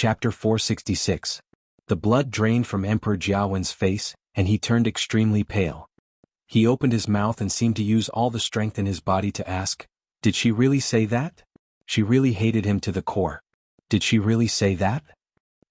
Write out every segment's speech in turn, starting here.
Chapter 466. The blood drained from Emperor Jiawen's face, and he turned extremely pale. He opened his mouth and seemed to use all the strength in his body to ask, "Did she really say that? She really hated him to the core. Did she really say that?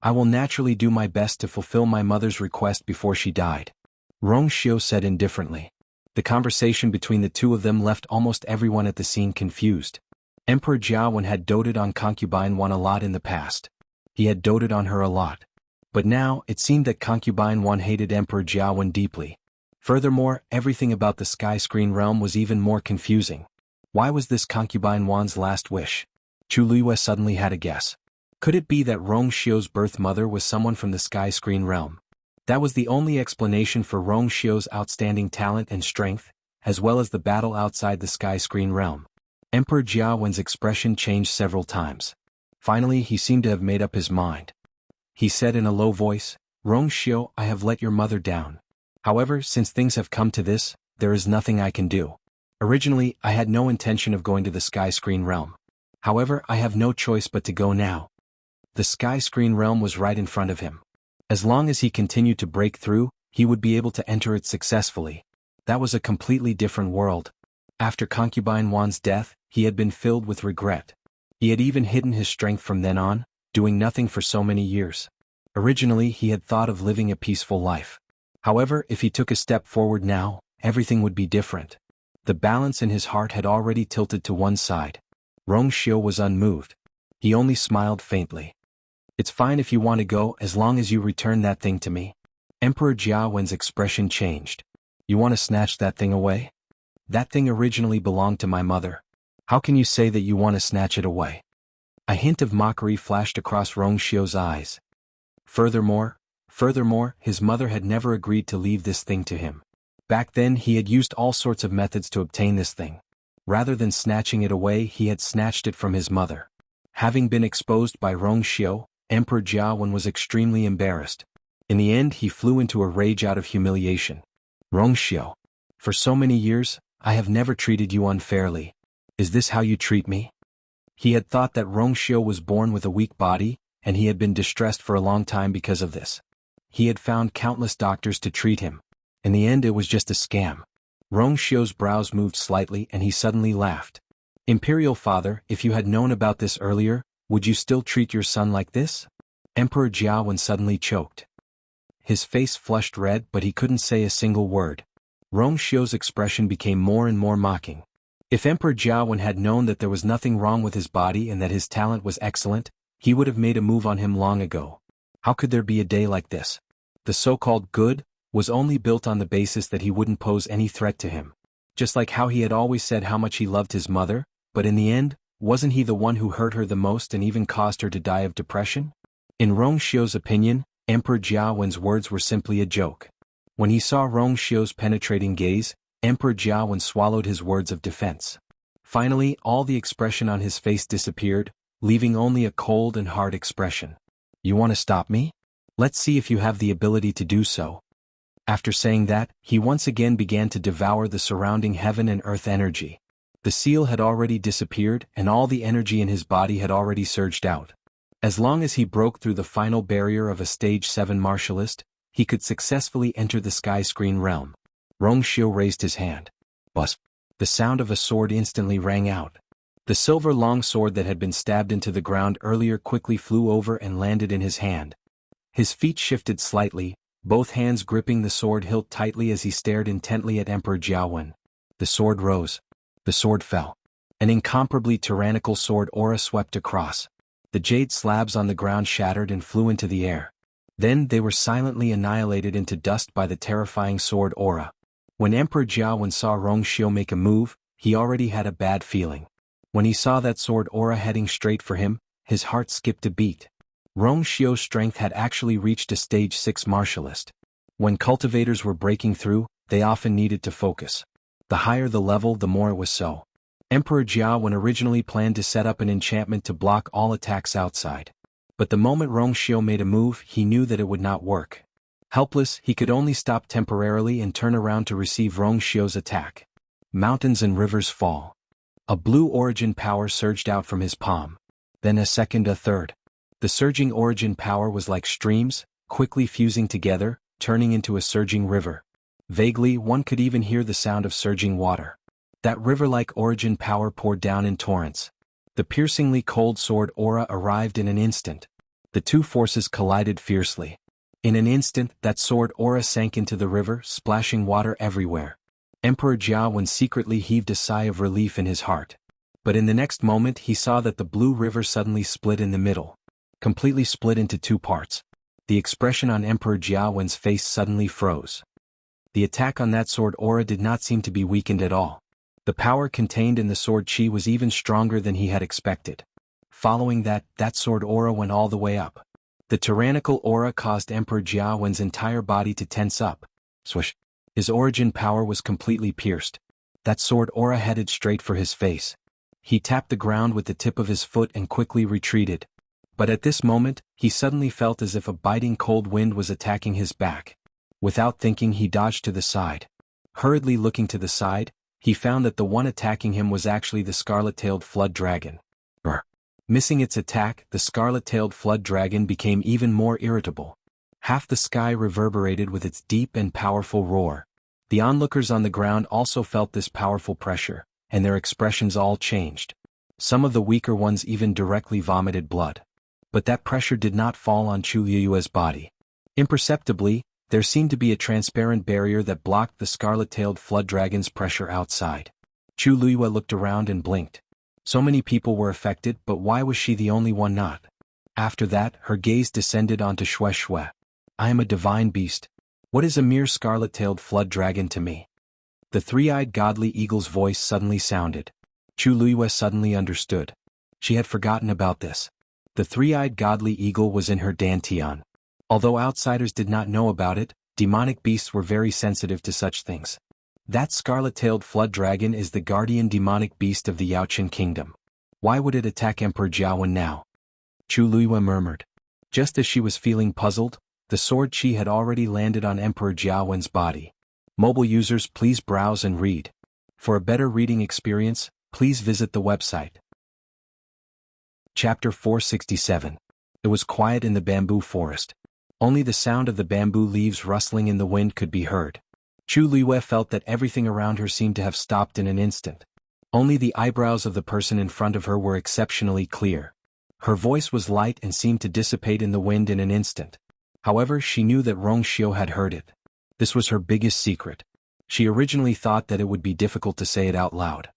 I will naturally do my best to fulfill my mother's request before she died," Rong Xiu said indifferently. The conversation between the two of them left almost everyone at the scene confused. Emperor Jiawen had doted on concubine Wan a lot in the past. He had doted on her a lot. But now, it seemed that concubine Wan hated Emperor Jiawen deeply. Furthermore, everything about the sky screen realm was even more confusing. Why was this concubine Wan's last wish? Chu Luiyue suddenly had a guess. Could it be that Rong Xiu's birth mother was someone from the sky screen realm? That was the only explanation for Rong Xiu's outstanding talent and strength, as well as the battle outside the sky screen realm. Emperor Jiawen's expression changed several times. Finally, he seemed to have made up his mind. He said in a low voice, "Rong Xiu, I have let your mother down. However, since things have come to this, there is nothing I can do. Originally, I had no intention of going to the sky screen realm. However, I have no choice but to go now." The sky screen realm was right in front of him. As long as he continued to break through, he would be able to enter it successfully. That was a completely different world. After concubine Wan's death, he had been filled with regret. He had even hidden his strength from then on, doing nothing for so many years. Originally, he had thought of living a peaceful life. However, if he took a step forward now, everything would be different. The balance in his heart had already tilted to one side. Rong Xiu was unmoved. He only smiled faintly. "It's fine if you want to go as long as you return that thing to me." Emperor Jiawen's expression changed. "You want to snatch that thing away? That thing originally belonged to my mother. How can you say that you want to snatch it away?" A hint of mockery flashed across Rong Xiu's eyes. Furthermore, his mother had never agreed to leave this thing to him. Back then he had used all sorts of methods to obtain this thing. Rather than snatching it away, he had snatched it from his mother. Having been exposed by Rong Xiu, Emperor Jiawen was extremely embarrassed. In the end, he flew into a rage out of humiliation. "Rong Xiu, for so many years, I have never treated you unfairly. Is this how you treat me?" He had thought that Rong Xiu was born with a weak body, and he had been distressed for a long time because of this. He had found countless doctors to treat him. In the end, it was just a scam. Rong Xiu's brows moved slightly and he suddenly laughed. "Imperial Father, if you had known about this earlier, would you still treat your son like this?" Emperor Jiawen suddenly choked. His face flushed red, but he couldn't say a single word. Rong Xiu's expression became more and more mocking. If Emperor Jiawen had known that there was nothing wrong with his body and that his talent was excellent, he would have made a move on him long ago. How could there be a day like this? The so-called good was only built on the basis that he wouldn't pose any threat to him. Just like how he had always said how much he loved his mother, but in the end, wasn't he the one who hurt her the most and even caused her to die of depression? In Rong Xiu's opinion, Emperor Jiawen's words were simply a joke. When he saw Rong Xiu's penetrating gaze, Emperor Jiawen swallowed his words of defense. Finally, all the expression on his face disappeared, leaving only a cold and hard expression. "You want to stop me? Let's see if you have the ability to do so." After saying that, he once again began to devour the surrounding heaven and earth energy. The seal had already disappeared and all the energy in his body had already surged out. As long as he broke through the final barrier of a stage 7 martialist, he could successfully enter the sky screen realm. Rong Xiu raised his hand. Bust. The sound of a sword instantly rang out. The silver long sword that had been stabbed into the ground earlier quickly flew over and landed in his hand. His feet shifted slightly, both hands gripping the sword hilt tightly as he stared intently at Emperor Jiawen. The sword rose. The sword fell. An incomparably tyrannical sword aura swept across. The jade slabs on the ground shattered and flew into the air. Then they were silently annihilated into dust by the terrifying sword aura. When Emperor Jiawen saw Rong Xiu make a move, he already had a bad feeling. When he saw that sword aura heading straight for him, his heart skipped a beat. Rong Xiu's strength had actually reached a stage 6 martialist. When cultivators were breaking through, they often needed to focus. The higher the level, the more it was so. Emperor Jiawen originally planned to set up an enchantment to block all attacks outside. But the moment Rong Xiu made a move, he knew that it would not work. Helpless, he could only stop temporarily and turn around to receive Rong Xiu's attack. Mountains and rivers fall. A blue origin power surged out from his palm. Then a second, a third. The surging origin power was like streams, quickly fusing together, turning into a surging river. Vaguely, one could even hear the sound of surging water. That river-like origin power poured down in torrents. The piercingly cold sword aura arrived in an instant. The two forces collided fiercely. In an instant, that sword aura sank into the river, splashing water everywhere. Emperor Jiawen secretly heaved a sigh of relief in his heart. But in the next moment he saw that the blue river suddenly split in the middle. Completely split into two parts. The expression on Emperor Jiawen's face suddenly froze. The attack on that sword aura did not seem to be weakened at all. The power contained in the sword chi was even stronger than he had expected. Following that sword aura went all the way up. The tyrannical aura caused Emperor Jiawen's entire body to tense up. Swish. His origin power was completely pierced. That sword aura headed straight for his face. He tapped the ground with the tip of his foot and quickly retreated. But at this moment, he suddenly felt as if a biting cold wind was attacking his back. Without thinking, he dodged to the side. Hurriedly looking to the side, he found that the one attacking him was actually the scarlet-tailed flood dragon. Missing its attack, the scarlet-tailed flood dragon became even more irritable. Half the sky reverberated with its deep and powerful roar. The onlookers on the ground also felt this powerful pressure, and their expressions all changed. Some of the weaker ones even directly vomited blood. But that pressure did not fall on Chu Liyue's body. Imperceptibly, there seemed to be a transparent barrier that blocked the scarlet-tailed flood dragon's pressure outside. Chu Liyue looked around and blinked. So many people were affected, but why was she the only one not? After that, her gaze descended onto Xue Xue. I am a divine beast. What is a mere scarlet-tailed flood dragon to me? The three-eyed godly eagle's voice suddenly sounded. Chu Liyue suddenly understood. She had forgotten about this. The three-eyed godly eagle was in her dantian. Although outsiders did not know about it, demonic beasts were very sensitive to such things. That scarlet-tailed flood dragon is the guardian demonic beast of the Yaoqian kingdom. Why would it attack Emperor Jiawen now? Chu Liyue murmured. Just as she was feeling puzzled, the sword chi had already landed on Emperor Jiawen's body. Mobile users, please browse and read. For a better reading experience, please visit the website. Chapter 467. It was quiet in the bamboo forest. Only the sound of the bamboo leaves rustling in the wind could be heard. Chu Liyue felt that everything around her seemed to have stopped in an instant. Only the eyebrows of the person in front of her were exceptionally clear. Her voice was light and seemed to dissipate in the wind in an instant. However, she knew that Rong Xiu had heard it. This was her biggest secret. She originally thought that it would be difficult to say it out loud.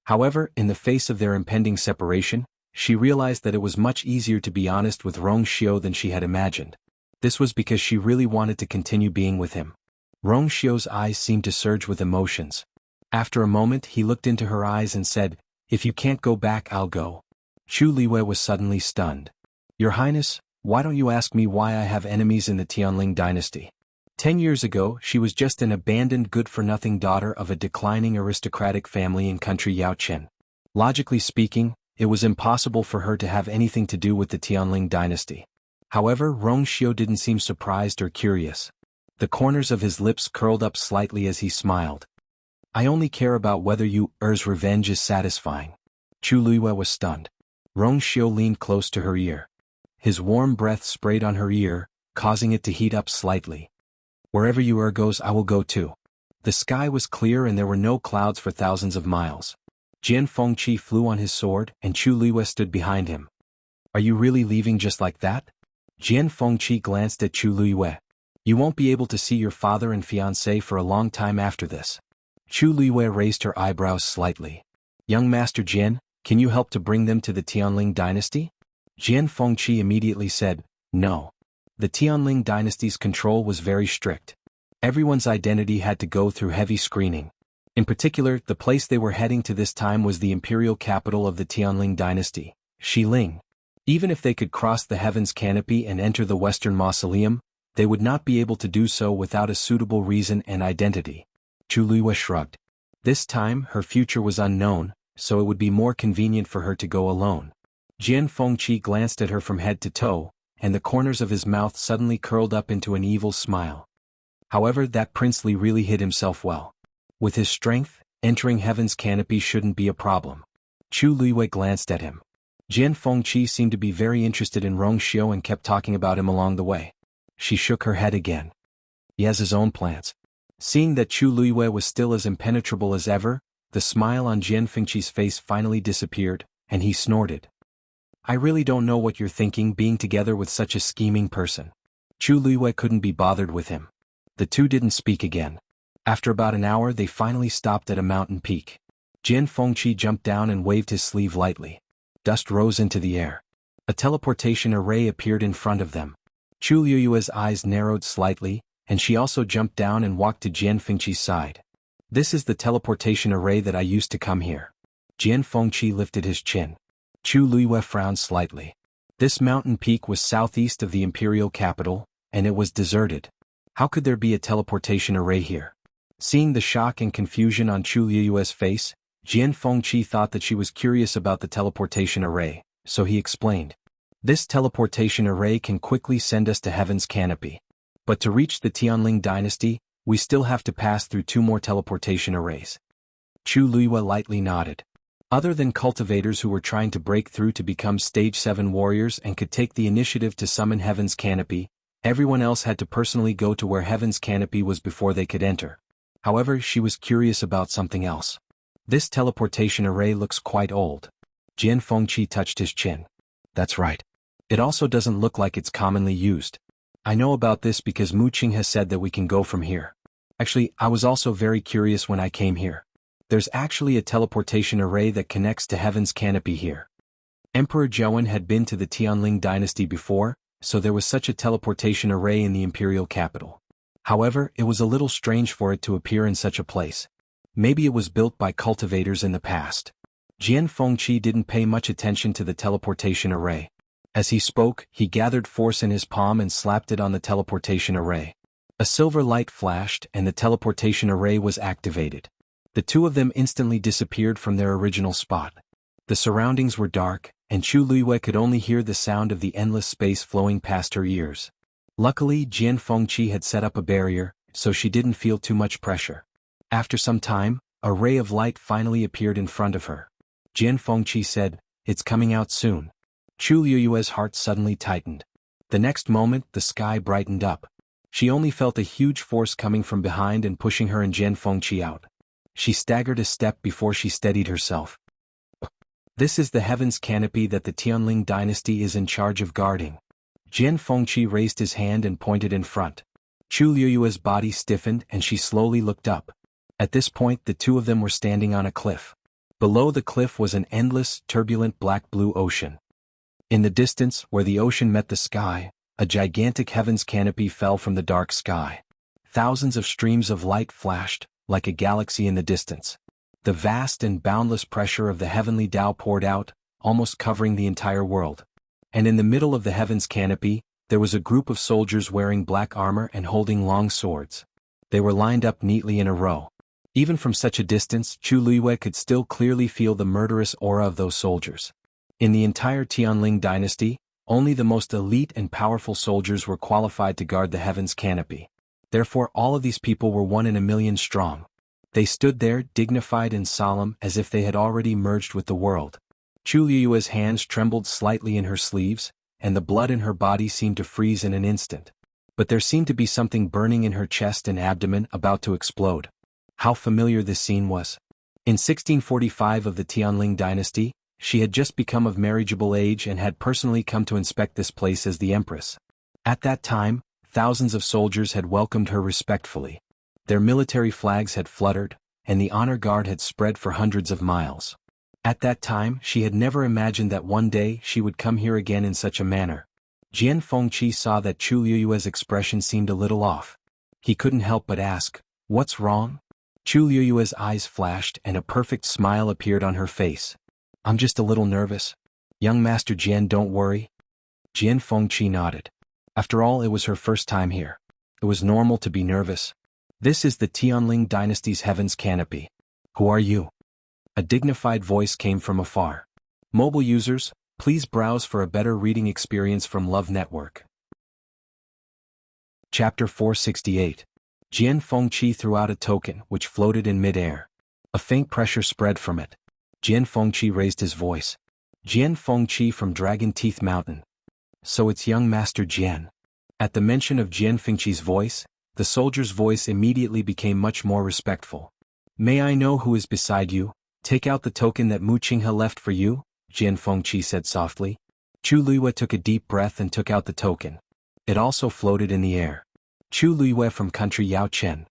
However, in the face of their impending separation, she realized that it was much easier to be honest with Rong Xiu than she had imagined. This was because she really wanted to continue being with him. Rong Xiu's eyes seemed to surge with emotions. After a moment he looked into her eyes and said, "If you can't go back, I'll go." Chu Liyue was suddenly stunned. "Your Highness, why don't you ask me why I have enemies in the Tianling dynasty?" 10 years ago, she was just an abandoned good-for-nothing daughter of a declining aristocratic family in country Yaoqian. Logically speaking, it was impossible for her to have anything to do with the Tianling dynasty. However, Rong Xiu didn't seem surprised or curious. The corners of his lips curled up slightly as he smiled. "I only care about whether Er's revenge is satisfying." Chu Liyue was stunned. Rong Xiu leaned close to her ear. His warm breath sprayed on her ear, causing it to heat up slightly. "Wherever goes, I will go too." The sky was clear and there were no clouds for thousands of miles. Jian Fengqi flew on his sword, and Chu Liyue stood behind him. "Are you really leaving just like that?" Jian Fengqi glanced at Chu Liyue. "You won't be able to see your father and fiancé for a long time after this." Chu Liyue raised her eyebrows slightly. "Young Master Jian, can you help to bring them to the Tianling dynasty?" Jian Fengqi immediately said, "No." The Tianling dynasty's control was very strict. Everyone's identity had to go through heavy screening. In particular, the place they were heading to this time was the imperial capital of the Tianling dynasty, Xiling. Even if they could cross the heavens canopy and enter the Western Mausoleum, they would not be able to do so without a suitable reason and identity. Chu Liyue shrugged. This time, her future was unknown, so it would be more convenient for her to go alone. Jian Fengqi glanced at her from head to toe, and the corners of his mouth suddenly curled up into an evil smile. However, that princely really hid himself well. With his strength, entering heaven's canopy shouldn't be a problem. Chu Liyue glanced at him. Jian Fengqi seemed to be very interested in Rong Xiu and kept talking about him along the way. She shook her head again. He has his own plans. Seeing that Chu Luiyue was still as impenetrable as ever, the smile on Jian Fengqi's face finally disappeared, and he snorted. I really don't know what you're thinking being together with such a scheming person. Chu Luiyue couldn't be bothered with him. The two didn't speak again. After about an hour they finally stopped at a mountain peak. Jian Fengqi jumped down and waved his sleeve lightly. Dust rose into the air. A teleportation array appeared in front of them. Chu Luiyue's eyes narrowed slightly, and she also jumped down and walked to Jian Fengqi's side. This is the teleportation array that I used to come here. Jian Fengqi lifted his chin. Chu Luiyue frowned slightly. This mountain peak was southeast of the imperial capital, and it was deserted. How could there be a teleportation array here? Seeing the shock and confusion on Chu Luiyue's face, Jian Fengqi thought that she was curious about the teleportation array, so he explained. This teleportation array can quickly send us to Heaven's Canopy. But to reach the Tianling dynasty, we still have to pass through 2 more teleportation arrays. Chu Luiyue lightly nodded. Other than cultivators who were trying to break through to become Stage 7 warriors and could take the initiative to summon Heaven's Canopy, everyone else had to personally go to where Heaven's Canopy was before they could enter. However, she was curious about something else. This teleportation array looks quite old. Jian Fengqi touched his chin. That's right. It also doesn't look like it's commonly used. I know about this because Mu Qing has said that we can go from here. Actually, I was also very curious when I came here. There's actually a teleportation array that connects to Heaven's Canopy here. Emperor Zhouwen had been to the Tianling dynasty before, so there was such a teleportation array in the imperial capital. However, it was a little strange for it to appear in such a place. Maybe it was built by cultivators in the past. Jian Fengqi didn't pay much attention to the teleportation array. As he spoke, he gathered force in his palm and slapped it on the teleportation array. A silver light flashed and the teleportation array was activated. The two of them instantly disappeared from their original spot. The surroundings were dark, and Chu Luiyue could only hear the sound of the endless space flowing past her ears. Luckily, Jian Fengqi had set up a barrier, so she didn't feel too much pressure. After some time, a ray of light finally appeared in front of her. Jian Fengqi said, "It's coming out soon." Chu Luiyue's heart suddenly tightened. The next moment, the sky brightened up. She only felt a huge force coming from behind and pushing her and Jian Fengqi out. She staggered a step before she steadied herself. This is the Heaven's Canopy that the Tianling dynasty is in charge of guarding. Jian Fengqi raised his hand and pointed in front. Chu Luiyue's body stiffened and she slowly looked up. At this point the two of them were standing on a cliff. Below the cliff was an endless, turbulent black-blue ocean. In the distance, where the ocean met the sky, a gigantic Heaven's Canopy fell from the dark sky. Thousands of streams of light flashed, like a galaxy in the distance. The vast and boundless pressure of the heavenly Tao poured out, almost covering the entire world. And in the middle of the Heaven's Canopy, there was a group of soldiers wearing black armor and holding long swords. They were lined up neatly in a row. Even from such a distance, Chu Luiyue could still clearly feel the murderous aura of those soldiers. In the entire Tianling dynasty, only the most elite and powerful soldiers were qualified to guard the Heaven's Canopy. Therefore all of these people were 1 in a million strong. They stood there, dignified and solemn, as if they had already merged with the world. Chu Luiyue's hands trembled slightly in her sleeves, and the blood in her body seemed to freeze in an instant. But there seemed to be something burning in her chest and abdomen about to explode. How familiar this scene was. In 1645 of the Tianling dynasty, she had just become of marriageable age and had personally come to inspect this place as the empress. At that time, thousands of soldiers had welcomed her respectfully. Their military flags had fluttered, and the honor guard had spread for hundreds of miles. At that time, she had never imagined that one day she would come here again in such a manner. Jian Fengqi saw that Chu Luiyue's expression seemed a little off. He couldn't help but ask, "What's wrong?" Chu Luiyue's eyes flashed and a perfect smile appeared on her face. "I'm just a little nervous. Young Master Jian, don't worry." Jian Fengqi nodded. After all, it was her first time here. It was normal to be nervous. "This is the Tianling dynasty's Heaven's Canopy. Who are you?" A dignified voice came from afar. Mobile users, please browse for a better reading experience from Love Network. Chapter 468. Jian Fengqi threw out a token which floated in mid-air. A faint pressure spread from it. Jian Fengqi raised his voice. Jian Fengqi from Dragon Teeth Mountain. So it's young Master Jian. At the mention of Jian Fengqi's voice, the soldier's voice immediately became much more respectful. May I know who is beside you? Take out the token that Mu Qinghe left for you, Jian Fengqi said softly. Chu Luiyue took a deep breath and took out the token. It also floated in the air. Chu Luiyue from country Yao Chen.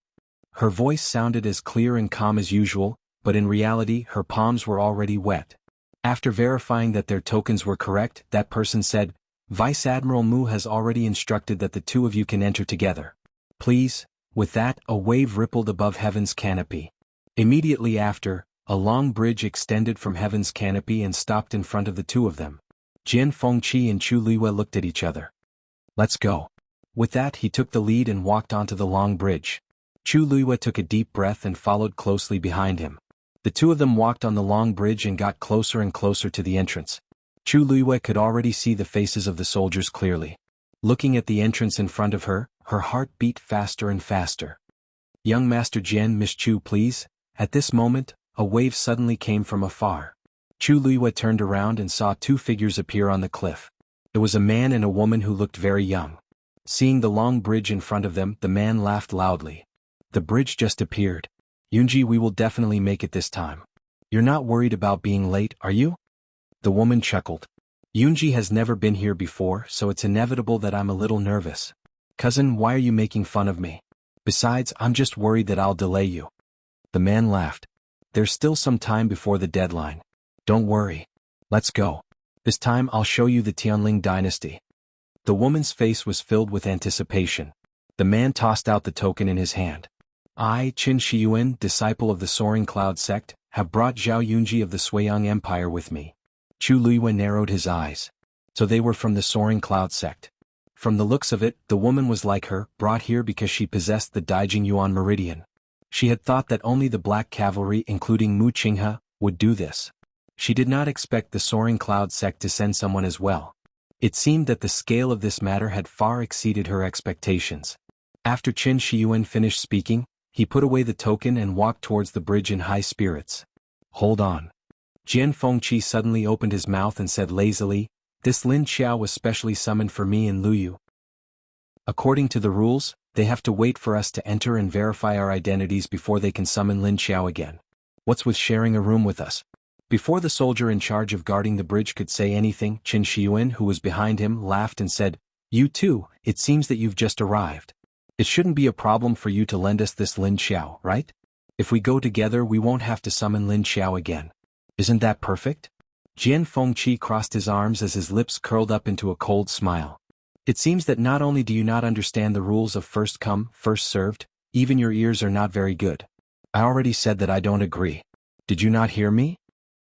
Her voice sounded as clear and calm as usual, but in reality her palms were already wet. After verifying that their tokens were correct, that person said, Vice Admiral Mu has already instructed that the two of you can enter together. Please. With that, a wave rippled above heaven's canopy. Immediately after, a long bridge extended from heaven's canopy and stopped in front of the two of them. Jian Fengqi and Chu Luiyue looked at each other. Let's go. With that he took the lead and walked onto the long bridge. Chu Luiyue took a deep breath and followed closely behind him. The two of them walked on the long bridge and got closer and closer to the entrance. Chu Luiyue could already see the faces of the soldiers clearly. Looking at the entrance in front of her, her heart beat faster and faster. Young Master Jian, Miss Chu, please. At this moment, a wave suddenly came from afar. Chu Luiyue turned around and saw two figures appear on the cliff. It was a man and a woman who looked very young. Seeing the long bridge in front of them, the man laughed loudly. The bridge just appeared. Yunji, we will definitely make it this time. You're not worried about being late, are you? The woman chuckled. Yunji has never been here before, so it's inevitable that I'm a little nervous. Cousin, why are you making fun of me? Besides, I'm just worried that I'll delay you. The man laughed. There's still some time before the deadline. Don't worry. Let's go. This time I'll show you the Tianling dynasty. The woman's face was filled with anticipation. The man tossed out the token in his hand. I, Qin Shiyuan, disciple of the Soaring Cloud sect, have brought Zhao Yunji of the Suiyang Empire with me. Chu Luiyue narrowed his eyes. So they were from the Soaring Cloud sect. From the looks of it, the woman was like her, brought here because she possessed the Daijing Yuan Meridian. She had thought that only the Black Cavalry, including Mu Qinghe, would do this. She did not expect the Soaring Cloud sect to send someone as well. It seemed that the scale of this matter had far exceeded her expectations. After Qin Shiyuan finished speaking, he put away the token and walked towards the bridge in high spirits. Hold on. Jian Fengqi suddenly opened his mouth and said lazily, This Lin Xiao was specially summoned for me and Luyu. According to the rules, they have to wait for us to enter and verify our identities before they can summon Lin Xiao again. What's with sharing a room with us? Before the soldier in charge of guarding the bridge could say anything, Qin Shiyuan, who was behind him, laughed and said, You too, it seems that you've just arrived. It shouldn't be a problem for you to lend us this Lin Xiao, right? If we go together we won't have to summon Lin Xiao again. Isn't that perfect? Jian Fengqi crossed his arms as his lips curled up into a cold smile. It seems that not only do you not understand the rules of first come, first served, even your ears are not very good. I already said that I don't agree. Did you not hear me?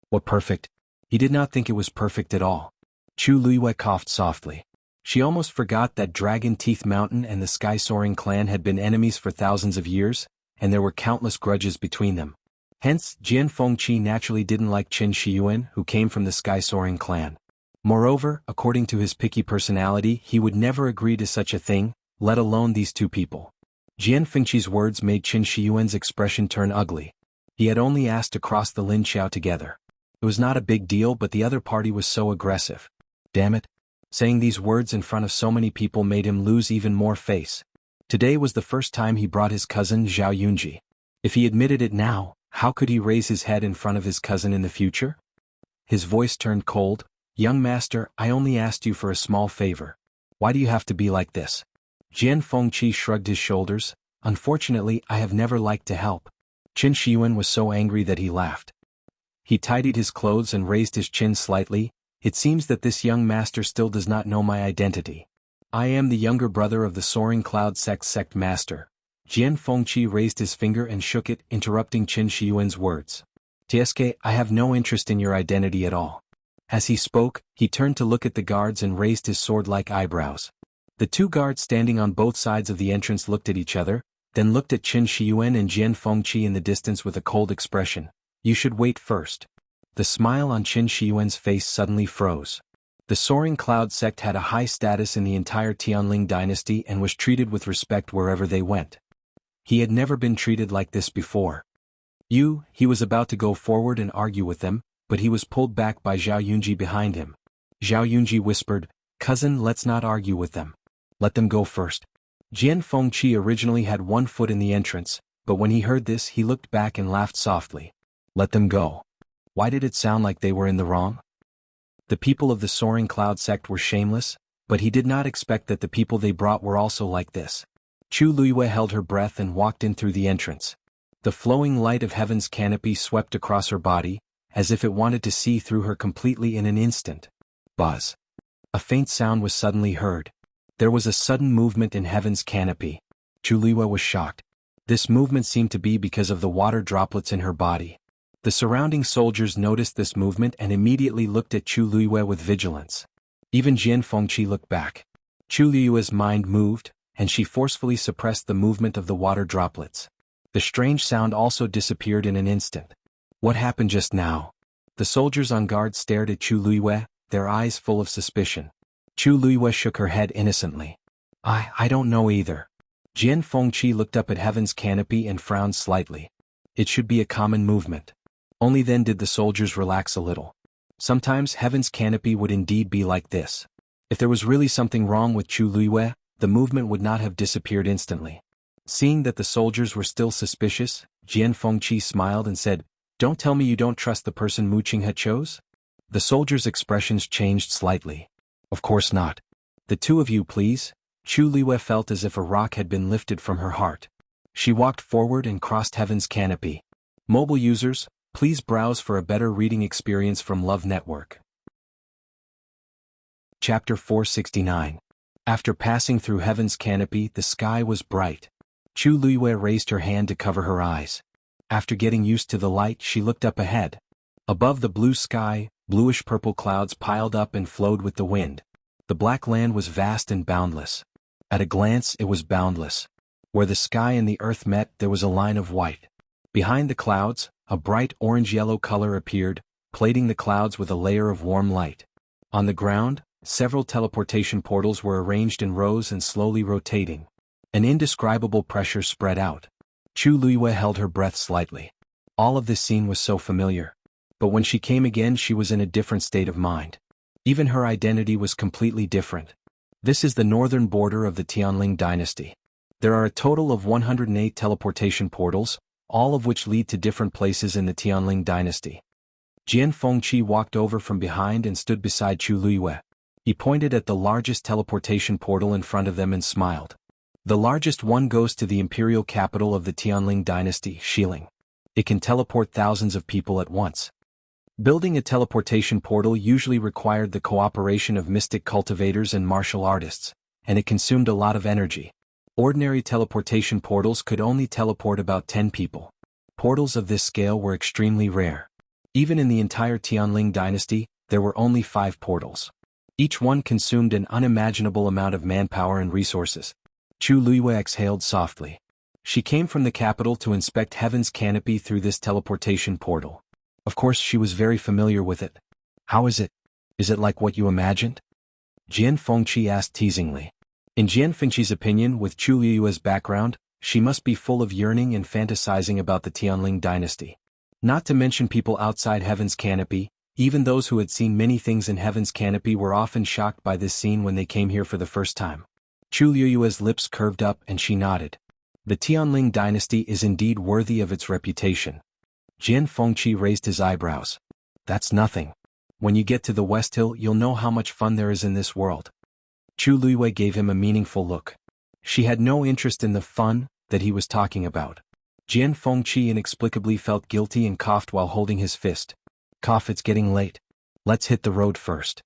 What perfect? He did not think it was perfect at all. Chu Luiyue coughed softly. She almost forgot that Dragon Teeth Mountain and the Sky Soaring clan had been enemies for thousands of years, and there were countless grudges between them. Hence, Jian Fengqi naturally didn't like Qin Shiyuan, who came from the Sky Soaring clan. Moreover, according to his picky personality, he would never agree to such a thing, let alone these two people. Jian Fengqi's words made Qin Shiyuan's expression turn ugly. He had only asked to cross the Lin Xiao together. It was not a big deal, but the other party was so aggressive. Damn it. Saying these words in front of so many people made him lose even more face. Today was the first time he brought his cousin Zhao Yunji. If he admitted it now, how could he raise his head in front of his cousin in the future? His voice turned cold. Young master, I only asked you for a small favor. Why do you have to be like this? Jian Fengqi shrugged his shoulders. Unfortunately, I have never liked to help. Qin Shiyuan was so angry that he laughed. He tidied his clothes and raised his chin slightly. It seems that this young master still does not know my identity. I am the younger brother of the Soaring Cloud sect master. Jian Fengqi raised his finger and shook it, interrupting Qin Shiyuan's words. Tsk, I have no interest in your identity at all. As he spoke, he turned to look at the guards and raised his sword-like eyebrows. The two guards standing on both sides of the entrance looked at each other, then looked at Qin Shiyuan and Jian Fengqi in the distance with a cold expression. You should wait first. The smile on Qin Shiyuan's face suddenly froze. The Soaring Cloud sect had a high status in the entire Tianling dynasty and was treated with respect wherever they went. He had never been treated like this before. He was about to go forward and argue with them, but he was pulled back by Zhao Yunji behind him. Zhao Yunji whispered, "Cousin, let's not argue with them. Let them go first." Jian Fengqi originally had one foot in the entrance, but when he heard this he looked back and laughed softly. Let them go. Why did it sound like they were in the wrong? The people of the Soaring Cloud sect were shameless, but he did not expect that the people they brought were also like this. Chu Luiyue held her breath and walked in through the entrance. The flowing light of heaven's canopy swept across her body, as if it wanted to see through her completely in an instant. Buzz. A faint sound was suddenly heard. There was a sudden movement in heaven's canopy. Chu Luiyue was shocked. This movement seemed to be because of the water droplets in her body. The surrounding soldiers noticed this movement and immediately looked at Chu Luiyue with vigilance. Even Jian Fengqi looked back. Chu Luiyue's mind moved, and she forcefully suppressed the movement of the water droplets. The strange sound also disappeared in an instant. What happened just now? The soldiers on guard stared at Chu Luiyue, their eyes full of suspicion. Chu Luiyue shook her head innocently. I don't know either. Jian Fengqi looked up at heaven's canopy and frowned slightly. It should be a common movement. Only then did the soldiers relax a little. Sometimes heaven's canopy would indeed be like this. If there was really something wrong with Chu Luiyue, the movement would not have disappeared instantly. Seeing that the soldiers were still suspicious, Jian Fengqi smiled and said, "Don't tell me you don't trust the person Mu Qinghe chose?" The soldiers' expressions changed slightly. "Of course not. The two of you, please." Chu Luiyue felt as if a rock had been lifted from her heart. She walked forward and crossed heaven's canopy. Mobile users, please browse for a better reading experience from Love Network. Chapter 469. After passing through heaven's canopy, the sky was bright. Chu Luiyue raised her hand to cover her eyes. After getting used to the light, she looked up ahead. Above the blue sky, bluish-purple clouds piled up and flowed with the wind. The black land was vast and boundless. At a glance, it was boundless. Where the sky and the earth met, there was a line of white. Behind the clouds, a bright orange-yellow color appeared, plating the clouds with a layer of warm light. On the ground, several teleportation portals were arranged in rows and slowly rotating. An indescribable pressure spread out. Chu Luiyue held her breath slightly. All of this scene was so familiar. But when she came again, she was in a different state of mind. Even her identity was completely different. This is the northern border of the Tianling dynasty. There are a total of 108 teleportation portals, all of which lead to different places in the Tianling dynasty. Jian Fengqi walked over from behind and stood beside Chu Luiyue. He pointed at the largest teleportation portal in front of them and smiled. The largest one goes to the imperial capital of the Tianling dynasty, Xiling. It can teleport thousands of people at once. Building a teleportation portal usually required the cooperation of mystic cultivators and martial artists, and it consumed a lot of energy. Ordinary teleportation portals could only teleport about 10 people. Portals of this scale were extremely rare. Even in the entire Tianling dynasty, there were only 5 portals. Each one consumed an unimaginable amount of manpower and resources. Chu Luiyue exhaled softly. She came from the capital to inspect heaven's canopy through this teleportation portal. Of course, she was very familiar with it. How is it? Is it like what you imagined? Jian Fengqi asked teasingly. In Jian Fengqi's opinion, with Chu Luiyue's background, she must be full of yearning and fantasizing about the Tianling dynasty. Not to mention people outside heaven's canopy, even those who had seen many things in heaven's canopy were often shocked by this scene when they came here for the first time. Chu Luiyue's lips curved up and she nodded. The Tianling dynasty is indeed worthy of its reputation. Jian Fengqi raised his eyebrows. That's nothing. When you get to the West Hill, you'll know how much fun there is in this world. Chu Luiyue gave him a meaningful look. She had no interest in the fun that he was talking about. Jian Fengqi inexplicably felt guilty and coughed while holding his fist. Cough, it's getting late. Let's hit the road first.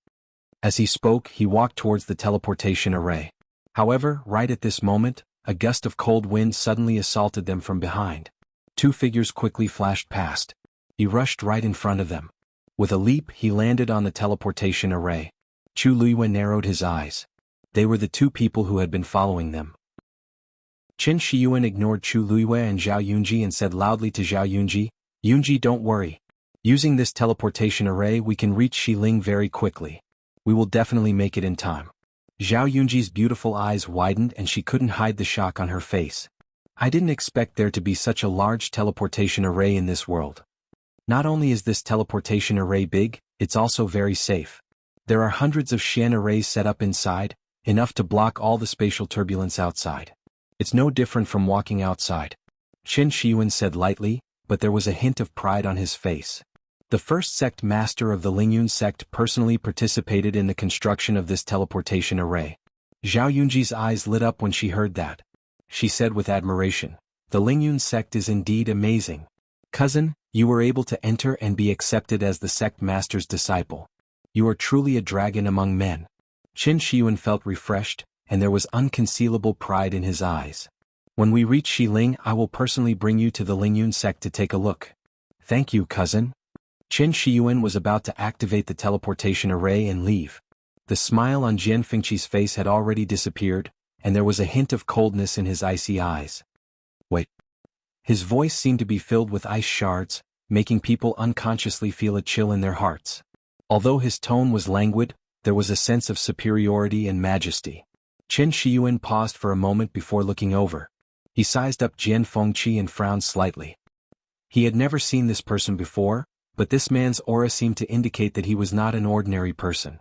As he spoke, he walked towards the teleportation array. However, right at this moment, a gust of cold wind suddenly assaulted them from behind. 2 figures quickly flashed past. He rushed right in front of them. With a leap, he landed on the teleportation array. Chu Luiyue narrowed his eyes. They were the 2 people who had been following them. Qin Shiyuan ignored Chu Luiyue and Zhao Yunji and said loudly to Zhao Yunji, "Yunji, don't worry. Using this teleportation array, we can reach Xiling very quickly. We will definitely make it in time." Zhao Yunji's beautiful eyes widened and she couldn't hide the shock on her face. I didn't expect there to be such a large teleportation array in this world. Not only is this teleportation array big, it's also very safe. There are hundreds of Xian arrays set up inside, enough to block all the spatial turbulence outside. It's no different from walking outside. Qin Shiyuan said lightly, but there was a hint of pride on his face. The first sect master of the Lingyun sect personally participated in the construction of this teleportation array. Zhao Yunji's eyes lit up when she heard that. She said with admiration, "The Lingyun sect is indeed amazing. Cousin, you were able to enter and be accepted as the sect master's disciple. You are truly a dragon among men." Qin Shiyuan felt refreshed, and there was unconcealable pride in his eyes. "When we reach Xiling, I will personally bring you to the Lingyun sect to take a look." "Thank you, cousin." Qin Shiyuan was about to activate the teleportation array and leave. The smile on Jian Fengqi's face had already disappeared, and there was a hint of coldness in his icy eyes. "Wait." His voice seemed to be filled with ice shards, making people unconsciously feel a chill in their hearts. Although his tone was languid, there was a sense of superiority and majesty. Qin Shiyuan paused for a moment before looking over. He sized up Jian Fengqi and frowned slightly. He had never seen this person before, but this man's aura seemed to indicate that he was not an ordinary person.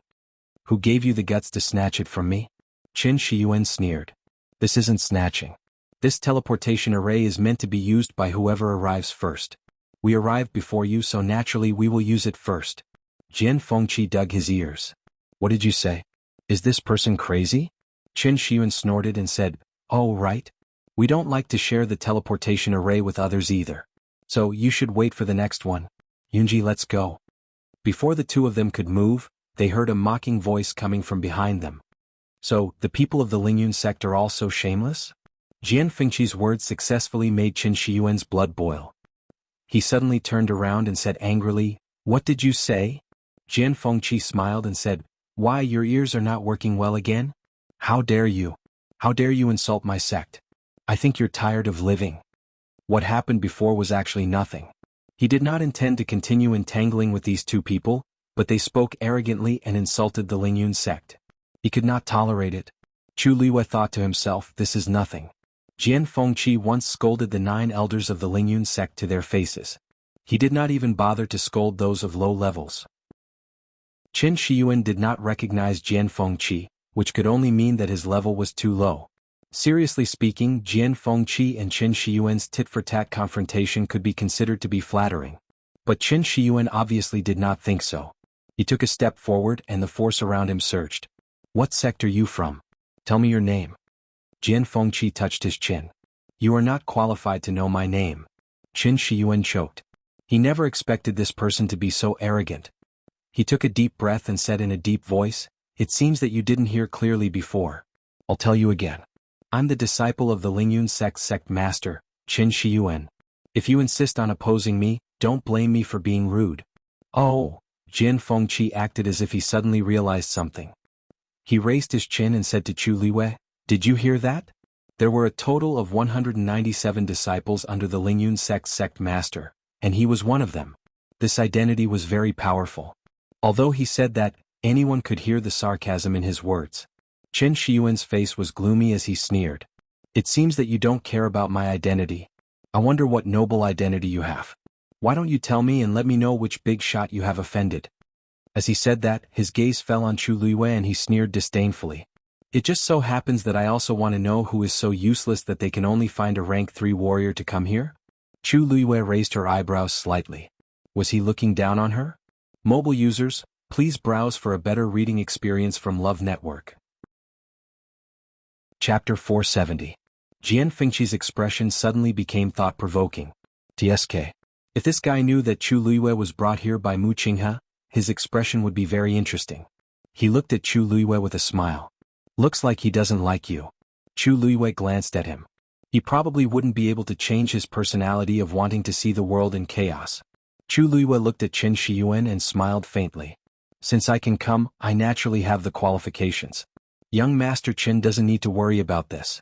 "Who gave you the guts to snatch it from me?" Qin Shiyuan sneered. "This isn't snatching. This teleportation array is meant to be used by whoever arrives first. We arrived before you, so naturally we will use it first." Jian Fengqi dug his ears. "What did you say? Is this person crazy?" Qin Shiyuan snorted and said, "Oh right. We don't like to share the teleportation array with others either. So you should wait for the next one. Yunji, let's go." Before the two of them could move, they heard a mocking voice coming from behind them. "So, the people of the Lingyun sect are all so shameless?" Jian Fengqi's words successfully made Qin Shiyuan's blood boil. He suddenly turned around and said angrily, "What did you say?" Jian Fengqi smiled and said, "Why, your ears are not working well again? How dare you? How dare you insult my sect? I think you're tired of living." What happened before was actually nothing. He did not intend to continue entangling with these two people, but they spoke arrogantly and insulted the Lingyun sect. He could not tolerate it. Chu Liwei thought to himself, this is nothing. Jian Fengqi once scolded the 9 elders of the Lingyun sect to their faces. He did not even bother to scold those of low levels. Qin Shiyuan did not recognize Jian Fengqi, which could only mean that his level was too low. Seriously speaking, Jian Fengqi and Qin Shiyuan's tit-for-tat confrontation could be considered to be flattering. But Qin Shiyuan obviously did not think so. He took a step forward and the force around him surged. "What sect are you from? Tell me your name." Jian Fengqi touched his chin. "You are not qualified to know my name." Qin Shiyuan choked. He never expected this person to be so arrogant. He took a deep breath and said in a deep voice, "It seems that you didn't hear clearly before. I'll tell you again. I'm the disciple of the Lingyun sect master, Qin Shiyuan. If you insist on opposing me, don't blame me for being rude." "Oh." Jian Fengqi acted as if he suddenly realized something. He raised his chin and said to Chu Liwei, "Did you hear that? There were a total of 197 disciples under the Lingyun sect master, and he was one of them. This identity was very powerful." Although he said that, anyone could hear the sarcasm in his words. Qin Shiyuan's face was gloomy as he sneered. "It seems that you don't care about my identity. I wonder what noble identity you have. Why don't you tell me and let me know which big shot you have offended?" As he said that, his gaze fell on Chu Liwei and he sneered disdainfully. "It just so happens that I also want to know who is so useless that they can only find a rank 3 warrior to come here?" Chu Liwei raised her eyebrows slightly. Was he looking down on her? Mobile users, please browse for a better reading experience from Love Network. Chapter 470. Jian Fengqi's expression suddenly became thought-provoking. TSK. If this guy knew that Chu Liwei was brought here by Mu Qinghe, his expression would be very interesting. He looked at Chu Liwei with a smile. "Looks like he doesn't like you." Chu Liwei glanced at him. He probably wouldn't be able to change his personality of wanting to see the world in chaos. Chu Liwei looked at Qin Shiyuan and smiled faintly. "Since I can come, I naturally have the qualifications. Young Master Qin doesn't need to worry about this."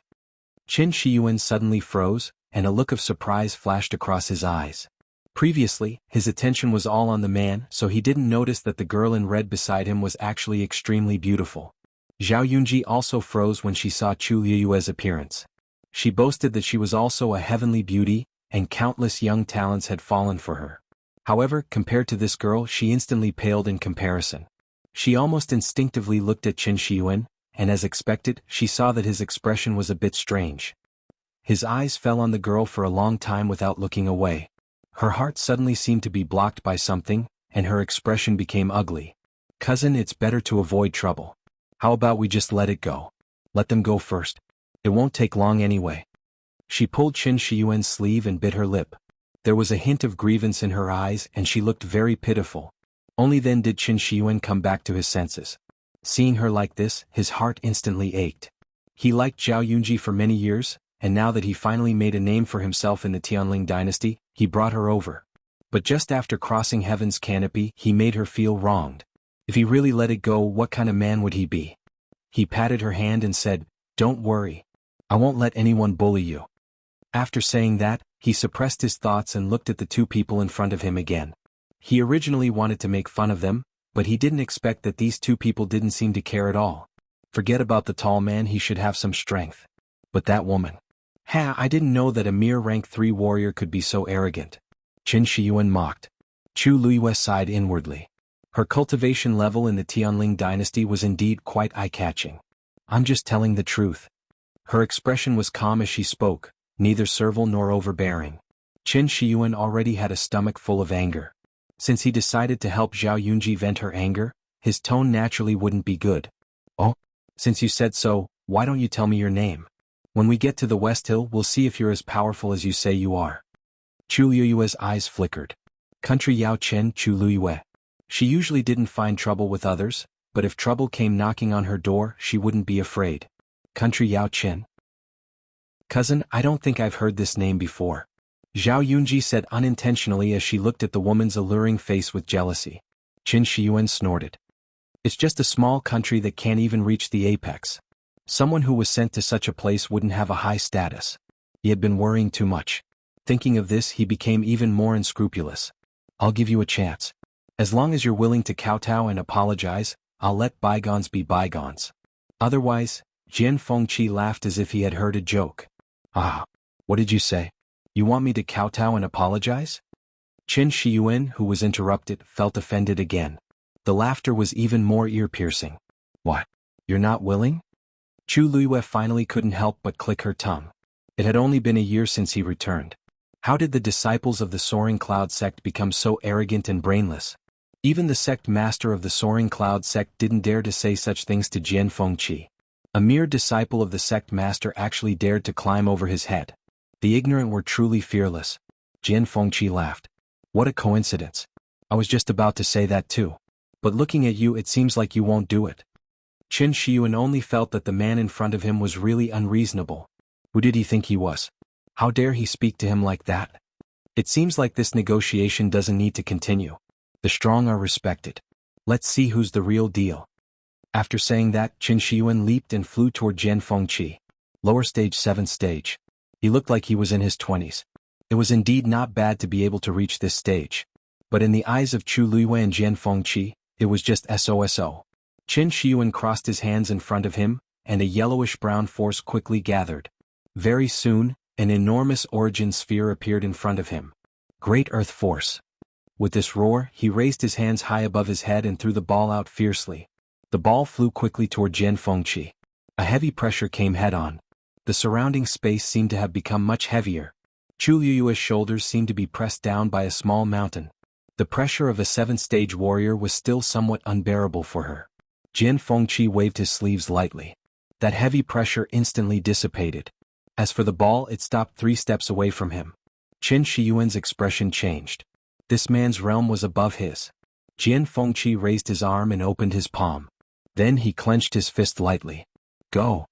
Qin Shiyuan suddenly froze, and a look of surprise flashed across his eyes. Previously, his attention was all on the man, so he didn't notice that the girl in red beside him was actually extremely beautiful. Zhao Yunji also froze when she saw Chu Liue's appearance. She boasted that she was also a heavenly beauty, and countless young talents had fallen for her. However, compared to this girl, she instantly paled in comparison. She almost instinctively looked at Qin Shiyuan, and as expected, she saw that his expression was a bit strange. His eyes fell on the girl for a long time without looking away. Her heart suddenly seemed to be blocked by something, and her expression became ugly. Cousin, it's better to avoid trouble. How about we just let it go? Let them go first. It won't take long anyway. She pulled Qin Shiyuan's sleeve and bit her lip. There was a hint of grievance in her eyes and she looked very pitiful. Only then did Qin Shiyuan come back to his senses. Seeing her like this, his heart instantly ached. He liked Zhao Yunji for many years, and now that he finally made a name for himself in the Tianling dynasty, he brought her over. But just after crossing heaven's canopy, he made her feel wronged. If he really let it go, what kind of man would he be? He patted her hand and said, "Don't worry. I won't let anyone bully you." After saying that, he suppressed his thoughts and looked at the two people in front of him again. He originally wanted to make fun of them, but he didn't expect that these two people didn't seem to care at all. Forget about the tall man, he should have some strength. But that woman. I didn't know that a mere rank 3 warrior could be so arrogant. Qin Shiyuan mocked. Chu Luiyue sighed inwardly. Her cultivation level in the Tianling dynasty was indeed quite eye-catching. I'm just telling the truth. Her expression was calm as she spoke, neither servile nor overbearing. Qin Shiyuan already had a stomach full of anger. Since he decided to help Zhao Yunji vent her anger, his tone naturally wouldn't be good. Oh? Since you said so, why don't you tell me your name? When we get to the West Hill, we'll see if you're as powerful as you say you are. Chu Luiyue's eyes flickered. Country Yao Chen Chu Luiyue. She usually didn't find trouble with others, but if trouble came knocking on her door, she wouldn't be afraid. Country Yao Chen. Cousin, I don't think I've heard this name before. Zhao Yunji said unintentionally as she looked at the woman's alluring face with jealousy. Qin Shiyuan snorted. It's just a small country that can't even reach the apex. Someone who was sent to such a place wouldn't have a high status. He had been worrying too much. Thinking of this, he became even more unscrupulous. I'll give you a chance. As long as you're willing to kowtow and apologize, I'll let bygones be bygones. Otherwise, Jian Fengqi laughed as if he had heard a joke. Ah, what did you say? You want me to kowtow and apologize? Qin Shiyuan, who was interrupted, felt offended again. The laughter was even more ear-piercing. What? You're not willing? Chu Luiyue finally couldn't help but click her tongue. It had only been a year since he returned. How did the disciples of the Soaring Cloud sect become so arrogant and brainless? Even the sect master of the Soaring Cloud sect didn't dare to say such things to Jian Fengqi. A mere disciple of the sect master actually dared to climb over his head. The ignorant were truly fearless. Jian Fengqi laughed. What a coincidence. I was just about to say that too. But looking at you, it seems like you won't do it. Qin Shiyuan only felt that the man in front of him was really unreasonable. Who did he think he was? How dare he speak to him like that? It seems like this negotiation doesn't need to continue. The strong are respected. Let's see who's the real deal. After saying that, Qin Shiyuan leaped and flew toward Jian Fengqi. Lower stage 7th stage. He looked like he was in his 20s. It was indeed not bad to be able to reach this stage. But in the eyes of Chu Luiyue and Jian Fengqi, it was just SOSO. Qin Shiyuan crossed his hands in front of him, and a yellowish-brown force quickly gathered. Very soon, an enormous origin sphere appeared in front of him. Great Earth Force. With this roar, he raised his hands high above his head and threw the ball out fiercely. The ball flew quickly toward Jian Fengqi. A heavy pressure came head-on. The surrounding space seemed to have become much heavier. Chu Luiyue's shoulders seemed to be pressed down by a small mountain. The pressure of a 7th-stage warrior was still somewhat unbearable for her. Jian Fengqi waved his sleeves lightly. That heavy pressure instantly dissipated. As for the ball, it stopped 3 steps away from him. Qin Shiyuan's expression changed. This man's realm was above his. Jian Fengqi raised his arm and opened his palm. Then he clenched his fist lightly. Go!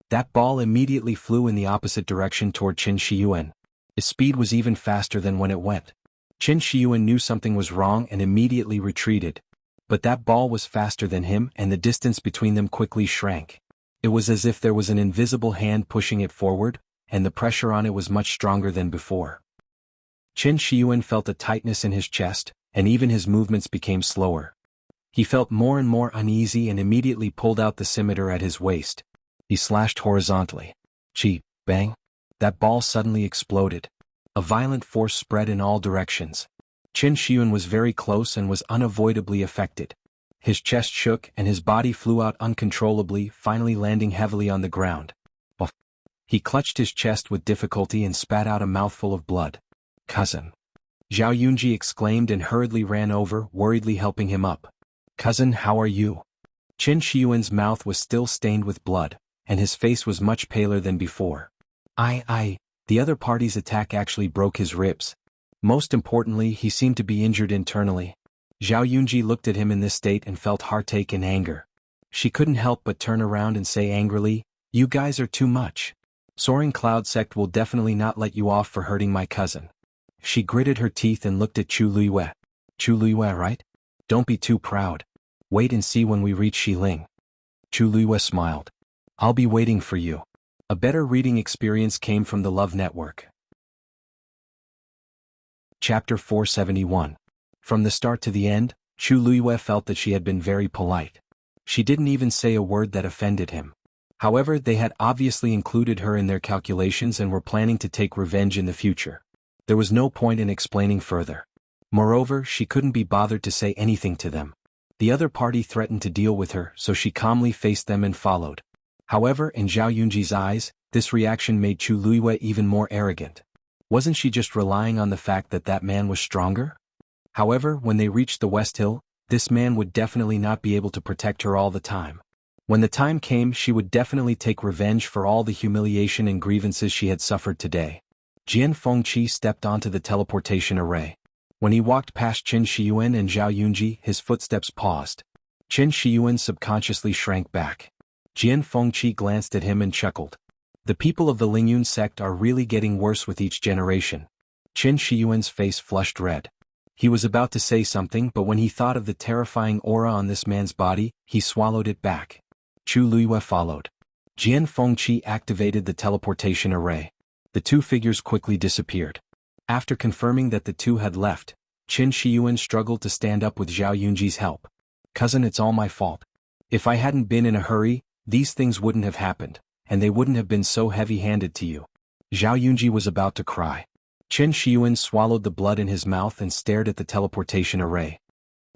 That ball immediately flew in the opposite direction toward Qin Shiyuan. Its speed was even faster than when it went. Qin Shiyuan knew something was wrong and immediately retreated. But that ball was faster than him and the distance between them quickly shrank. It was as if there was an invisible hand pushing it forward, and the pressure on it was much stronger than before. Qin Shiyuan felt a tightness in his chest, and even his movements became slower. He felt more and more uneasy and immediately pulled out the scimitar at his waist. He slashed horizontally. Chi, bang! That ball suddenly exploded. A violent force spread in all directions. Qin Shiyun was very close and was unavoidably affected. His chest shook and his body flew out uncontrollably, finally landing heavily on the ground. He clutched his chest with difficulty and spat out a mouthful of blood. "Cousin!" Zhao Yunji exclaimed and hurriedly ran over, worriedly helping him up. "Cousin, how are you?" Qin Shiyuan's mouth was still stained with blood, and his face was much paler than before. The other party's attack actually broke his ribs. Most importantly, he seemed to be injured internally. Zhao Yunji looked at him in this state and felt heartache and anger. She couldn't help but turn around and say angrily, "You guys are too much. Soaring Cloud Sect will definitely not let you off for hurting my cousin." She gritted her teeth and looked at Chu Luiyue. "Chu Luiyue, right? Don't be too proud. Wait and see when we reach Xiling." Chu Luiyue smiled. "I'll be waiting for you." A better reading experience came from the Love Network. Chapter 471. From the start to the end, Chu Luiyue felt that she had been very polite. She didn't even say a word that offended him. However, they had obviously included her in their calculations and were planning to take revenge in the future. There was no point in explaining further. Moreover, she couldn't be bothered to say anything to them. The other party threatened to deal with her, so she calmly faced them and followed. However, in Zhao Yunji's eyes, this reaction made Chu Luiyue even more arrogant. Wasn't she just relying on the fact that that man was stronger? However, when they reached the West Hill, this man would definitely not be able to protect her all the time. When the time came, she would definitely take revenge for all the humiliation and grievances she had suffered today. Jian Fengqi stepped onto the teleportation array. When he walked past Qin Shiyuan and Zhao Yunji, his footsteps paused. Qin Shiyuan subconsciously shrank back. Jian Fengqi glanced at him and chuckled. The people of the Lingyun sect are really getting worse with each generation. Qin Shiyuan's face flushed red. He was about to say something, but when he thought of the terrifying aura on this man's body, he swallowed it back. Chu Luiyue followed. Jian Fengqi activated the teleportation array. The two figures quickly disappeared. After confirming that the two had left, Qin Shiyuan struggled to stand up with Zhao Yunji's help. "Cousin, it's all my fault. If I hadn't been in a hurry, these things wouldn't have happened, and they wouldn't have been so heavy-handed to you." Zhao Yunji was about to cry. Qin Shiyuan swallowed the blood in his mouth and stared at the teleportation array.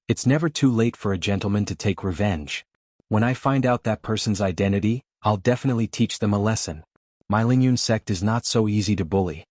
"It's never too late for a gentleman to take revenge. When I find out that person's identity, I'll definitely teach them a lesson. My Lingyun sect is not so easy to bully."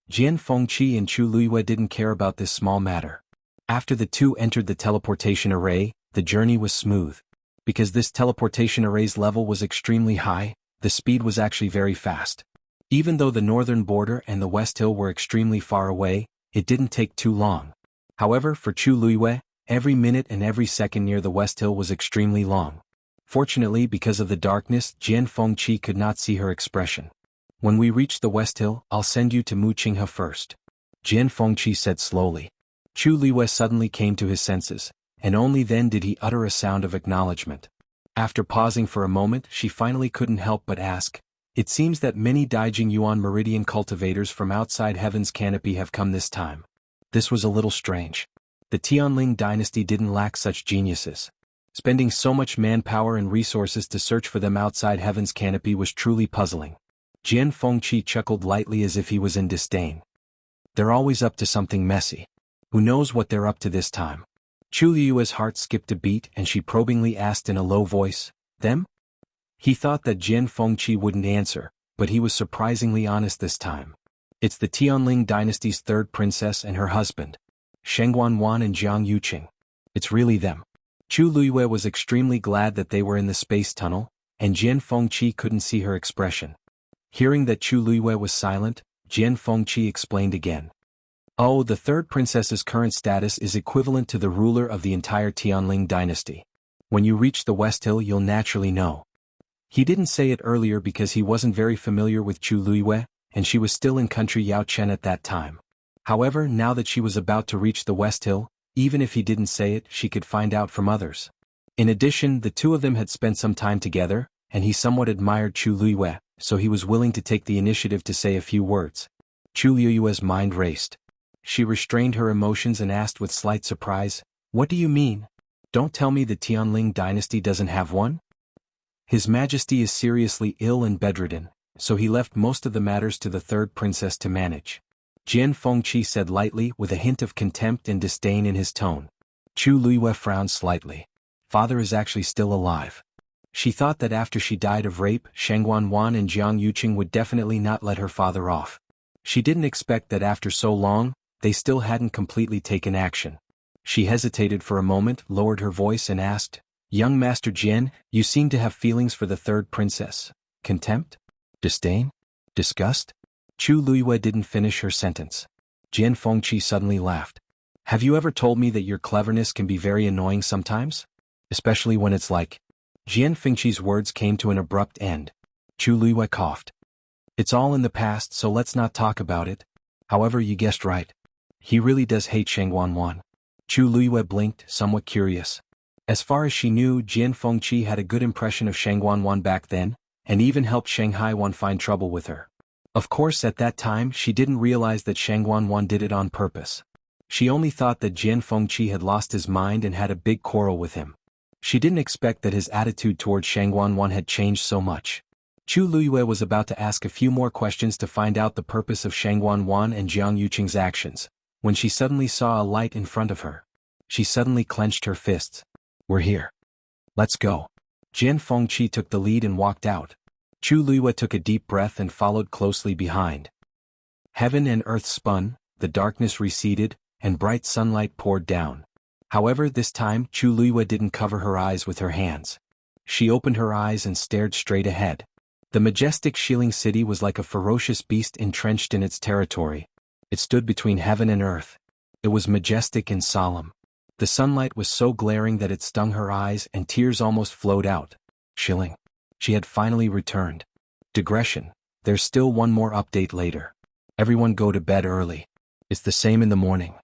Jian Fengqi and Chu Luiyue didn't care about this small matter. After the two entered the teleportation array, the journey was smooth. Because this teleportation array's level was extremely high, the speed was actually very fast. Even though the northern border and the West Hill were extremely far away, it didn't take too long. However, for Chu Luiyue, every minute and every second near the West Hill was extremely long. Fortunately, because of the darkness, Jian Fengqi could not see her expression. "When we reach the West Hill, I'll send you to Mu Qinghe first," Jian Fengqi said slowly. Chu Luiyue suddenly came to his senses, and only then did he utter a sound of acknowledgement. After pausing for a moment, she finally couldn't help but ask, "It seems that many Daijing Yuan Meridian cultivators from outside Heaven's Canopy have come this time." This was a little strange. The Tianling dynasty didn't lack such geniuses. Spending so much manpower and resources to search for them outside Heaven's Canopy was truly puzzling. Jian Fengqi chuckled lightly as if he was in disdain. "They're always up to something messy. Who knows what they're up to this time?" Chu Luiyue's heart skipped a beat and she probingly asked in a low voice, "Them?" He thought that Jian Fengqi wouldn't answer, but he was surprisingly honest this time. "It's the Tianling dynasty's third princess and her husband, Shengguan Wan and Jiang Yuqing. It's really them." Chu Luiyue was extremely glad that they were in the space tunnel, and Jian Fengqi couldn't see her expression. Hearing that Chu Luiyue was silent, Jian Fengqi explained again. "Oh, the third princess's current status is equivalent to the ruler of the entire Tianling dynasty. When you reach the West Hill, you'll naturally know." He didn't say it earlier because he wasn't very familiar with Chu Luiyue, and she was still in country Yaochen at that time. However, now that she was about to reach the West Hill, even if he didn't say it, she could find out from others. In addition, the two of them had spent some time together, and he somewhat admired Chu Luiyue, so he was willing to take the initiative to say a few words. Chu Luiyue's mind raced. She restrained her emotions and asked with slight surprise, "What do you mean? Don't tell me the Tianling dynasty doesn't have one?" His Majesty is seriously ill and bedridden, so he left most of the matters to the third princess to manage. Jian Fengqi said lightly with a hint of contempt and disdain in his tone. Chu Luiyue frowned slightly. Father is actually still alive. She thought that after she died of rape, Shang Wanwan and Jiang Yuqing would definitely not let her father off. She didn't expect that after so long, they still hadn't completely taken action. She hesitated for a moment, lowered her voice and asked, "Young Master Jian, you seem to have feelings for the third princess. Contempt? Disdain? Disgust?" Chu Luiyue didn't finish her sentence. Jian Fengqi suddenly laughed. "Have you ever told me that your cleverness can be very annoying sometimes? Especially when it's like..." Jian Fengqi's words came to an abrupt end. Chu Luiyue coughed. "It's all in the past, so let's not talk about it. However, you guessed right. He really does hate Shang Wanwan." Chu Luiyue blinked, somewhat curious. As far as she knew, Jian Fengqi had a good impression of Shang Wanwan back then, and even helped Shanghai Wan find trouble with her. Of course, at that time she didn't realize that Shang Wanwan did it on purpose. She only thought that Jian Fengqi had lost his mind and had a big quarrel with him. She didn't expect that his attitude towards Shang Wanwan had changed so much. Chu Luiyue was about to ask a few more questions to find out the purpose of Shang Wanwan and Jiang Yuqing's actions, when she suddenly saw a light in front of her. She suddenly clenched her fists. "We're here. Let's go." Jian Fengqi took the lead and walked out. Chu Luiyue took a deep breath and followed closely behind. Heaven and earth spun, the darkness receded, and bright sunlight poured down. However, this time Chu Luiyue didn't cover her eyes with her hands. She opened her eyes and stared straight ahead. The majestic Xiling city was like a ferocious beast entrenched in its territory. It stood between heaven and earth. It was majestic and solemn. The sunlight was so glaring that it stung her eyes and tears almost flowed out. Xiling. She had finally returned. Digression. There's still one more update later. Everyone go to bed early. It's the same in the morning.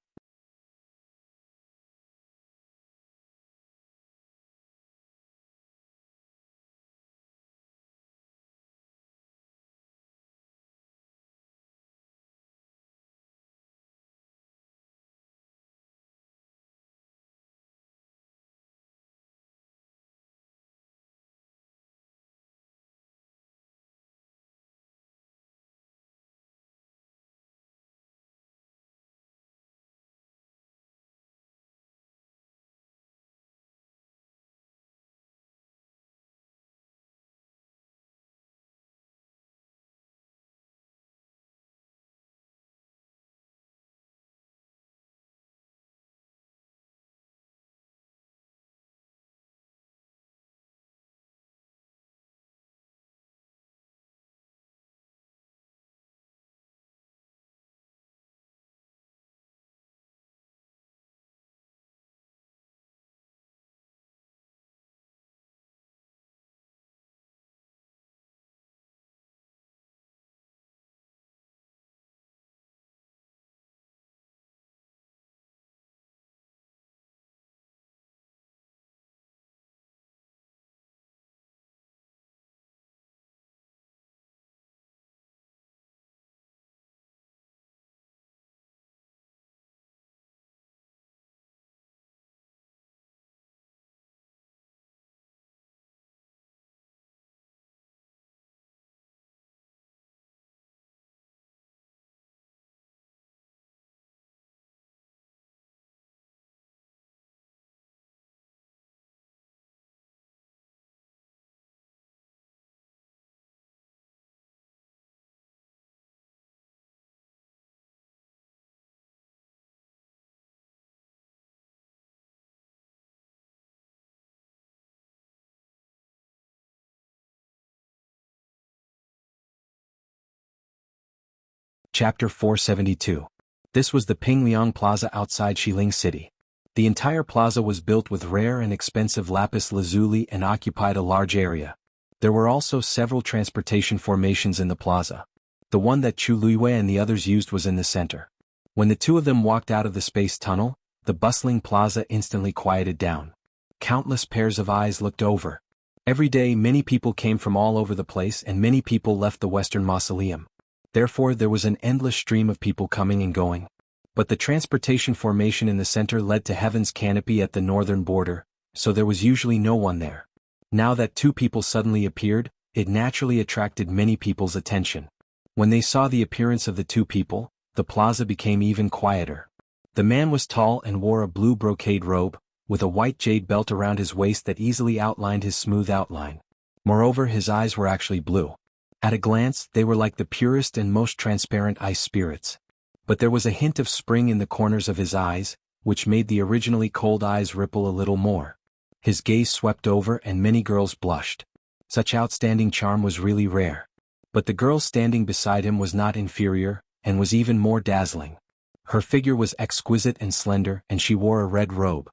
Chapter 472. This was the Pingliang Plaza outside Xiling City. The entire plaza was built with rare and expensive lapis lazuli and occupied a large area. There were also several transportation formations in the plaza. The one that Chu Luiyue and the others used was in the center. When the two of them walked out of the space tunnel, the bustling plaza instantly quieted down. Countless pairs of eyes looked over. Every day many people came from all over the place and many people left the Western Mausoleum. Therefore there was an endless stream of people coming and going. But the transportation formation in the center led to Heaven's canopy at the northern border, so there was usually no one there. Now that two people suddenly appeared, it naturally attracted many people's attention. When they saw the appearance of the two people, the plaza became even quieter. The man was tall and wore a blue brocade robe, with a white jade belt around his waist that easily outlined his smooth outline. Moreover, his eyes were actually blue. At a glance, they were like the purest and most transparent ice spirits. But there was a hint of spring in the corners of his eyes, which made the originally cold eyes ripple a little more. His gaze swept over and many girls blushed. Such outstanding charm was really rare. But the girl standing beside him was not inferior, and was even more dazzling. Her figure was exquisite and slender, and she wore a red robe.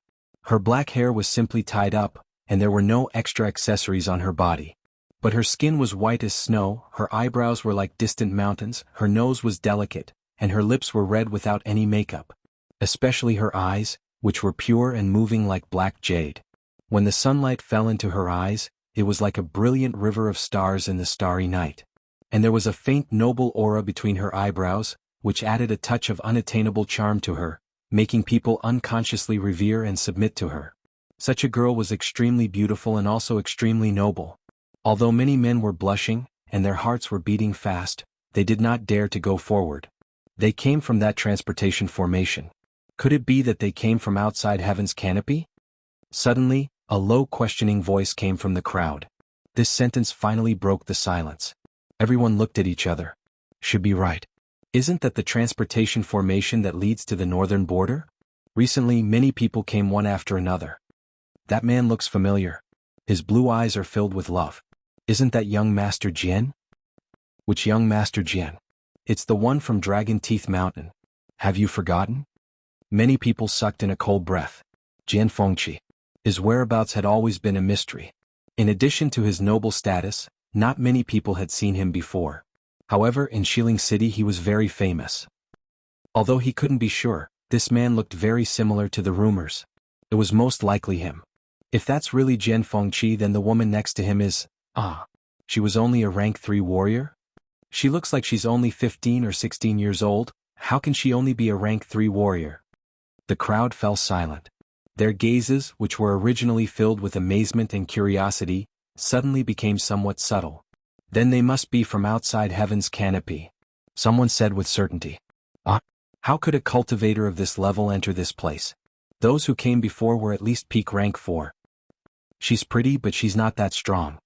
Her black hair was simply tied up, and there were no extra accessories on her body. But her skin was white as snow, her eyebrows were like distant mountains, her nose was delicate, and her lips were red without any makeup. Especially her eyes, which were pure and moving like black jade. When the sunlight fell into her eyes, it was like a brilliant river of stars in the starry night. And there was a faint noble aura between her eyebrows, which added a touch of unattainable charm to her, making people unconsciously revere and submit to her. Such a girl was extremely beautiful and also extremely noble. Although many men were blushing, and their hearts were beating fast, they did not dare to go forward. They came from that transportation formation. Could it be that they came from outside heaven's canopy? Suddenly, a low questioning voice came from the crowd. This sentence finally broke the silence. Everyone looked at each other. Should be right. Isn't that the transportation formation that leads to the northern border? Recently, many people came one after another. That man looks familiar. His blue eyes are filled with love. Isn't that young Master Jian? Which young Master Jian? It's the one from Dragon Teeth Mountain. Have you forgotten? Many people sucked in a cold breath. Jian Fengqi. His whereabouts had always been a mystery. In addition to his noble status, not many people had seen him before. However, in Shilin City he was very famous. Although he couldn't be sure, this man looked very similar to the rumors. It was most likely him. If that's really Jian Fengqi, then the woman next to him is, she was only a rank 3 warrior? She looks like she's only 15 or 16 years old. How can she only be a rank 3 warrior? The crowd fell silent. Their gazes, which were originally filled with amazement and curiosity, suddenly became somewhat subtle. Then they must be from outside heaven's canopy. Someone said with certainty. How could a cultivator of this level enter this place? Those who came before were at least peak rank 4. She's pretty, but she's not that strong.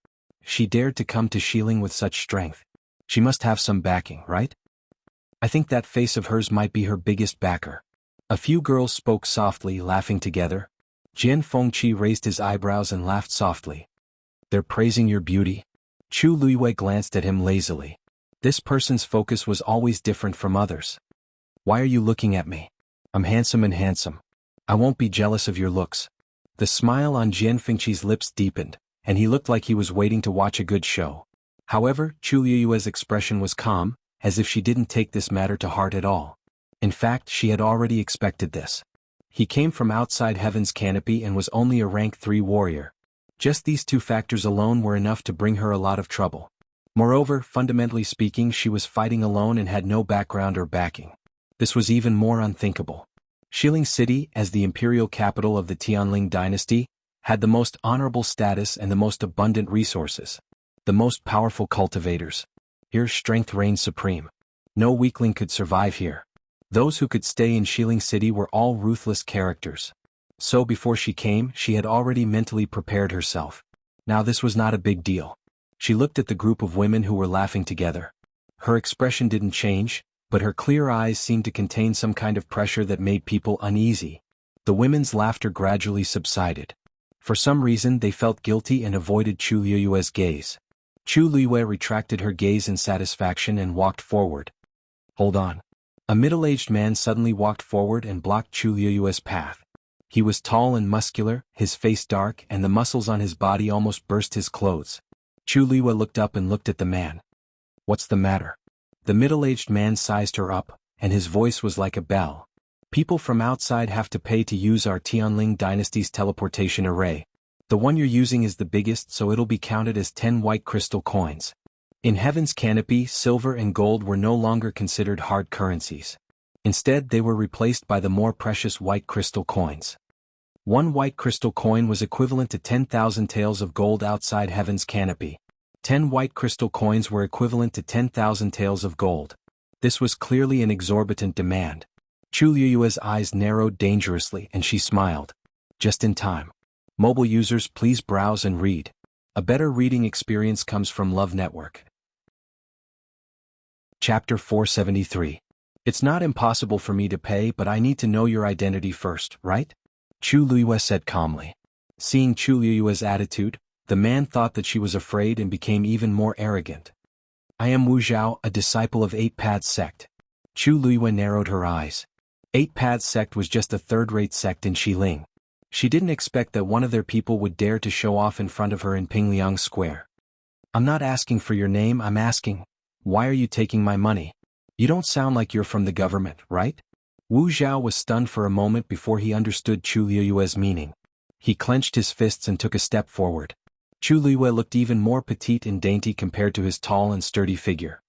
She dared to come to Shilin with such strength. She must have some backing, right? I think that face of hers might be her biggest backer. A few girls spoke softly, laughing together. Jian Fengqi raised his eyebrows and laughed softly. They're praising your beauty? Chu Luiwei glanced at him lazily. This person's focus was always different from others. Why are you looking at me? I'm handsome and handsome. I won't be jealous of your looks. The smile on Jian Fengqi's lips deepened, and he looked like he was waiting to watch a good show. However, Chu Luiwei's expression was calm, as if she didn't take this matter to heart at all. In fact, she had already expected this. He came from outside heaven's canopy and was only a rank 3 warrior. Just these two factors alone were enough to bring her a lot of trouble. Moreover, fundamentally speaking, she was fighting alone and had no background or backing. This was even more unthinkable. Shilin City, as the imperial capital of the Tianling dynasty, had the most honorable status and the most abundant resources. The most powerful cultivators. Here strength reigned supreme. No weakling could survive here. Those who could stay in Shilin City were all ruthless characters. So before she came, she had already mentally prepared herself. Now this was not a big deal. She looked at the group of women who were laughing together. Her expression didn't change, but her clear eyes seemed to contain some kind of pressure that made people uneasy. The women's laughter gradually subsided. For some reason they felt guilty and avoided Chu Luiwei's gaze. Chu Luiwei retracted her gaze in satisfaction and walked forward. Hold on. A middle-aged man suddenly walked forward and blocked Chu Luiwei's path. He was tall and muscular, his face dark, and the muscles on his body almost burst his clothes. Chu Luiwei looked up and looked at the man. What's the matter? The middle-aged man sized her up, and his voice was like a bell. People from outside have to pay to use our Tianling dynasty's teleportation array. The one you're using is the biggest, so it'll be counted as 10 white crystal coins. In Heaven's Canopy, silver and gold were no longer considered hard currencies. Instead, they were replaced by the more precious white crystal coins. One white crystal coin was equivalent to 10,000 taels of gold outside Heaven's Canopy. 10 white crystal coins were equivalent to 10,000 taels of gold. This was clearly an exorbitant demand. Chu Liyue's eyes narrowed dangerously and she smiled. Just in time. Mobile users, please browse and read. A better reading experience comes from Love Network. Chapter 473. It's not impossible for me to pay, but I need to know your identity first, right? Chu Liyue said calmly. Seeing Chu Liyue's attitude, the man thought that she was afraid and became even more arrogant. I am Wu Zhao, a disciple of Eight Paths sect. Chu Liyue narrowed her eyes. Eight Paths sect was just a third-rate sect in Xiling. She didn't expect that one of their people would dare to show off in front of her in Pingliang Square. I'm not asking for your name, I'm asking, why are you taking my money? You don't sound like you're from the government, right? Wu Zhao was stunned for a moment before he understood Chu Liyue's meaning. He clenched his fists and took a step forward. Chu Liyue looked even more petite and dainty compared to his tall and sturdy figure.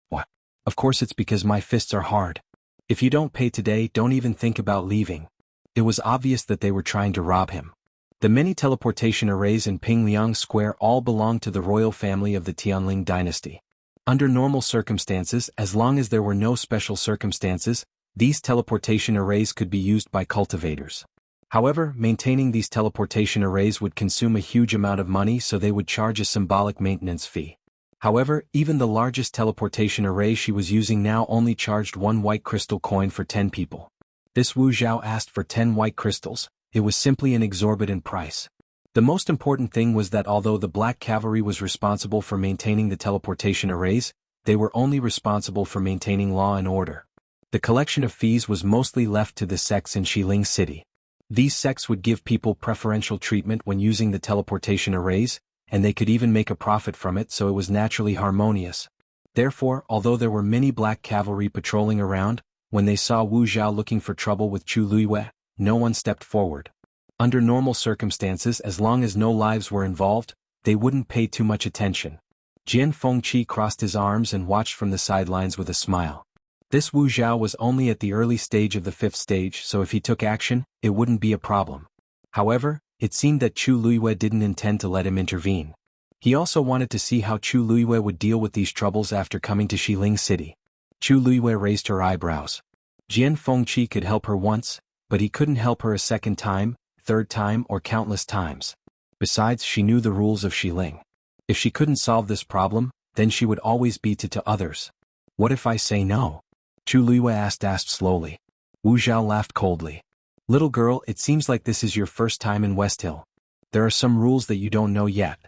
What? Of course it's because my fists are hard. If you don't pay today, don't even think about leaving. It was obvious that they were trying to rob him. The many teleportation arrays in Pingliang Square all belonged to the royal family of the Tianling dynasty. Under normal circumstances, as long as there were no special circumstances, these teleportation arrays could be used by cultivators. However, maintaining these teleportation arrays would consume a huge amount of money, so they would charge a symbolic maintenance fee. However, even the largest teleportation array she was using now only charged 1 white crystal coin for 10 people. This Wu Zhao asked for 10 white crystals. It was simply an exorbitant price. The most important thing was that although the Black Cavalry was responsible for maintaining the teleportation arrays, they were only responsible for maintaining law and order. The collection of fees was mostly left to the sects in Xiling City. These sects would give people preferential treatment when using the teleportation arrays, and they could even make a profit from it, so it was naturally harmonious. Therefore, although there were many Black Cavalry patrolling around, when they saw Wu Zhao looking for trouble with Chu Liyue, no one stepped forward. Under normal circumstances, as long as no lives were involved, they wouldn't pay too much attention. Jian Fengqi crossed his arms and watched from the sidelines with a smile. This Wu Zhao was only at the early stage of the 5th stage, so if he took action, it wouldn't be a problem. However, it seemed that Chu Liyue didn't intend to let him intervene. He also wanted to see how Chu Liyue would deal with these troubles after coming to Xiling City. Chu Liyue raised her eyebrows. Jian Fengqi could help her once, but he couldn't help her a second time, third time, or countless times. Besides, she knew the rules of Xiling. If she couldn't solve this problem, then she would always beat it to others. What if I say no? Chu Liyue asked slowly. Wu Zhao laughed coldly. Little girl, it seems like this is your first time in West Hill. There are some rules that you don't know yet.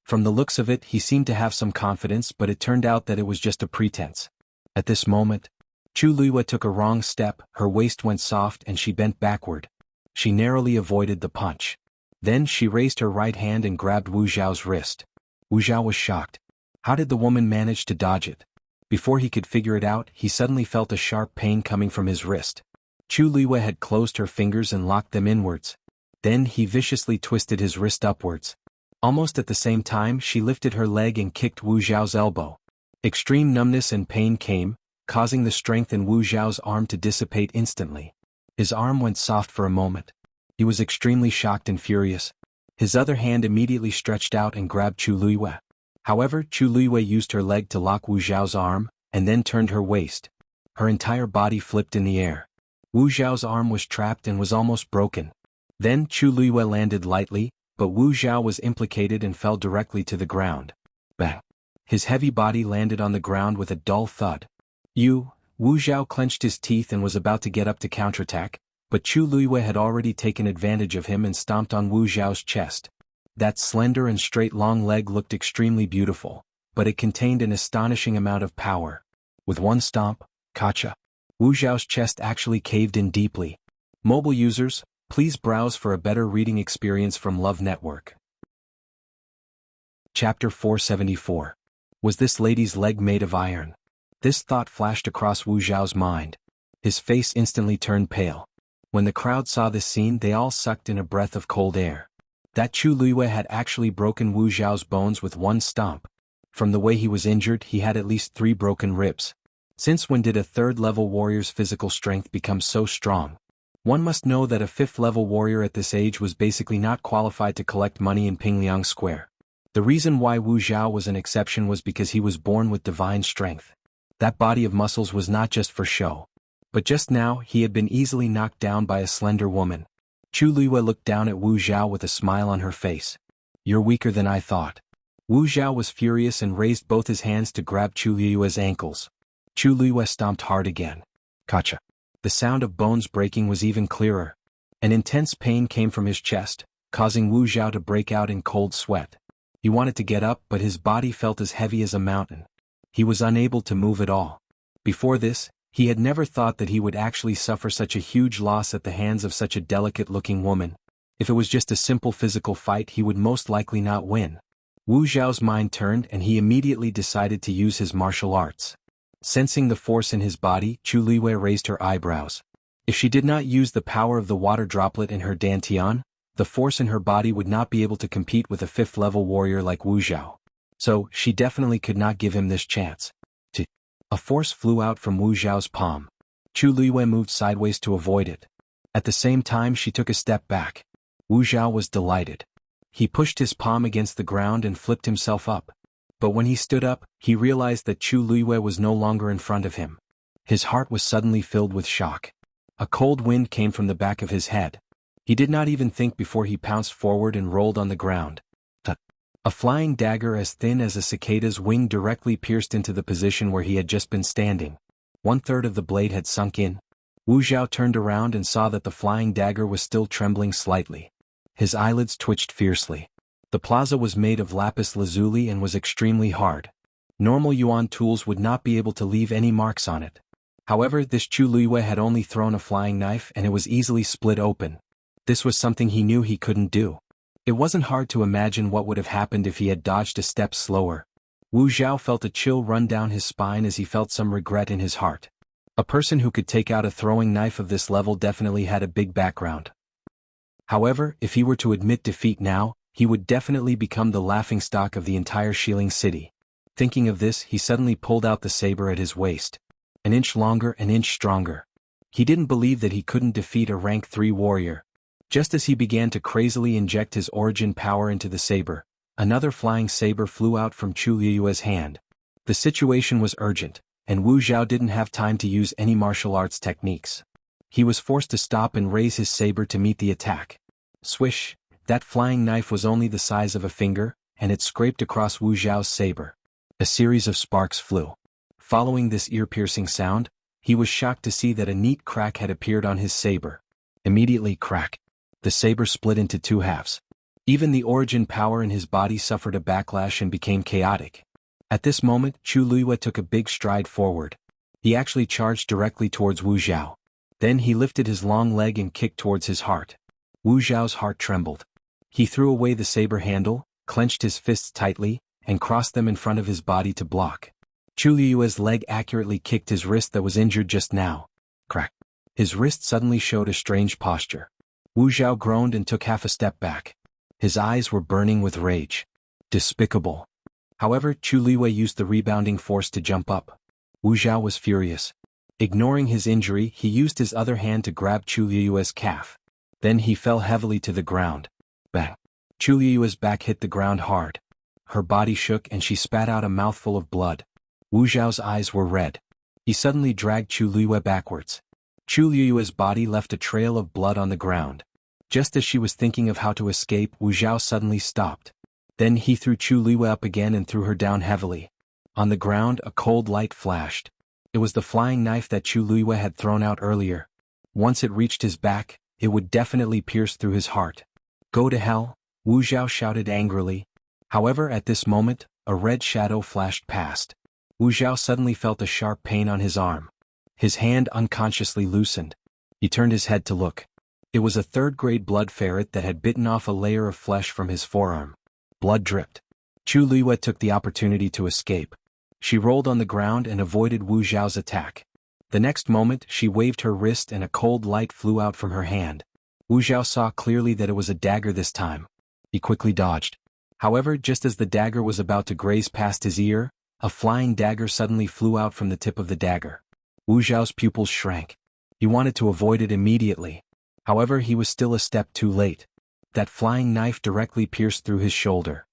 From the looks of it, he seemed to have some confidence, but it turned out that it was just a pretense. At this moment, Chu Liyue took a wrong step, her waist went soft and she bent backward. She narrowly avoided the punch. Then she raised her right hand and grabbed Wu Zhao's wrist. Wu Zhao was shocked. How did the woman manage to dodge it? Before he could figure it out, he suddenly felt a sharp pain coming from his wrist. Chu Liyue had closed her fingers and locked them inwards. Then he viciously twisted his wrist upwards. Almost at the same time, she lifted her leg and kicked Wu Zhao's elbow. Extreme numbness and pain came, causing the strength in Wu Zhao's arm to dissipate instantly. His arm went soft for a moment. He was extremely shocked and furious. His other hand immediately stretched out and grabbed Chu Liyue. However, Chu Liyue used her leg to lock Wu Zhao's arm, and then turned her waist. Her entire body flipped in the air. Wu Zhao's arm was trapped and was almost broken. Then Chu Liyue landed lightly, but Wu Zhao was implicated and fell directly to the ground. Bang! His heavy body landed on the ground with a dull thud. Wu Zhao clenched his teeth and was about to get up to counterattack, but Chu Liyue had already taken advantage of him and stomped on Wu Zhao's chest. That slender and straight long leg looked extremely beautiful, but it contained an astonishing amount of power. With one stomp, Kacha, Wu Zhao's chest actually caved in deeply. Mobile users, please browse for a better reading experience from Love Network. Chapter 474. Was this lady's leg made of iron? This thought flashed across Wu Zhao's mind. His face instantly turned pale. When the crowd saw this scene, they all sucked in a breath of cold air. That Chu Liyue had actually broken Wu Zhao's bones with one stomp. From the way he was injured, he had at least 3 broken ribs. Since when did a 3rd-level warrior's physical strength become so strong? One must know that a 5th-level warrior at this age was basically not qualified to collect money in Pingliang Square. The reason why Wu Zhao was an exception was because he was born with divine strength. That body of muscles was not just for show. But just now he had been easily knocked down by a slender woman. Chu Luiyue looked down at Wu Zhao with a smile on her face. "You're weaker than I thought." Wu Zhao was furious and raised both his hands to grab Chu Luiyue's ankles. Chu Luiyue stomped hard again. Kacha. The sound of bones breaking was even clearer. An intense pain came from his chest, causing Wu Zhao to break out in cold sweat. He wanted to get up, but his body felt as heavy as a mountain. He was unable to move at all. Before this, he had never thought that he would actually suffer such a huge loss at the hands of such a delicate-looking woman. If it was just a simple physical fight, he would most likely not win. Wu Zhao's mind turned and he immediately decided to use his martial arts. Sensing the force in his body, Chu Luiyue raised her eyebrows. If she did not use the power of the water droplet in her dantian, the force in her body would not be able to compete with a 5th-level warrior like Wu Zhao. So, she definitely could not give him this chance. A force flew out from Wu Zhao's palm. Chu Luiyue moved sideways to avoid it. At the same time she took a step back. Wu Zhao was delighted. He pushed his palm against the ground and flipped himself up. But when he stood up, he realized that Chu Luiyue was no longer in front of him. His heart was suddenly filled with shock. A cold wind came from the back of his head. He did not even think before he pounced forward and rolled on the ground. A flying dagger as thin as a cicada's wing directly pierced into the position where he had just been standing. 1/3 of the blade had sunk in. Wu Zhao turned around and saw that the flying dagger was still trembling slightly. His eyelids twitched fiercely. The plaza was made of lapis lazuli and was extremely hard. Normal yuan tools would not be able to leave any marks on it. However, this Chu Luiyue had only thrown a flying knife and it was easily split open. This was something he knew he couldn't do. It wasn't hard to imagine what would have happened if he had dodged a step slower. Wu Zhao felt a chill run down his spine as he felt some regret in his heart. A person who could take out a throwing knife of this level definitely had a big background. However, if he were to admit defeat now, he would definitely become the laughingstock of the entire Xiling city. Thinking of this, he suddenly pulled out the saber at his waist. An inch longer, an inch stronger. He didn't believe that he couldn't defeat a rank 3 warrior. Just as he began to crazily inject his origin power into the saber, another flying saber flew out from Chu Luiyue's hand. The situation was urgent, and Wu Zhao didn't have time to use any martial arts techniques. He was forced to stop and raise his saber to meet the attack. Swish! That flying knife was only the size of a finger, and it scraped across Wu Zhao's saber. A series of sparks flew. Following this ear-piercing sound, he was shocked to see that a neat crack had appeared on his saber. Immediately crack. The saber split into 2 halves. Even the origin power in his body suffered a backlash and became chaotic. At this moment, Chu Luiyue took a big stride forward. He actually charged directly towards Wu Zhao. Then he lifted his long leg and kicked towards his heart. Wu Zhao's heart trembled. He threw away the saber handle, clenched his fists tightly, and crossed them in front of his body to block. Chu Luiyue's leg accurately kicked his wrist that was injured just now. Crack. His wrist suddenly showed a strange posture. Wu Zhao groaned and took half a step back. His eyes were burning with rage. Despicable. However, Chu Luiyue used the rebounding force to jump up. Wu Zhao was furious. Ignoring his injury, he used his other hand to grab Chu Luiyue's calf. Then he fell heavily to the ground. Bang! Chu Luiyue's back hit the ground hard. Her body shook and she spat out a mouthful of blood. Wu Zhao's eyes were red. He suddenly dragged Chu Luiyue backwards. Chu Luiyue's body left a trail of blood on the ground. Just as she was thinking of how to escape, Wu Zhao suddenly stopped. Then he threw Chu Luiyue up again and threw her down heavily. On the ground, a cold light flashed. It was the flying knife that Chu Luiyue had thrown out earlier. Once it reached his back, it would definitely pierce through his heart. Go to hell, Wu Zhao shouted angrily. However, at this moment, a red shadow flashed past. Wu Zhao suddenly felt a sharp pain on his arm. His hand unconsciously loosened. He turned his head to look. It was a 3rd-grade blood ferret that had bitten off a layer of flesh from his forearm. Blood dripped. Chu Luiyue took the opportunity to escape. She rolled on the ground and avoided Wu Zhao's attack. The next moment, she waved her wrist and a cold light flew out from her hand. Wu Zhao saw clearly that it was a dagger this time. He quickly dodged. However, just as the dagger was about to graze past his ear, a flying dagger suddenly flew out from the tip of the dagger. Wu Zhao's pupils shrank. He wanted to avoid it immediately. However, he was still a step too late. That flying knife directly pierced through his shoulder.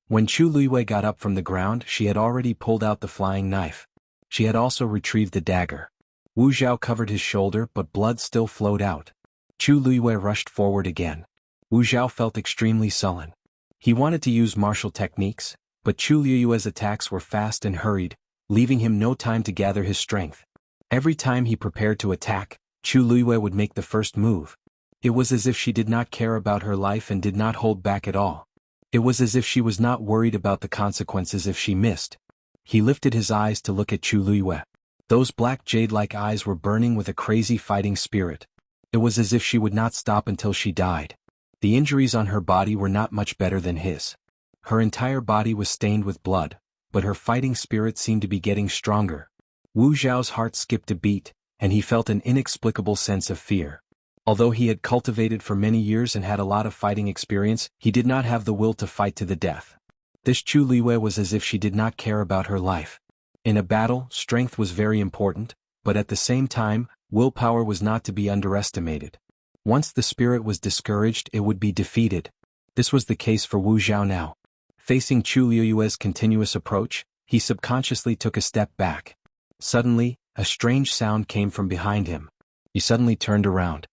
When Chu Luiyue got up from the ground, she had already pulled out the flying knife. She had also retrieved the dagger. Wu Zhao covered his shoulder but blood still flowed out. Chu Luiyue rushed forward again. Wu Zhao felt extremely sullen. He wanted to use martial techniques, but Chu Luiyue's attacks were fast and hurried, leaving him no time to gather his strength. Every time he prepared to attack, Chu Luiyue would make the first move. It was as if she did not care about her life and did not hold back at all. It was as if she was not worried about the consequences if she missed. He lifted his eyes to look at Chu Luiyue. Those black jade-like eyes were burning with a crazy fighting spirit. It was as if she would not stop until she died. The injuries on her body were not much better than his. Her entire body was stained with blood, but her fighting spirit seemed to be getting stronger. Wu Zhao's heart skipped a beat, and he felt an inexplicable sense of fear. Although he had cultivated for many years and had a lot of fighting experience, he did not have the will to fight to the death. This Chu Luiyue was as if she did not care about her life. In a battle, strength was very important, but at the same time, willpower was not to be underestimated. Once the spirit was discouraged, it would be defeated. This was the case for Wu Zhao now. Facing Chu Luiyue's continuous approach, he subconsciously took a step back. Suddenly, a strange sound came from behind him. He suddenly turned around.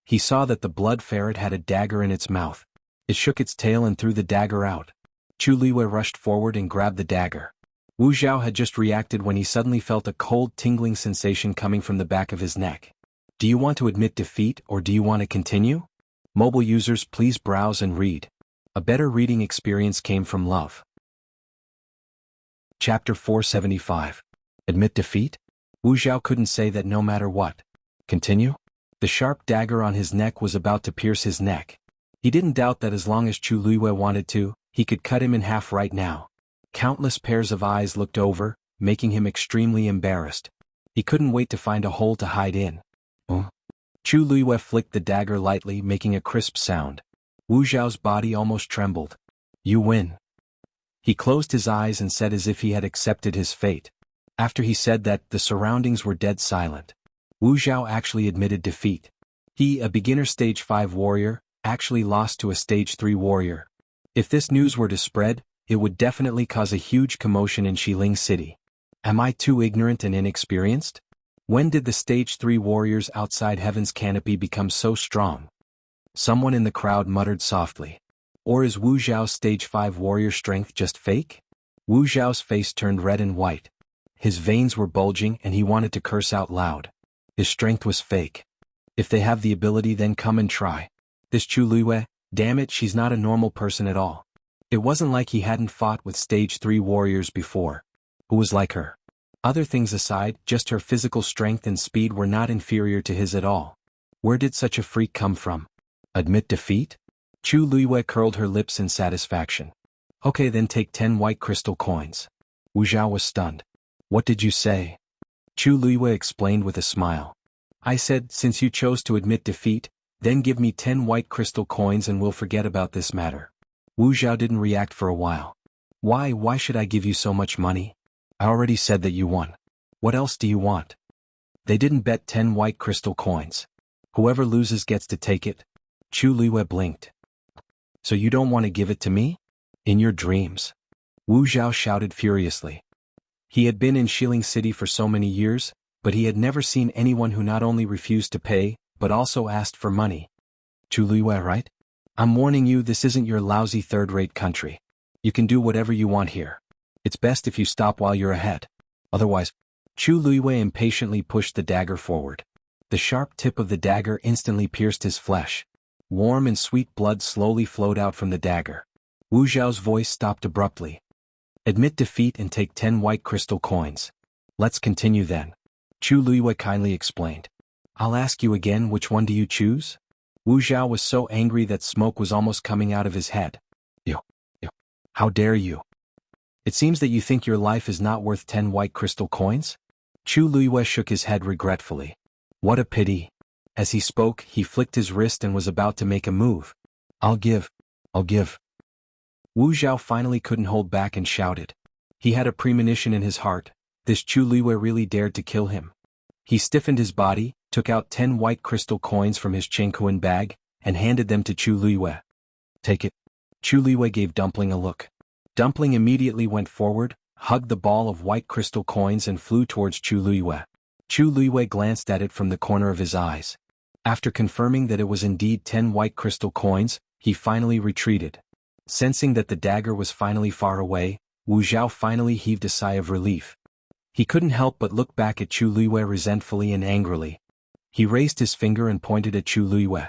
He saw that the blood ferret had a dagger in its mouth. It shook its tail and threw the dagger out. Chu Luiyue rushed forward and grabbed the dagger. Wu Zhao had just reacted when he suddenly felt a cold tingling sensation coming from the back of his neck. Do you want to admit defeat or do you want to continue? Mobile users, please browse and read. A better reading experience came from love. Chapter 475. Admit defeat? Wu Zhao couldn't say that no matter what. Continue? The sharp dagger on his neck was about to pierce his neck. He didn't doubt that as long as Chu Luiyue wanted to, he could cut him in half right now. Countless pairs of eyes looked over, making him extremely embarrassed. He couldn't wait to find a hole to hide in. Chu Luiyue flicked the dagger lightly, making a crisp sound. Wu Zhao's body almost trembled. You win. He closed his eyes and said as if he had accepted his fate. After he said that, the surroundings were dead silent. Wu Zhao actually admitted defeat. He, a beginner stage 5 warrior, actually lost to a stage 3 warrior. If this news were to spread, it would definitely cause a huge commotion in Xiling City. Am I too ignorant and inexperienced? When did the stage 3 warriors outside Heaven's Canopy become so strong? Someone in the crowd muttered softly. Or is Wu Zhao's stage 5 warrior strength just fake? Wu Zhao's face turned red and white. His veins were bulging and he wanted to curse out loud. His strength was fake. If they have the ability, then come and try. This Chu Luiyue, damn it, she's not a normal person at all. It wasn't like he hadn't fought with stage 3 warriors before. Who was like her? Other things aside, just her physical strength and speed were not inferior to his at all. Where did such a freak come from? Admit defeat? Chu Luiyue curled her lips in satisfaction. Okay, then take 10 white crystal coins. Wu Zhao was stunned. What did you say? Chu Luiyue explained with a smile. I said, since you chose to admit defeat, then give me 10 white crystal coins and we'll forget about this matter. Wu Zhao didn't react for a while. Why should I give you so much money? I already said that you won. What else do you want? They didn't bet 10 white crystal coins. Whoever loses gets to take it. Chu Luiyue blinked. So you don't want to give it to me? In your dreams. Wu Zhao shouted furiously. He had been in Xiling City for so many years, but he had never seen anyone who not only refused to pay, but also asked for money. Chu Luiyue, right? I'm warning you, this isn't your lousy third-rate country. You can do whatever you want here. It's best if you stop while you're ahead. Otherwise, Chu Luiyue impatiently pushed the dagger forward. The sharp tip of the dagger instantly pierced his flesh. Warm and sweet blood slowly flowed out from the dagger. Wu Zhao's voice stopped abruptly. Admit defeat and take 10 white crystal coins. Let's continue then. Chu Luiyue kindly explained. I'll ask you again, which one do you choose? Wu Zhao was so angry that smoke was almost coming out of his head. You. How dare you? It seems that you think your life is not worth 10 white crystal coins? Chu Luiyue shook his head regretfully. What a pity. As he spoke, he flicked his wrist and was about to make a move. I'll give. Wu Zhao finally couldn't hold back and shouted. He had a premonition in his heart. This Chu Luiyue really dared to kill him. He stiffened his body, took out 10 white crystal coins from his Chengkuan bag, and handed them to Chu Luiyue. Take it. Chu Luiyue gave Dumpling a look. Dumpling immediately went forward, hugged the ball of white crystal coins and flew towards Chu Luiyue. Chu Luiyue glanced at it from the corner of his eyes. After confirming that it was indeed 10 white crystal coins, he finally retreated. Sensing that the dagger was finally far away, Wu Zhao finally heaved a sigh of relief. He couldn't help but look back at Chu Luiyue resentfully and angrily. He raised his finger and pointed at Chu Luiyue.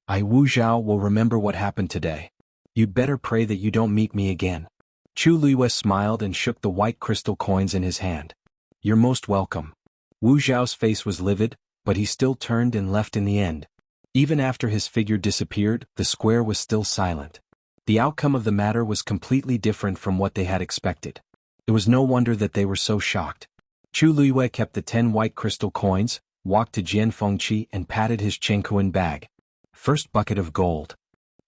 I, Wu Zhao, will remember what happened today. You'd better pray that you don't meet me again. Chu Luiyue smiled and shook the white crystal coins in his hand. You're most welcome. Wu Zhao's face was livid, but he still turned and left in the end. Even after his figure disappeared, the square was still silent. The outcome of the matter was completely different from what they had expected. It was no wonder that they were so shocked. Chu Luiyue kept the 10 white crystal coins, walked to Jian Fengqi and patted his Chengkuan bag. First bucket of gold.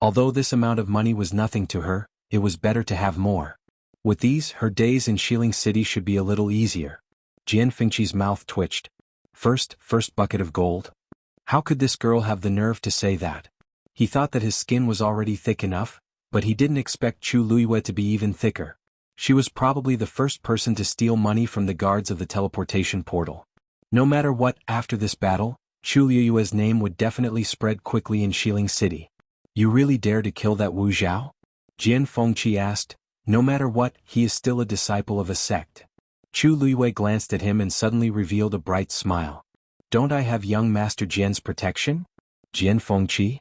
Although this amount of money was nothing to her, it was better to have more. With these, her days in Xiling City should be a little easier. Jian Fengqi's mouth twitched. First bucket of gold? How could this girl have the nerve to say that? He thought that his skin was already thick enough, but he didn't expect Chu Luiyue to be even thicker. She was probably the first person to steal money from the guards of the teleportation portal. No matter what, after this battle, Chu Luiyue's name would definitely spread quickly in Xiling City. You really dare to kill that Wu Zhao? Jian Fengqi asked. No matter what, he is still a disciple of a sect. Chu Luiyue glanced at him and suddenly revealed a bright smile. Don't I have young Master Jian's protection? Jian Fengqi?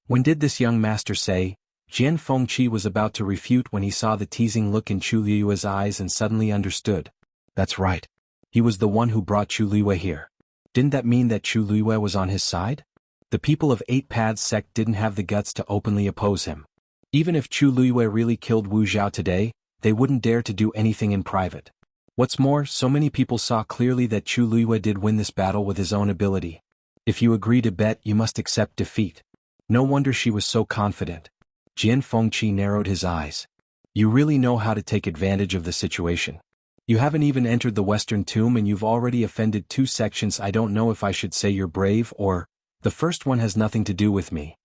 When did this young master say? Jian Fengqi was about to refute when he saw the teasing look in Chu Luiyue's eyes and suddenly understood. That's right. He was the one who brought Chu Luiyue here. Didn't that mean that Chu Luiyue was on his side? The people of Eight Paths sect didn't have the guts to openly oppose him. Even if Chu Luiyue really killed Wu Zhao today, they wouldn't dare to do anything in private. What's more, so many people saw clearly that Chu Luiyue did win this battle with his own ability. If you agree to bet, you must accept defeat. No wonder she was so confident. Jian Fengqi narrowed his eyes. You really know how to take advantage of the situation. You haven't even entered the Western Tomb and you've already offended 2 sections. I don't know if I should say you're brave or, the first one has nothing to do with me.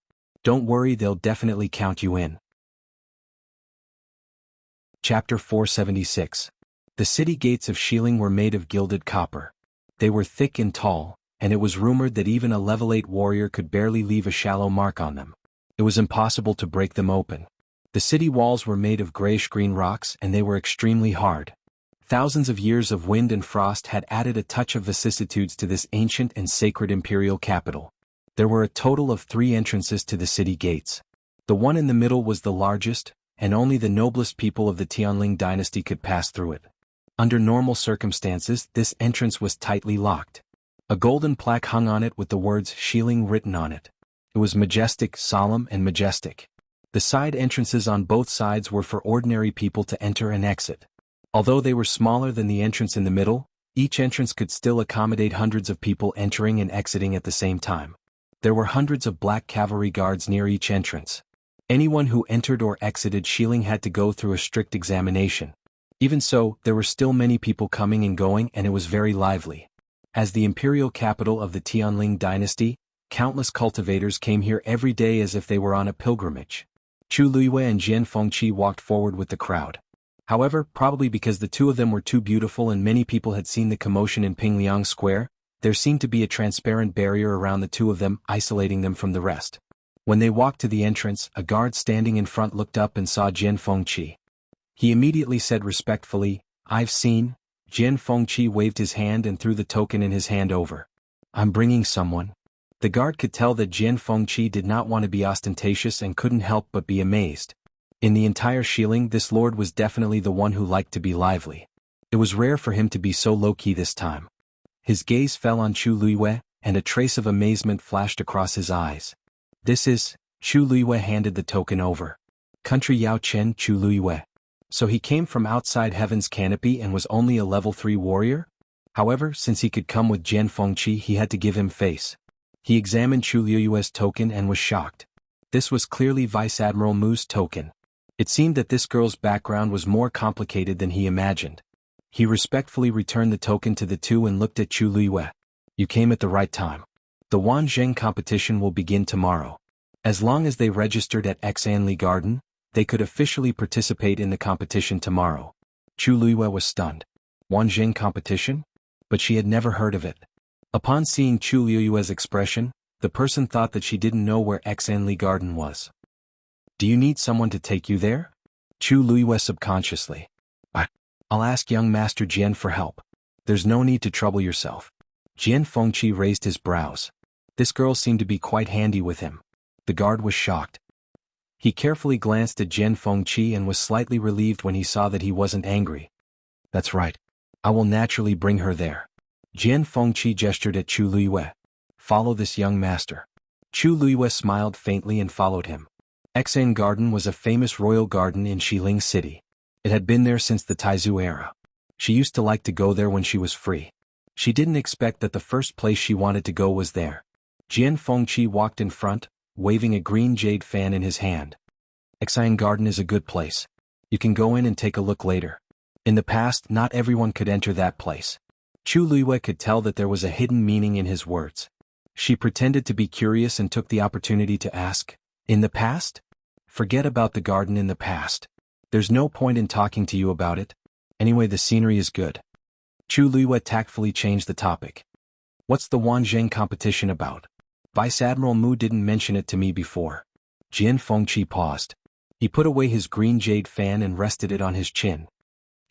Don't worry, they'll definitely count you in. Chapter 476. The city gates of Xiling were made of gilded copper. They were thick and tall, and it was rumored that even a level 8 warrior could barely leave a shallow mark on them. It was impossible to break them open. The city walls were made of grayish-green rocks and they were extremely hard. Thousands of years of wind and frost had added a touch of vicissitudes to this ancient and sacred imperial capital. There were a total of 3 entrances to the city gates. The one in the middle was the largest, and only the noblest people of the Tianling dynasty could pass through it. Under normal circumstances, this entrance was tightly locked. A golden plaque hung on it with the words Xiling written on it. It was majestic, solemn, and majestic. The side entrances on both sides were for ordinary people to enter and exit. Although they were smaller than the entrance in the middle, each entrance could still accommodate hundreds of people entering and exiting at the same time. There were hundreds of black cavalry guards near each entrance. Anyone who entered or exited Xiling had to go through a strict examination. Even so, there were still many people coming and going and it was very lively. As the imperial capital of the Tianling dynasty, countless cultivators came here every day as if they were on a pilgrimage. Chu Luiyue and Jian Fengqi walked forward with the crowd. However, probably because the 2 of them were too beautiful and many people had seen the commotion in Pingliang Square, there seemed to be a transparent barrier around the 2 of them, isolating them from the rest. When they walked to the entrance, a guard standing in front looked up and saw Jian Fengqi. He immediately said respectfully, I've seen. Jian Fengqi waved his hand and threw the token in his hand over. I'm bringing someone. The guard could tell that Jian Fengqi did not want to be ostentatious and couldn't help but be amazed. In the entire Xiling, this lord was definitely the one who liked to be lively. It was rare for him to be so low-key this time. His gaze fell on Chu Luiyue, and a trace of amazement flashed across his eyes. This is, Chu Luiyue handed the token over. Country Yao Chen Chu Luiyue. So he came from outside Heaven's Canopy and was only a level 3 warrior? However, since he could come with Jian Fengqi, he had to give him face. He examined Chu Luiyue's token and was shocked. This was clearly Vice Admiral Mu's token. It seemed that this girl's background was more complicated than he imagined. He respectfully returned the token to the 2 and looked at Chu Luiyue. You came at the right time. The Wanzheng competition will begin tomorrow. As long as they registered at Xanli Garden, they could officially participate in the competition tomorrow. Chu Luiyue was stunned. Wanzheng competition? But she had never heard of it. Upon seeing Chu Luiyue's expression, the person thought that she didn't know where Xanli Garden was. Do you need someone to take you there? Chu Luiyue subconsciously. I'll ask young Master Jian for help. There's no need to trouble yourself. Jian Fengqi raised his brows. This girl seemed to be quite handy with him. The guard was shocked. He carefully glanced at Jian Fengqi and was slightly relieved when he saw that he wasn't angry. That's right. I will naturally bring her there. Jian Fengqi gestured at Chu Luiyue. Follow this young master. Chu Luiyue smiled faintly and followed him. Xan Garden was a famous royal garden in Xiling City. It had been there since the Taizu era. She used to like to go there when she was free. She didn't expect that the first place she wanted to go was there. Jian Fengqi walked in front, waving a green jade fan in his hand. Xan Garden is a good place. You can go in and take a look later. In the past, not everyone could enter that place. Chu Luiyue could tell that there was a hidden meaning in his words. She pretended to be curious and took the opportunity to ask, in the past? Forget about the garden in the past. There's no point in talking to you about it. Anyway, the scenery is good. Chu Luiyue tactfully changed the topic. What's the Wanzheng competition about? Vice Admiral Mu didn't mention it to me before. Jian Fengqi paused. He put away his green jade fan and rested it on his chin.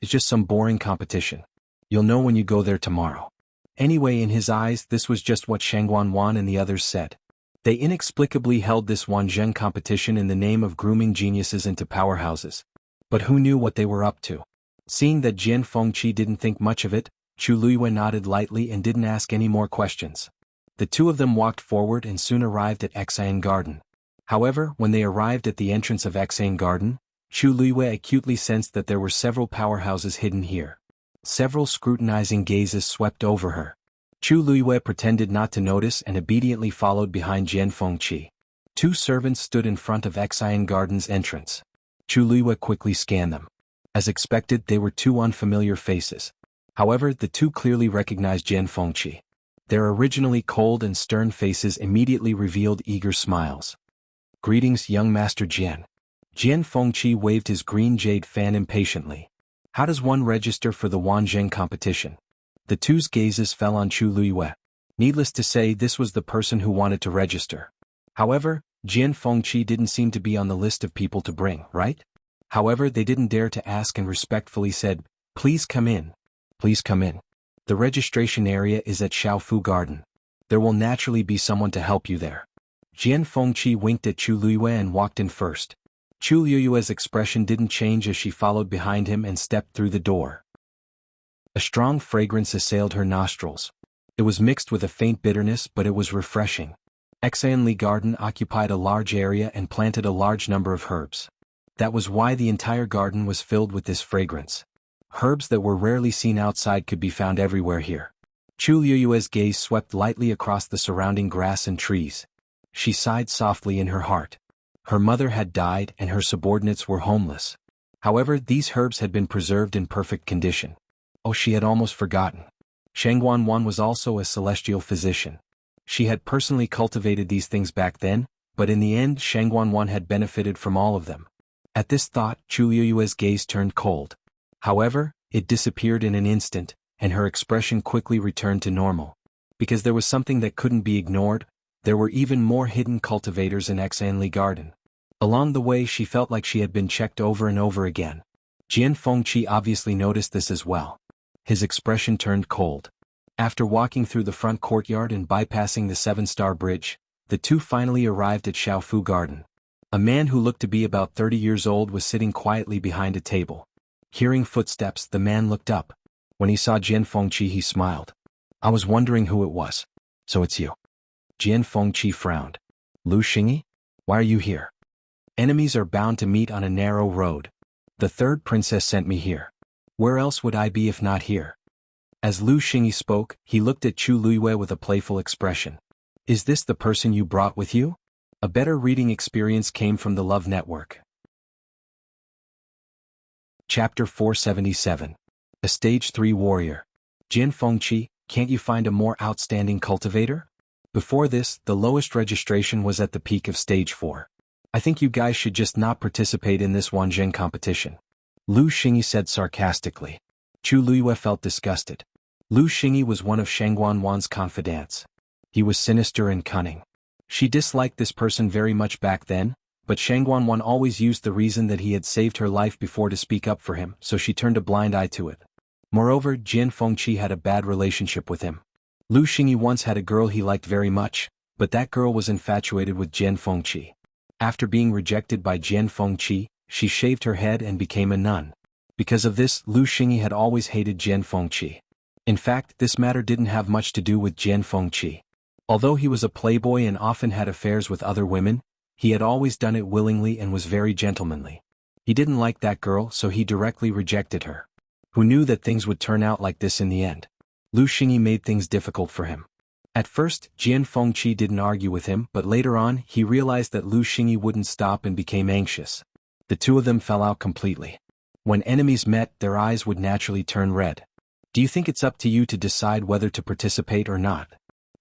It's just some boring competition. You'll know when you go there tomorrow. Anyway, in his eyes, this was just what Shangguan Wan and the others said. They inexplicably held this Wanzheng competition in the name of grooming geniuses into powerhouses. But who knew what they were up to? Seeing that Jian Fengqi didn't think much of it, Chu Luiyue nodded lightly and didn't ask any more questions. The two of them walked forward and soon arrived at Xan Garden. However, when they arrived at the entrance of Xan Garden, Chu Luiyue acutely sensed that there were several powerhouses hidden here. Several scrutinizing gazes swept over her. Chu Luiyue pretended not to notice and obediently followed behind Jian Fengqi. Two servants stood in front of Xan Garden's entrance. Chu Luiyue quickly scanned them. As expected, they were two unfamiliar faces. However, the two clearly recognized Jian Fengqi. Their originally cold and stern faces immediately revealed eager smiles. Greetings, young Master Jian. Jian Fengqi waved his green jade fan impatiently. How does one register for the Wanzheng competition? The two's gazes fell on Chu Luiyue. Needless to say, this was the person who wanted to register. However, Jian Fengqi didn't seem to be on the list of people to bring, right? However, they didn't dare to ask and respectfully said, Please come in. Please come in. The registration area is at Xiaofu Garden. There will naturally be someone to help you there. Jian Fengqi winked at Chu Luiyue and walked in first. Chu Luiyue's expression didn't change as she followed behind him and stepped through the door. A strong fragrance assailed her nostrils. It was mixed with a faint bitterness, but it was refreshing. Xanli Garden occupied a large area and planted a large number of herbs. That was why the entire garden was filled with this fragrance. Herbs that were rarely seen outside could be found everywhere here. Chu Luiyue's gaze swept lightly across the surrounding grass and trees. She sighed softly in her heart. Her mother had died and her subordinates were homeless. However, these herbs had been preserved in perfect condition. Oh, she had almost forgotten. Shangguan Wan was also a celestial physician. She had personally cultivated these things back then, but in the end Shangguan Wan had benefited from all of them. At this thought, Chu Luiyue's gaze turned cold. However, it disappeared in an instant, and her expression quickly returned to normal. Because there was something that couldn't be ignored, there were even more hidden cultivators in Xanli Garden. Along the way she felt like she had been checked over and over again. Jian Fengqi obviously noticed this as well. His expression turned cold. After walking through the front courtyard and bypassing the 7-star bridge, the two finally arrived at Xiaofu Garden. A man who looked to be about 30 years old was sitting quietly behind a table. Hearing footsteps, the man looked up. When he saw Jian Fengqi, he smiled. I was wondering who it was. So it's you. Jian Fengqi frowned. Lu Xingyi? Why are you here? Enemies are bound to meet on a narrow road. The third princess sent me here. Where else would I be if not here? As Lu Xingyi spoke, he looked at Chu Luiyue with a playful expression. Is this the person you brought with you? A better reading experience came from the Love Network. Chapter 477. A Stage 3 Warrior. Jian Fengqi, can't you find a more outstanding cultivator? Before this, the lowest registration was at the peak of Stage 4. I think you guys should just not participate in this Wanzheng competition. Lu Xingyi said sarcastically. Chu Luiyue felt disgusted. Lu Xingyi was one of Shangguanwan's confidants. He was sinister and cunning. She disliked this person very much back then, but Shangguanwan always used the reason that he had saved her life before to speak up for him, so she turned a blind eye to it. Moreover, Jian Fengqi had a bad relationship with him. Lu Xingyi once had a girl he liked very much, but that girl was infatuated with Jian Fengqi. After being rejected by Jian Fengqi, she shaved her head and became a nun. Because of this, Lu Xingyi had always hated Jian Fengqi. In fact, this matter didn't have much to do with Jian Fengqi. Although he was a playboy and often had affairs with other women, he had always done it willingly and was very gentlemanly. He didn't like that girl, so he directly rejected her. Who knew that things would turn out like this in the end? Lu Xingyi made things difficult for him. At first, Jian Fengqi didn't argue with him, but later on, he realized that Lu Xingyi wouldn't stop and became anxious. The two of them fell out completely. When enemies met, their eyes would naturally turn red. Do you think it's up to you to decide whether to participate or not?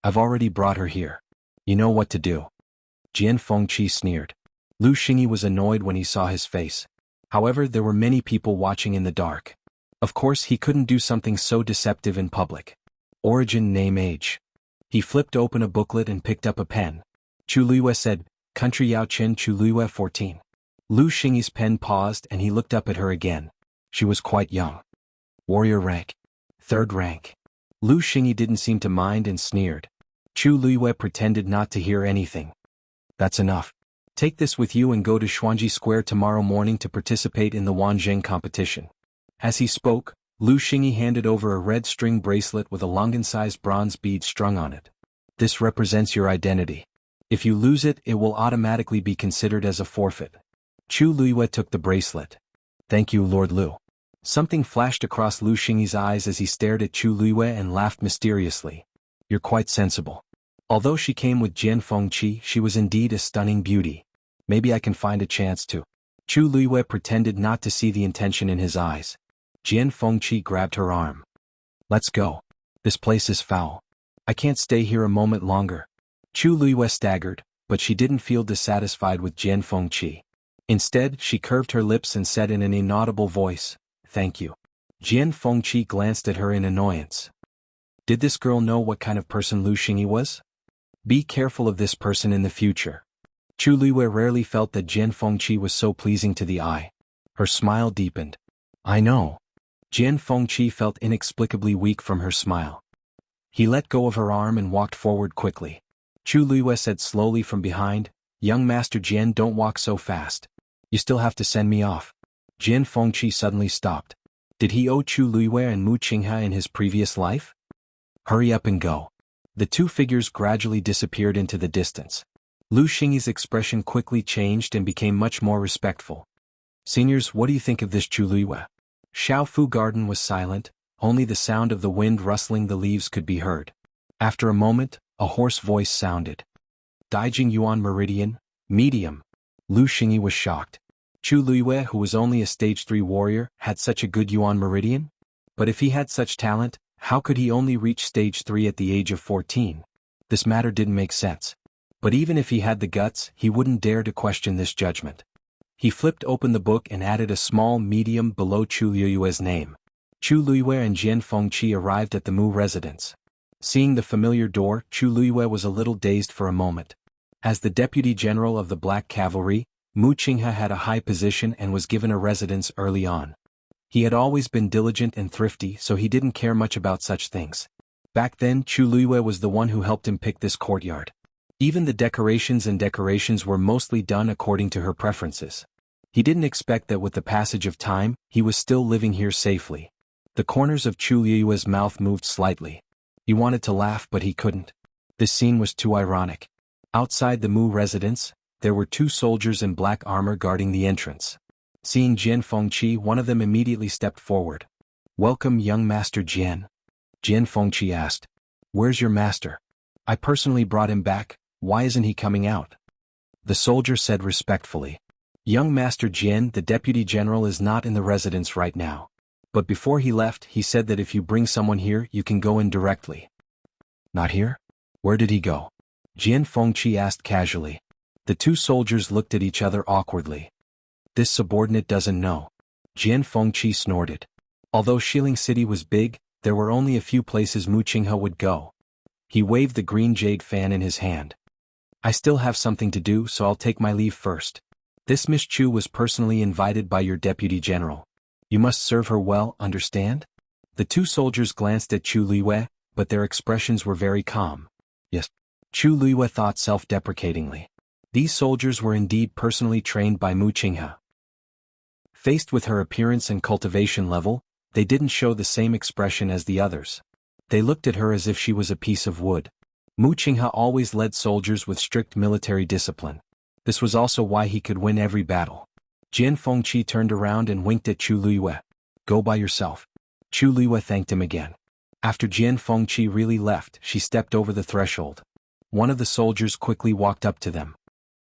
I've already brought her here. You know what to do. Jian Fengqi sneered. Lu Xingyi was annoyed when he saw his face. However, there were many people watching in the dark. Of course, he couldn't do something so deceptive in public. Origin, name, age. He flipped open a booklet and picked up a pen. Chu Luiyue said, Country Yao Chen Chu Luiyue 14. Lu Xingyi's pen paused and he looked up at her again. She was quite young. Warrior rank. 3rd rank. Lu Xingyi didn't seem to mind and sneered. Chu Luiyue pretended not to hear anything. That's enough. Take this with you and go to Xuanji Square tomorrow morning to participate in the Wanzheng competition. As he spoke, Lu Xingyi handed over a red string bracelet with a longan-sized bronze bead strung on it. This represents your identity. If you lose it, it will automatically be considered as a forfeit. Chu Luiyue took the bracelet. Thank you, Lord Lu. Something flashed across Lu Xingyi's eyes as he stared at Chu Luiyue and laughed mysteriously. You're quite sensible. Although she came with Jian Fengqi, she was indeed a stunning beauty. Maybe I can find a chance to. Chu Luiyue pretended not to see the intention in his eyes. Jian Fengqi grabbed her arm. Let's go. This place is foul. I can't stay here a moment longer. Chu Luiyue staggered, but she didn't feel dissatisfied with Jian Fengqi. Instead, she curved her lips and said in an inaudible voice, Thank you. Jian Fengqi glanced at her in annoyance. Did this girl know what kind of person Lu Xingyi was? Be careful of this person in the future. Chu Luiyue rarely felt that Jian Fengqi was so pleasing to the eye. Her smile deepened. I know. Jian Fengqi felt inexplicably weak from her smile. He let go of her arm and walked forward quickly. Chu Luiyue said slowly from behind, Young Master Jian, don't walk so fast. You still have to send me off. Jian Fengqi suddenly stopped. Did he owe Chu Luiyue and Mu Qinghe in his previous life? Hurry up and go. The two figures gradually disappeared into the distance. Lu Xingyi's expression quickly changed and became much more respectful. Seniors, what do you think of this Chu Luiyue? Xiaofu Garden was silent, only the sound of the wind rustling the leaves could be heard. After a moment, a hoarse voice sounded. Daijing Yuan Meridian, medium. Lu Xingyi was shocked. Chu Luiyue, who was only a stage 3 warrior, had such a good Yuan Meridian? But if he had such talent, how could he only reach stage 3 at the age of 14? This matter didn't make sense. But even if he had the guts, he wouldn't dare to question this judgment. He flipped open the book and added a small medium below Chu Luiyue's name. Chu Luiyue and Jian Fengqi arrived at the Mu residence. Seeing the familiar door, Chu Luiyue was a little dazed for a moment. As the deputy general of the Black Cavalry, Mu Qinghe had a high position and was given a residence early on. He had always been diligent and thrifty, so he didn't care much about such things. Back then, Chu Luiyue was the one who helped him pick this courtyard. Even the decorations were mostly done according to her preferences. He didn't expect that with the passage of time, he was still living here safely. The corners of Chu Luiyue's mouth moved slightly. He wanted to laugh but he couldn't. This scene was too ironic. Outside the Mu residence, there were 2 soldiers in black armor guarding the entrance. Seeing Jian Fengqi, one of them immediately stepped forward. Welcome, young Master Jian. Jian Fengqi asked. Where's your master? I personally brought him back. Why isn't he coming out? The soldier said respectfully. Young Master Jian, the deputy general is not in the residence right now. But before he left, he said that if you bring someone here, you can go in directly. Not here? Where did he go? Jian Fengqi asked casually. The 2 soldiers looked at each other awkwardly. This subordinate doesn't know. Jian Fengqi snorted. Although Shiling City was big, there were only a few places Mu Qinghe would go. He waved the green jade fan in his hand. I still have something to do, so I'll take my leave first. This Miss Chu was personally invited by your deputy general. You must serve her well, understand? The two soldiers glanced at Chu Luiyue, but their expressions were very calm. Yes. Chu Luiyue thought self-deprecatingly. These soldiers were indeed personally trained by Mu Qinghe. Faced with her appearance and cultivation level, they didn't show the same expression as the others. They looked at her as if she was a piece of wood. Mu Qinghe always led soldiers with strict military discipline. This was also why he could win every battle. Jian Fengqi turned around and winked at Chu Luiyue. Go by yourself. Chu Luiyue thanked him again. After Jian Fengqi really left, she stepped over the threshold. One of the soldiers quickly walked up to them.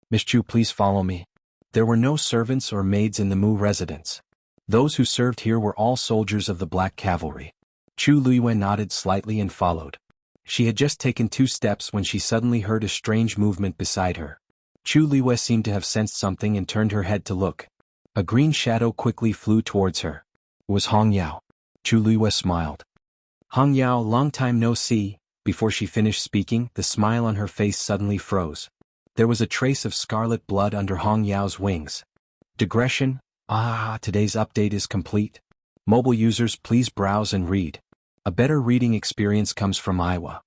Miss Chu, please follow me. There were no servants or maids in the Mu residence. Those who served here were all soldiers of the Black Cavalry. Chu Luiyue nodded slightly and followed. She had just taken 2 steps when she suddenly heard a strange movement beside her. Chu Luiyue seemed to have sensed something and turned her head to look. A green shadow quickly flew towards her. It was Hong Yao. Chu Luiyue smiled. Hong Yao, long time no see. Before she finished speaking, the smile on her face suddenly froze. There was a trace of scarlet blood under Hong Yao's wings. Digression. Today's update is complete. Mobile users, please browse and read. A better reading experience comes from Iowa.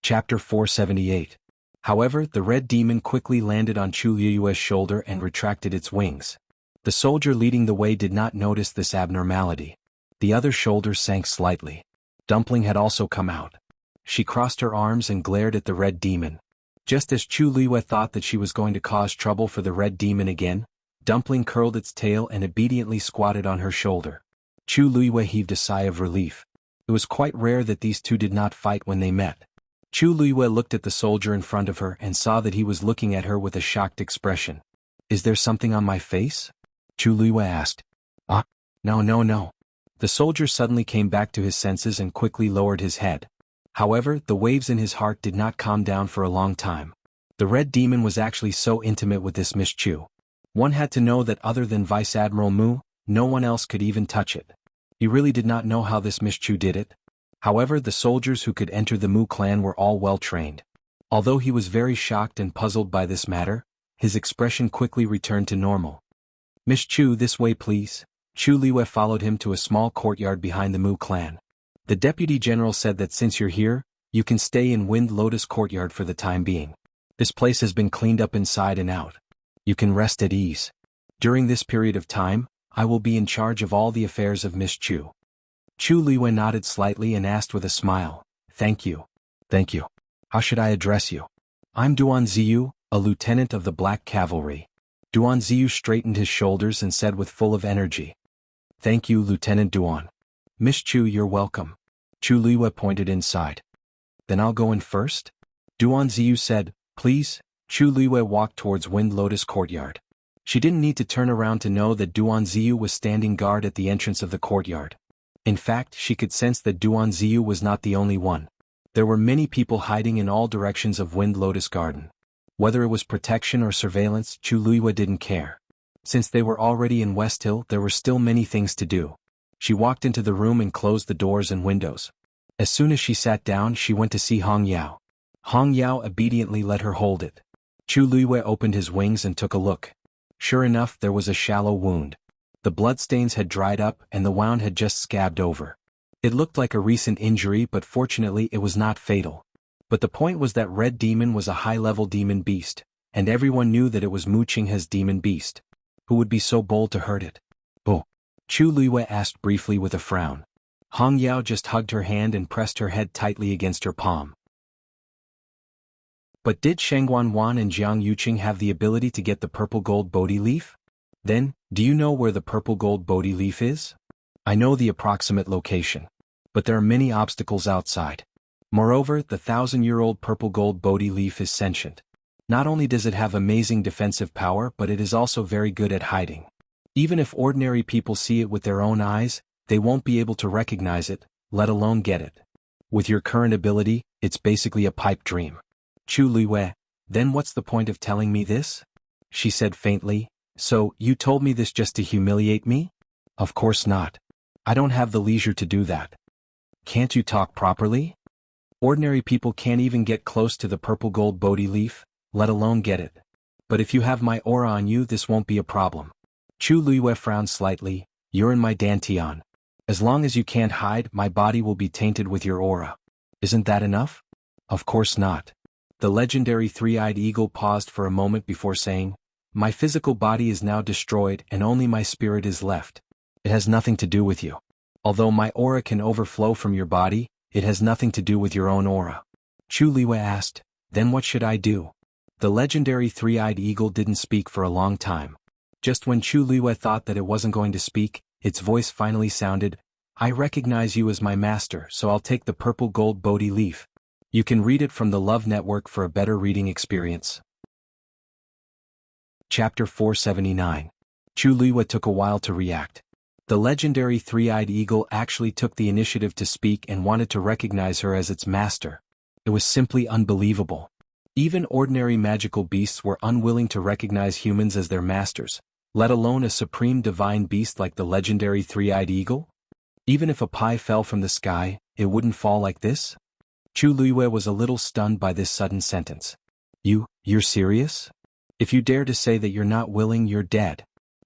Chapter 478. However, the red demon quickly landed on Chu Luiyue's shoulder and retracted its wings. The soldier leading the way did not notice this abnormality. The other shoulder sank slightly. Dumpling had also come out. She crossed her arms and glared at the red demon. Just as Chu Luiyue thought that she was going to cause trouble for the red demon again, Dumpling curled its tail and obediently squatted on her shoulder. Chu Luiyue heaved a sigh of relief. It was quite rare that these two did not fight when they met. Chu Luiyue looked at the soldier in front of her and saw that he was looking at her with a shocked expression. Is there something on my face? Chu Luiyue asked. No. The soldier suddenly came back to his senses and quickly lowered his head. However, the waves in his heart did not calm down for a long time. The red demon was actually so intimate with this Miss Chu. One had to know that other than Vice Admiral Mu, no one else could even touch it. He really did not know how this Miss Chu did it. However, the soldiers who could enter the Mu clan were all well trained. Although he was very shocked and puzzled by this matter, his expression quickly returned to normal. Miss Chu, this way please. Chu Luiyue followed him to a small courtyard behind the Mu clan. The deputy general said that since you're here, you can stay in Wind Lotus Courtyard for the time being. This place has been cleaned up inside and out. You can rest at ease. During this period of time, I will be in charge of all the affairs of Miss Chu. Chu Luiyue nodded slightly and asked with a smile, Thank you. How should I address you? I'm Duan Ziyu, a lieutenant of the Black Cavalry. Duan Ziyu straightened his shoulders and said with full of energy. Thank you, Lieutenant Duan. Miss Chu, you're welcome. Chu Luiyue pointed inside. Then I'll go in first? Duan Ziyu said, Please. Chu Luiyue walked towards Wind Lotus Courtyard. She didn't need to turn around to know that Duan Ziyu was standing guard at the entrance of the courtyard. In fact, she could sense that Duan Ziyu was not the only one. There were many people hiding in all directions of Wind Lotus Garden. Whether it was protection or surveillance, Chu Luiyue didn't care. Since they were already in West Hill, there were still many things to do. She walked into the room and closed the doors and windows. As soon as she sat down, she went to see Hong Yao. Hong Yao obediently let her hold it. Chu Luiyue opened his wings and took a look. Sure enough, there was a shallow wound. The bloodstains had dried up and the wound had just scabbed over. It looked like a recent injury, but fortunately it was not fatal. But the point was that Red Demon was a high-level demon beast, and everyone knew that it was Mu Qinghe's demon beast. Who would be so bold to hurt it? Oh. Chu Luiyue asked briefly with a frown. Hong Yao just hugged her hand and pressed her head tightly against her palm. But did Shengguan Wan and Jiang Yuqing have the ability to get the purple gold Bodhi leaf? Then, do you know where the purple gold Bodhi leaf is? I know the approximate location. But there are many obstacles outside. Moreover, the 1,000-year-old purple gold Bodhi leaf is sentient. Not only does it have amazing defensive power, but it is also very good at hiding. Even if ordinary people see it with their own eyes, they won't be able to recognize it, let alone get it. With your current ability, it's basically a pipe dream. Chu Luiyue, then what's the point of telling me this? She said faintly, So, you told me this just to humiliate me? Of course not. I don't have the leisure to do that. Can't you talk properly? Ordinary people can't even get close to the purple gold Bodhi leaf, let alone get it. But if you have my aura on you, this won't be a problem. Chu Luiyue frowned slightly. You're in my dantian. As long as you can't hide, my body will be tainted with your aura. Isn't that enough? Of course not. The legendary three-eyed eagle paused for a moment before saying, my physical body is now destroyed and only my spirit is left. It has nothing to do with you. Although my aura can overflow from your body, it has nothing to do with your own aura. Chu Luiyue asked, then what should I do? The legendary three-eyed eagle didn't speak for a long time. Just when Chu Luiyue thought that it wasn't going to speak, its voice finally sounded, I recognize you as my master, so I'll take the purple gold Bodhi leaf. You can read it from the Love Network for a better reading experience. Chapter 479. Chu Luiyue took a while to react. The legendary three-eyed eagle actually took the initiative to speak and wanted to recognize her as its master. It was simply unbelievable. Even ordinary magical beasts were unwilling to recognize humans as their masters, let alone a supreme divine beast like the legendary three-eyed eagle? Even if a pie fell from the sky, it wouldn't fall like this? Chu Luiyue was a little stunned by this sudden sentence. You're serious? If you dare to say that you're not willing, you're dead.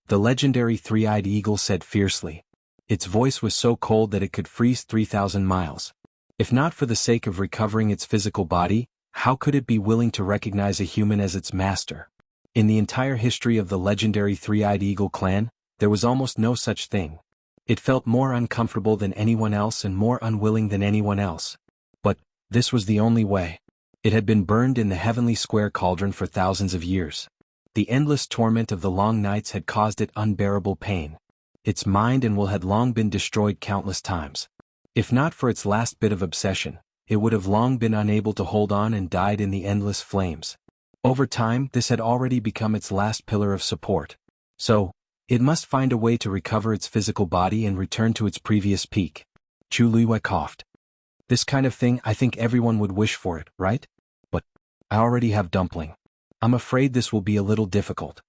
The legendary three-eyed eagle said fiercely. Its voice was so cold that it could freeze 3,000 miles. If not for the sake of recovering its physical body, how could it be willing to recognize a human as its master? In the entire history of the legendary three-eyed eagle clan, there was almost no such thing. It felt more uncomfortable than anyone else and more unwilling than anyone else. But this was the only way. It had been burned in the heavenly square cauldron for thousands of years. The endless torment of the long nights had caused it unbearable pain. Its mind and will had long been destroyed countless times. If not for its last bit of obsession, it would have long been unable to hold on and died in the endless flames. Over time, this had already become its last pillar of support. So, it must find a way to recover its physical body and return to its previous peak. Chu Luiyue coughed. This kind of thing, I think everyone would wish for it, right? But I already have Dumpling. I'm afraid this will be a little difficult.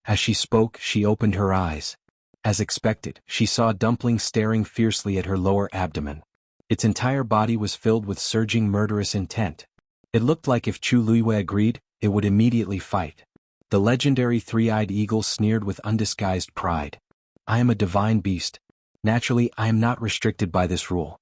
As she spoke, she opened her eyes. As expected, she saw Dumpling staring fiercely at her lower abdomen. Its entire body was filled with surging murderous intent. It looked like if Chu Luiyue agreed, it would immediately fight. The legendary three-eyed eagle sneered with undisguised pride. I am a divine beast. Naturally, I am not restricted by this rule.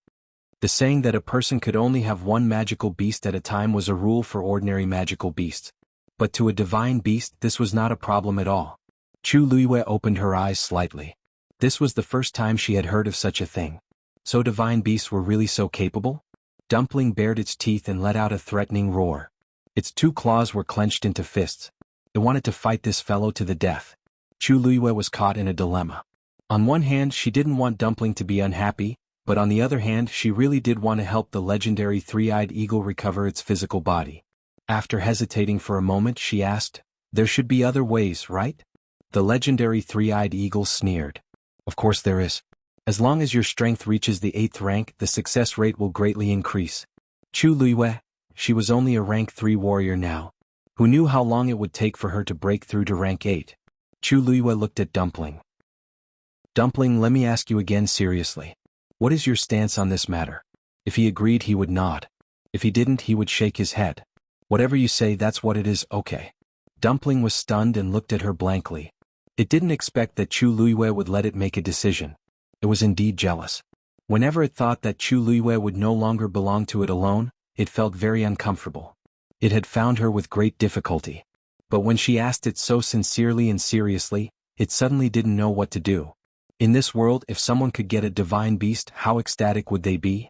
The saying that a person could only have one magical beast at a time was a rule for ordinary magical beasts. But to a divine beast, this was not a problem at all. Chu Luiyue opened her eyes slightly. This was the first time she had heard of such a thing. So divine beasts were really so capable? Dumpling bared its teeth and let out a threatening roar. Its two claws were clenched into fists. It wanted to fight this fellow to the death. Chu Luiyue was caught in a dilemma. On one hand, she didn't want Dumpling to be unhappy, but on the other hand, she really did want to help the legendary three-eyed eagle recover its physical body. After hesitating for a moment, she asked, there should be other ways, right? The legendary three-eyed eagle sneered. Of course there is. As long as your strength reaches the 8th rank, the success rate will greatly increase. Chu Luiyue, she was only a rank 3 warrior now. Who knew how long it would take for her to break through to rank 8? Chu Luiyue looked at Dumpling. Dumpling, let me ask you again seriously. What is your stance on this matter? If he agreed, he would nod. If he didn't, he would shake his head. Whatever you say, that's what it is, okay. Dumpling was stunned and looked at her blankly. It didn't expect that Chu Luiyue would let it make a decision. It was indeed jealous. Whenever it thought that Chu Luiyue would no longer belong to it alone, it felt very uncomfortable. It had found her with great difficulty. But when she asked it so sincerely and seriously, it suddenly didn't know what to do. In this world, if someone could get a divine beast, how ecstatic would they be?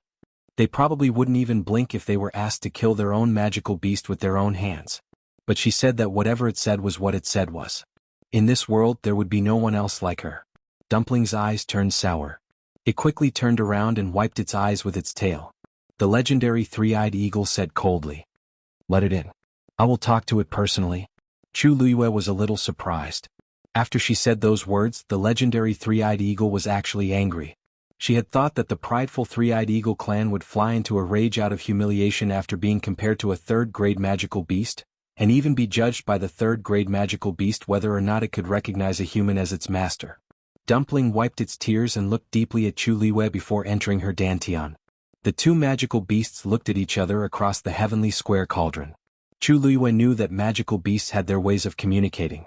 They probably wouldn't even blink if they were asked to kill their own magical beast with their own hands. But she said that whatever it said was what it said was. In this world, there would be no one else like her. Dumpling's eyes turned sour. It quickly turned around and wiped its eyes with its tail. The legendary three-eyed eagle said coldly, let it in. I will talk to it personally. Chu Luiyue was a little surprised. After she said those words, the legendary three-eyed eagle was actually angry. She had thought that the prideful three-eyed eagle clan would fly into a rage out of humiliation after being compared to a third-grade magical beast, and even be judged by the third-grade magical beast whether or not it could recognize a human as its master. Dumpling wiped its tears and looked deeply at Chu Liwei before entering her dantian. The two magical beasts looked at each other across the heavenly square cauldron. Chu Liwei knew that magical beasts had their ways of communicating.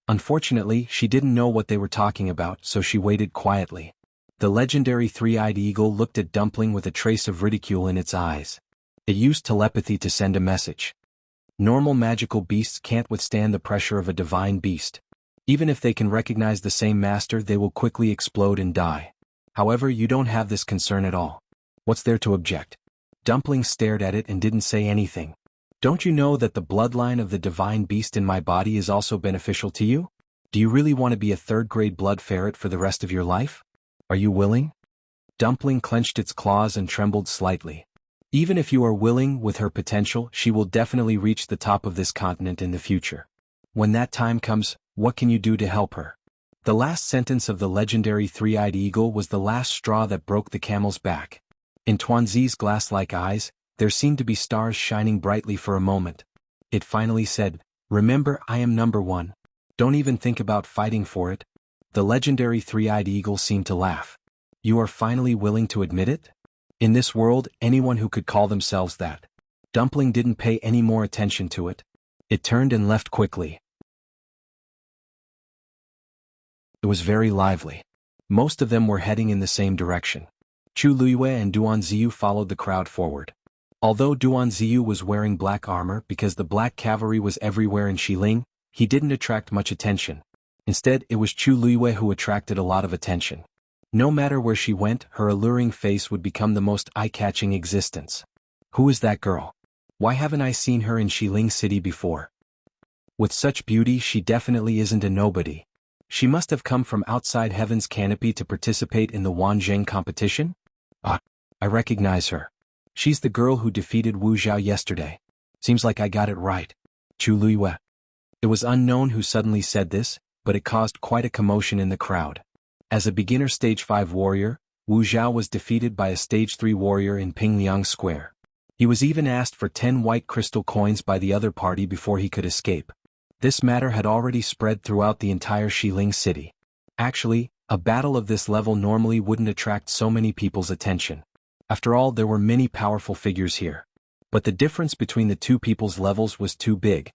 Unfortunately, she didn't know what they were talking about, so she waited quietly. The legendary three-eyed eagle looked at Dumpling with a trace of ridicule in its eyes. It used telepathy to send a message. Normal magical beasts can't withstand the pressure of a divine beast. Even if they can recognize the same master, they will quickly explode and die. However, you don't have this concern at all. What's there to object? Dumpling stared at it and didn't say anything. Don't you know that the bloodline of the divine beast in my body is also beneficial to you? Do you really want to be a third-grade blood ferret for the rest of your life? Are you willing? Dumpling clenched its claws and trembled slightly. Even if you are willing, with her potential, she will definitely reach the top of this continent in the future. When that time comes, what can you do to help her? The last sentence of the legendary three-eyed eagle was the last straw that broke the camel's back. In Tuanzi's glass-like eyes, there seemed to be stars shining brightly for a moment. It finally said, "Remember, I am number one. Don't even think about fighting for it." The legendary three-eyed eagle seemed to laugh. You are finally willing to admit it? In this world, anyone who could call themselves that. Dumpling didn't pay any more attention to it. It turned and left quickly. It was very lively. Most of them were heading in the same direction. Chu Liwei and Duanziyu followed the crowd forward. Although Duanziyu was wearing black armor because the black cavalry was everywhere in Xiling, he didn't attract much attention. Instead, it was Chu Liwei who attracted a lot of attention. No matter where she went, her alluring face would become the most eye-catching existence. Who is that girl? Why haven't I seen her in Xiling City before? With such beauty, she definitely isn't a nobody. She must have come from outside Heaven's Canopy to participate in the Wanzheng competition? Ah, I recognize her. She's the girl who defeated Wu Zhao yesterday. Seems like I got it right. Chu Liwei. It was unknown who suddenly said this, but it caused quite a commotion in the crowd. As a beginner Stage 5 warrior, Wu Zhao was defeated by a Stage 3 warrior in Pingliang Square. He was even asked for 10 white crystal coins by the other party before he could escape. This matter had already spread throughout the entire Xiling city. Actually, a battle of this level normally wouldn't attract so many people's attention. After all, there were many powerful figures here. But the difference between the two people's levels was too big.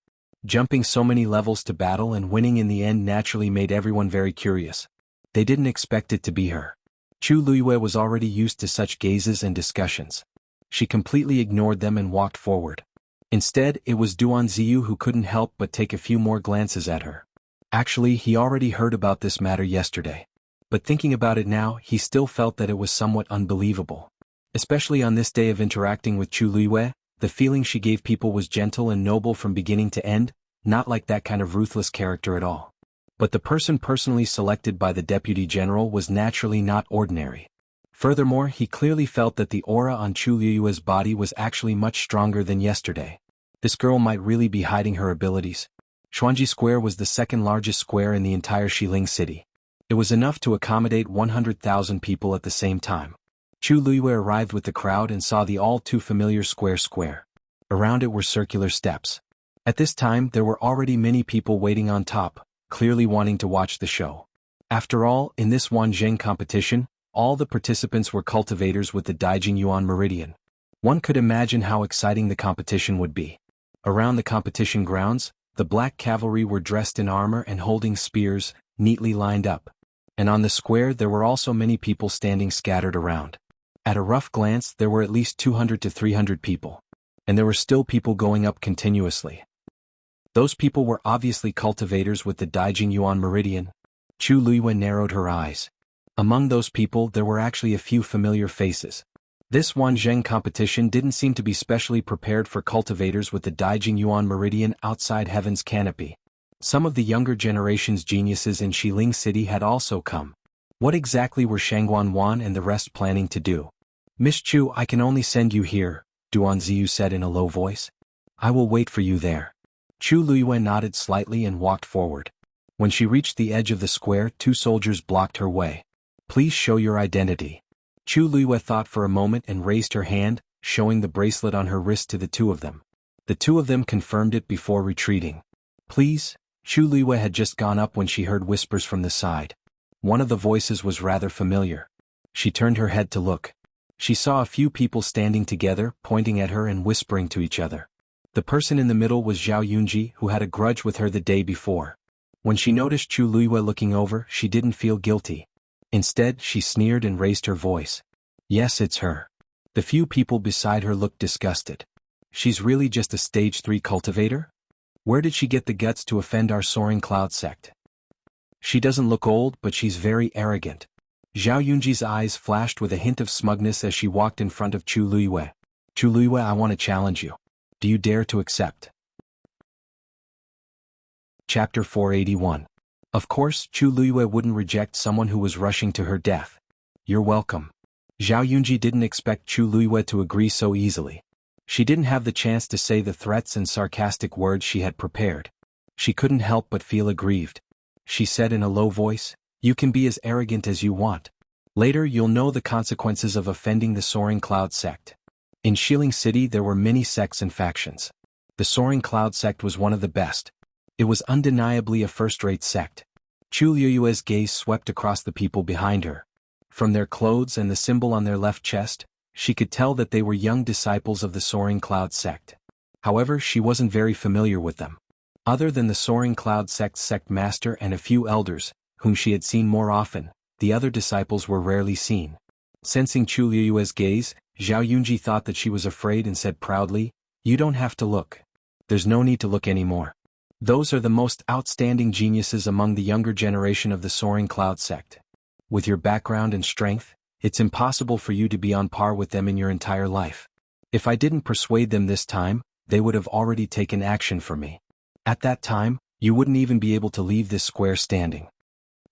Jumping so many levels to battle and winning in the end naturally made everyone very curious. They didn't expect it to be her. Chu Liwei was already used to such gazes and discussions. She completely ignored them and walked forward. Instead, it was Duanziyu who couldn't help but take a few more glances at her. Actually, he already heard about this matter yesterday. But thinking about it now, he still felt that it was somewhat unbelievable. Especially on this day of interacting with Chu Liwei, the feeling she gave people was gentle and noble from beginning to end, not like that kind of ruthless character at all. But the person personally selected by the Deputy General was naturally not ordinary. Furthermore, he clearly felt that the aura on Chu Liwei's body was actually much stronger than yesterday. This girl might really be hiding her abilities. Xuanji Square was the second largest square in the entire Xiling city. It was enough to accommodate 100,000 people at the same time. Chu Liwei arrived with the crowd and saw the all-too-familiar square. Around it were circular steps. At this time, there were already many people waiting on top, clearly wanting to watch the show. After all, in this Wanzheng competition, all the participants were cultivators with the Daijing Yuan Meridian. One could imagine how exciting the competition would be. Around the competition grounds, the black cavalry were dressed in armor and holding spears, neatly lined up. And on the square there were also many people standing scattered around. At a rough glance, there were at least 200 to 300 people. And there were still people going up continuously. Those people were obviously cultivators with the Daijing Yuan Meridian. Chu Liwei narrowed her eyes. Among those people there were actually a few familiar faces. This Wanzheng competition didn't seem to be specially prepared for cultivators with the Daijing Yuan Meridian outside Heaven's Canopy. Some of the younger generation's geniuses in Xiling City had also come. What exactly were Shangguan Wan and the rest planning to do? Miss Chu, I can only send you here, Duanziyu said in a low voice. I will wait for you there. Chu Liwei nodded slightly and walked forward. When she reached the edge of the square, 2 soldiers blocked her way. Please show your identity. Chu Liwei thought for a moment and raised her hand, showing the bracelet on her wrist to the 2 of them. The The two of them confirmed it before retreating. Please? Chu Luiyue had just gone up when she heard whispers from the side. One of the voices was rather familiar. She turned her head to look. She saw a few people standing together, pointing at her and whispering to each other. The person in the middle was Zhao Yunji, who had a grudge with her the day before. When she noticed Chu Luiyue looking over, she didn't feel guilty. Instead, she sneered and raised her voice. Yes, it's her. The few people beside her looked disgusted. She's really just a stage 3 cultivator? Where did she get the guts to offend our soaring cloud sect? She doesn't look old, but she's very arrogant. Zhao Yunji's eyes flashed with a hint of smugness as she walked in front of Chu Luiyue. Chu Luiyue, I want to challenge you. Do you dare to accept? Chapter 481. Of course, Chu Luiyue wouldn't reject someone who was rushing to her death. You're welcome. Zhao Yunji didn't expect Chu Luiyue to agree so easily. She didn't have the chance to say the threats and sarcastic words she had prepared. She couldn't help but feel aggrieved. She said in a low voice, You can be as arrogant as you want. Later you'll know the consequences of offending the Soaring Cloud sect. In Shilling City there were many sects and factions. The Soaring Cloud sect was one of the best. It was undeniably a first-rate sect. Chu Luiyue's gaze swept across the people behind her. From their clothes and the symbol on their left chest, she could tell that they were young disciples of the Soaring Cloud sect. However, she wasn't very familiar with them. Other than the Soaring Cloud sect's sect master and a few elders, whom she had seen more often, the other disciples were rarely seen. Sensing Chu Luiyue's gaze, Zhao Yunji thought that she was afraid and said proudly, You don't have to look. There's no need to look anymore. Those are the most outstanding geniuses among the younger generation of the Soaring Cloud sect. With your background and strength, it's impossible for you to be on par with them in your entire life. If I didn't persuade them this time, they would have already taken action for me. At that time, you wouldn't even be able to leave this square standing.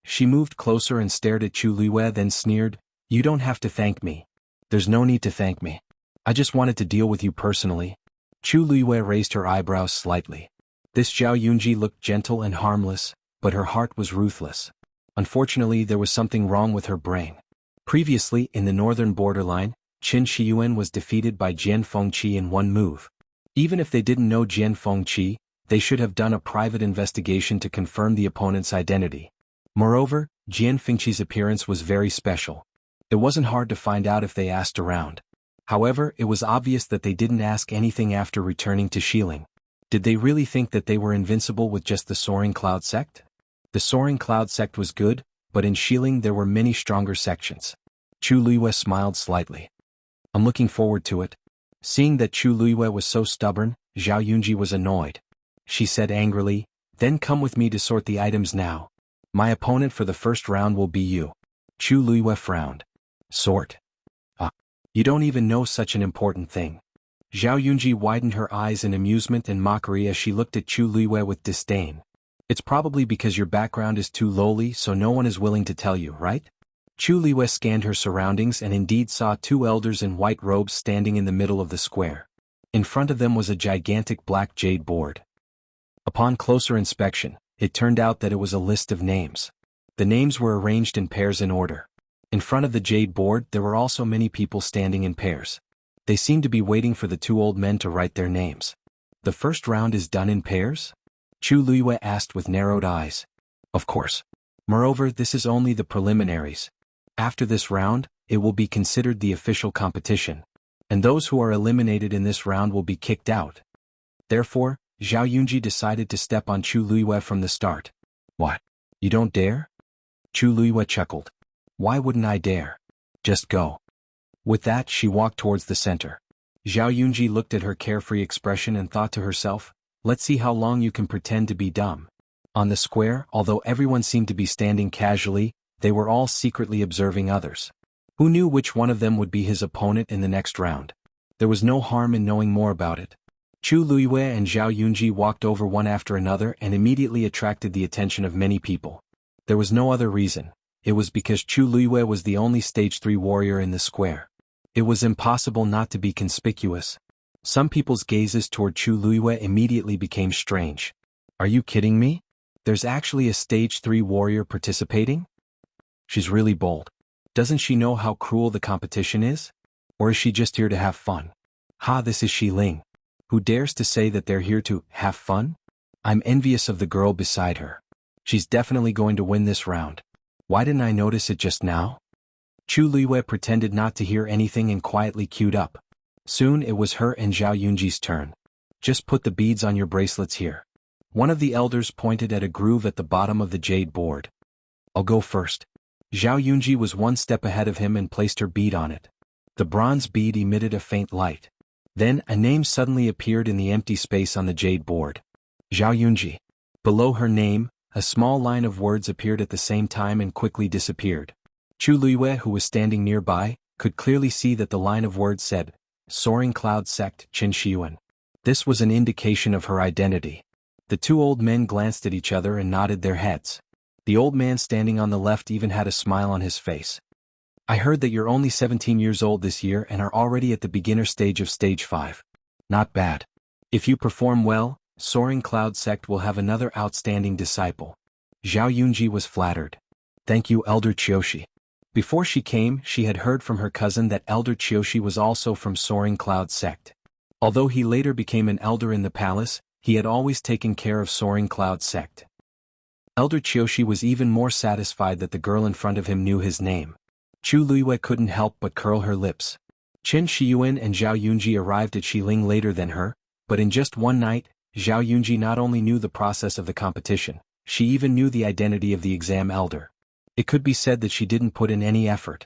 She moved closer and stared at Chu Luiyue, then sneered, You don't have to thank me. There's no need to thank me. I just wanted to deal with you personally. Chu Luiyue raised her eyebrows slightly. This Zhao Yunji looked gentle and harmless, but her heart was ruthless. Unfortunately, there was something wrong with her brain. Previously, in the northern borderline, Qin Shiyuan was defeated by Jian Fengqi in one move. Even if they didn't know Jian Fengqi, they should have done a private investigation to confirm the opponent's identity. Moreover, Jian Fengqi's appearance was very special. It wasn't hard to find out if they asked around. However, it was obvious that they didn't ask anything after returning to Shilling. Did they really think that they were invincible with just the Soaring Cloud sect? The Soaring Cloud sect was good, but in Shilling there were many stronger sections. Chu Luiyue smiled slightly. I'm looking forward to it. Seeing that Chu Luiyue was so stubborn, Zhao Yunji was annoyed. She said angrily, Then come with me to sort the items now. My opponent for the first round will be you. Chu Luiyue frowned. Sort? You don't even know such an important thing. Zhao Yunji widened her eyes in amusement and mockery as she looked at Chu Luiyue with disdain. It's probably because your background is too lowly, so no one is willing to tell you, right? Chu Luiyue scanned her surroundings and indeed saw two elders in white robes standing in the middle of the square. In front of them was a gigantic black jade board. Upon closer inspection, it turned out that it was a list of names. The names were arranged in pairs in order. In front of the jade board there were also many people standing in pairs. They seemed to be waiting for the two old men to write their names. The first round is done in pairs? Chu Luiyue asked with narrowed eyes. Of course. Moreover, this is only the preliminaries. After this round, it will be considered the official competition. And those who are eliminated in this round will be kicked out. Therefore, Zhao Yunji decided to step on Chu Luiyue from the start. What? You don't dare? Chu Luiyue chuckled. Why wouldn't I dare? Just go. With that, she walked towards the center. Zhao Yunji looked at her carefree expression and thought to herself, Let's see how long you can pretend to be dumb. On the square, although everyone seemed to be standing casually, they were all secretly observing others. Who knew which one of them would be his opponent in the next round? There was no harm in knowing more about it. Chu Luiyue and Zhao Yunji walked over one after another and immediately attracted the attention of many people. There was no other reason. It was because Chu Luiyue was the only stage 3 warrior in the square. It was impossible not to be conspicuous. Some people's gazes toward Chu Luiyue immediately became strange. Are you kidding me? There's actually a stage 3 warrior participating? She's really bold. Doesn't she know how cruel the competition is? Or is she just here to have fun? Ha, this is Shi Ling. Who dares to say that they're here to have fun? I'm envious of the girl beside her. She's definitely going to win this round. Why didn't I notice it just now? Chu Luiyue pretended not to hear anything and quietly queued up. Soon it was her and Zhao Yunji's turn. Just put the beads on your bracelets here. One of the elders pointed at a groove at the bottom of the jade board. I'll go first. Zhao Yunji was one step ahead of him and placed her bead on it. The bronze bead emitted a faint light. Then a name suddenly appeared in the empty space on the jade board. Zhao Yunji. Below her name, a small line of words appeared at the same time and quickly disappeared. Chu Luiyue, who was standing nearby, could clearly see that the line of words said, Soaring Cloud Sect Qin Shiyuan. This was an indication of her identity. The two old men glanced at each other and nodded their heads. The old man standing on the left even had a smile on his face. I heard that you're only 17 years old this year and are already at the beginner stage of stage 5. Not bad. If you perform well, Soaring Cloud Sect will have another outstanding disciple. Zhao Yunji was flattered. Thank you, Elder Qiushi. Before she came, she had heard from her cousin that Elder Qiushi was also from Soaring Cloud Sect. Although he later became an elder in the palace, he had always taken care of Soaring Cloud Sect. Elder Qiushi was even more satisfied that the girl in front of him knew his name. Chu Luiyue couldn't help but curl her lips. Qin Shiyuan and Zhao Yunji arrived at Xiling later than her, but in just one night, Zhao Yunji not only knew the process of the competition, she even knew the identity of the exam elder. It could be said that she didn't put in any effort.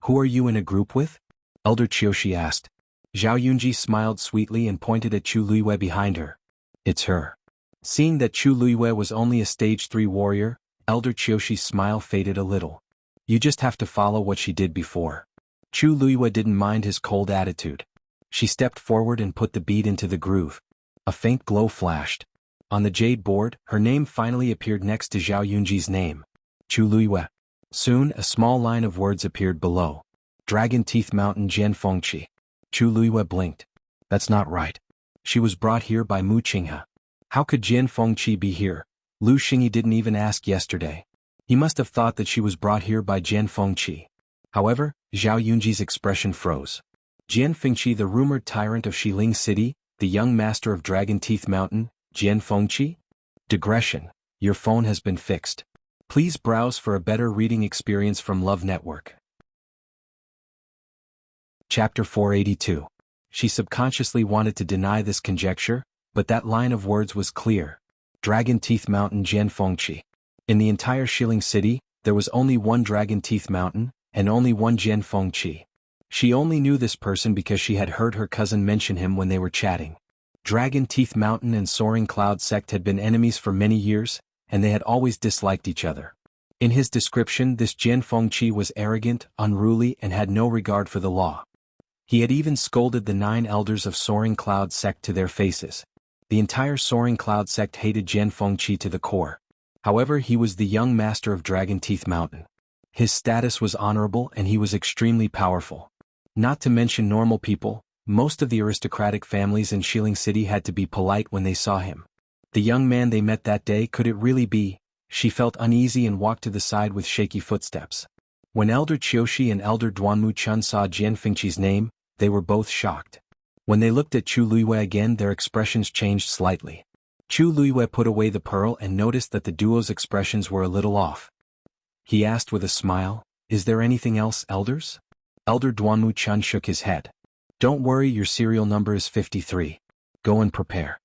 Who are you in a group with? Elder Qiushi asked. Zhao Yunji smiled sweetly and pointed at Chu Luiyue behind her. It's her. Seeing that Chu Luiyue was only a stage 3 warrior, Elder Qiushi's smile faded a little. You just have to follow what she did before. Chu Luiyue didn't mind his cold attitude. She stepped forward and put the bead into the groove. A faint glow flashed. On the jade board, her name finally appeared next to Zhao Yunji's name. Chu Luiyue. Soon a small line of words appeared below. Dragon Teeth Mountain Jian Fengqi. Chu Luiyue blinked. That's not right. She was brought here by Mu Qinghe. How could Jian Fengqi be here? Lu Xingyi didn't even ask yesterday. He must have thought that she was brought here by Jian Fengqi. However, Zhao Yunji's expression froze. Jian Fengqi, the rumored tyrant of Xiling City, the young master of Dragon Teeth Mountain, Jian Fengqi? Digression. Your phone has been fixed. Please browse for a better reading experience from Love Network. Chapter 482. She subconsciously wanted to deny this conjecture, but that line of words was clear. Dragon Teeth Mountain Jian Fengqi. In the entire Xiling City, there was only one Dragon Teeth Mountain, and only one Jian Fengqi. She only knew this person because she had heard her cousin mention him when they were chatting. Dragon Teeth Mountain and Soaring Cloud Sect had been enemies for many years, and they had always disliked each other. In his description, this Jian Fengqi was arrogant, unruly, and had no regard for the law. He had even scolded the 9 elders of Soaring Cloud Sect to their faces. The entire Soaring Cloud Sect hated Jian Fengqi to the core. However, he was the young master of Dragon Teeth Mountain. His status was honorable and he was extremely powerful. Not to mention normal people, most of the aristocratic families in Xiling City had to be polite when they saw him. The young man they met that day, could it really be? She felt uneasy and walked to the side with shaky footsteps. When Elder Qiushi and Elder Duanmu Chun saw Jian Fengqi's name, they were both shocked. When they looked at Chu Luiyue again, their expressions changed slightly. Chu Luiyue put away the pearl and noticed that the duo's expressions were a little off. He asked with a smile, "Is there anything else, elders?" Elder Duanmu Chun shook his head. "Don't worry, your serial number is 53. Go and prepare."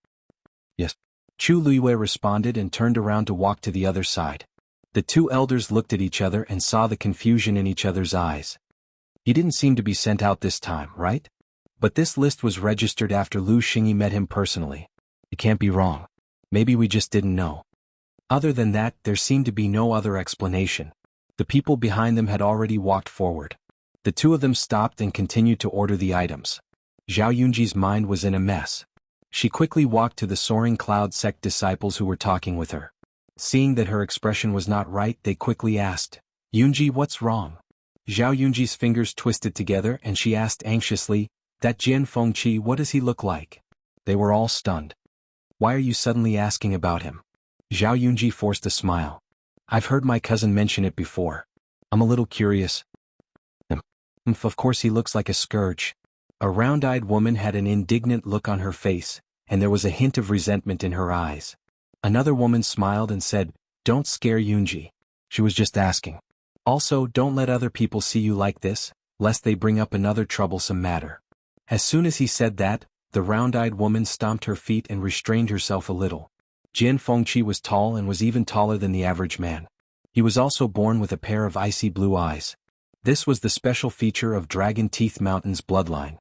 "Yes." Chu Luiyue responded and turned around to walk to the other side. The two elders looked at each other and saw the confusion in each other's eyes. He didn't seem to be sent out this time, right? But this list was registered after Lu Xingyi met him personally. It can't be wrong. Maybe we just didn't know. Other than that, there seemed to be no other explanation. The people behind them had already walked forward. The two of them stopped and continued to order the items. Zhao Yunji's mind was in a mess. She quickly walked to the Soaring Cloud Sect disciples who were talking with her. Seeing that her expression was not right, they quickly asked, "Yunji, what's wrong?" Zhao Yunji's fingers twisted together and she asked anxiously, "That Jian Fengqi, what does he look like?" They were all stunned. "Why are you suddenly asking about him?" Zhao Yunji forced a smile. "I've heard my cousin mention it before. I'm a little curious." Of course he looks like a scourge. A round-eyed woman had an indignant look on her face, and there was a hint of resentment in her eyes. Another woman smiled and said, "Don't scare Yunji. She was just asking. Also, don't let other people see you like this, lest they bring up another troublesome matter." As soon as he said that, the round-eyed woman stomped her feet and restrained herself a little. Jian Fengqi was tall and was even taller than the average man. He was also born with a pair of icy blue eyes. This was the special feature of Dragon Teeth Mountain's bloodline.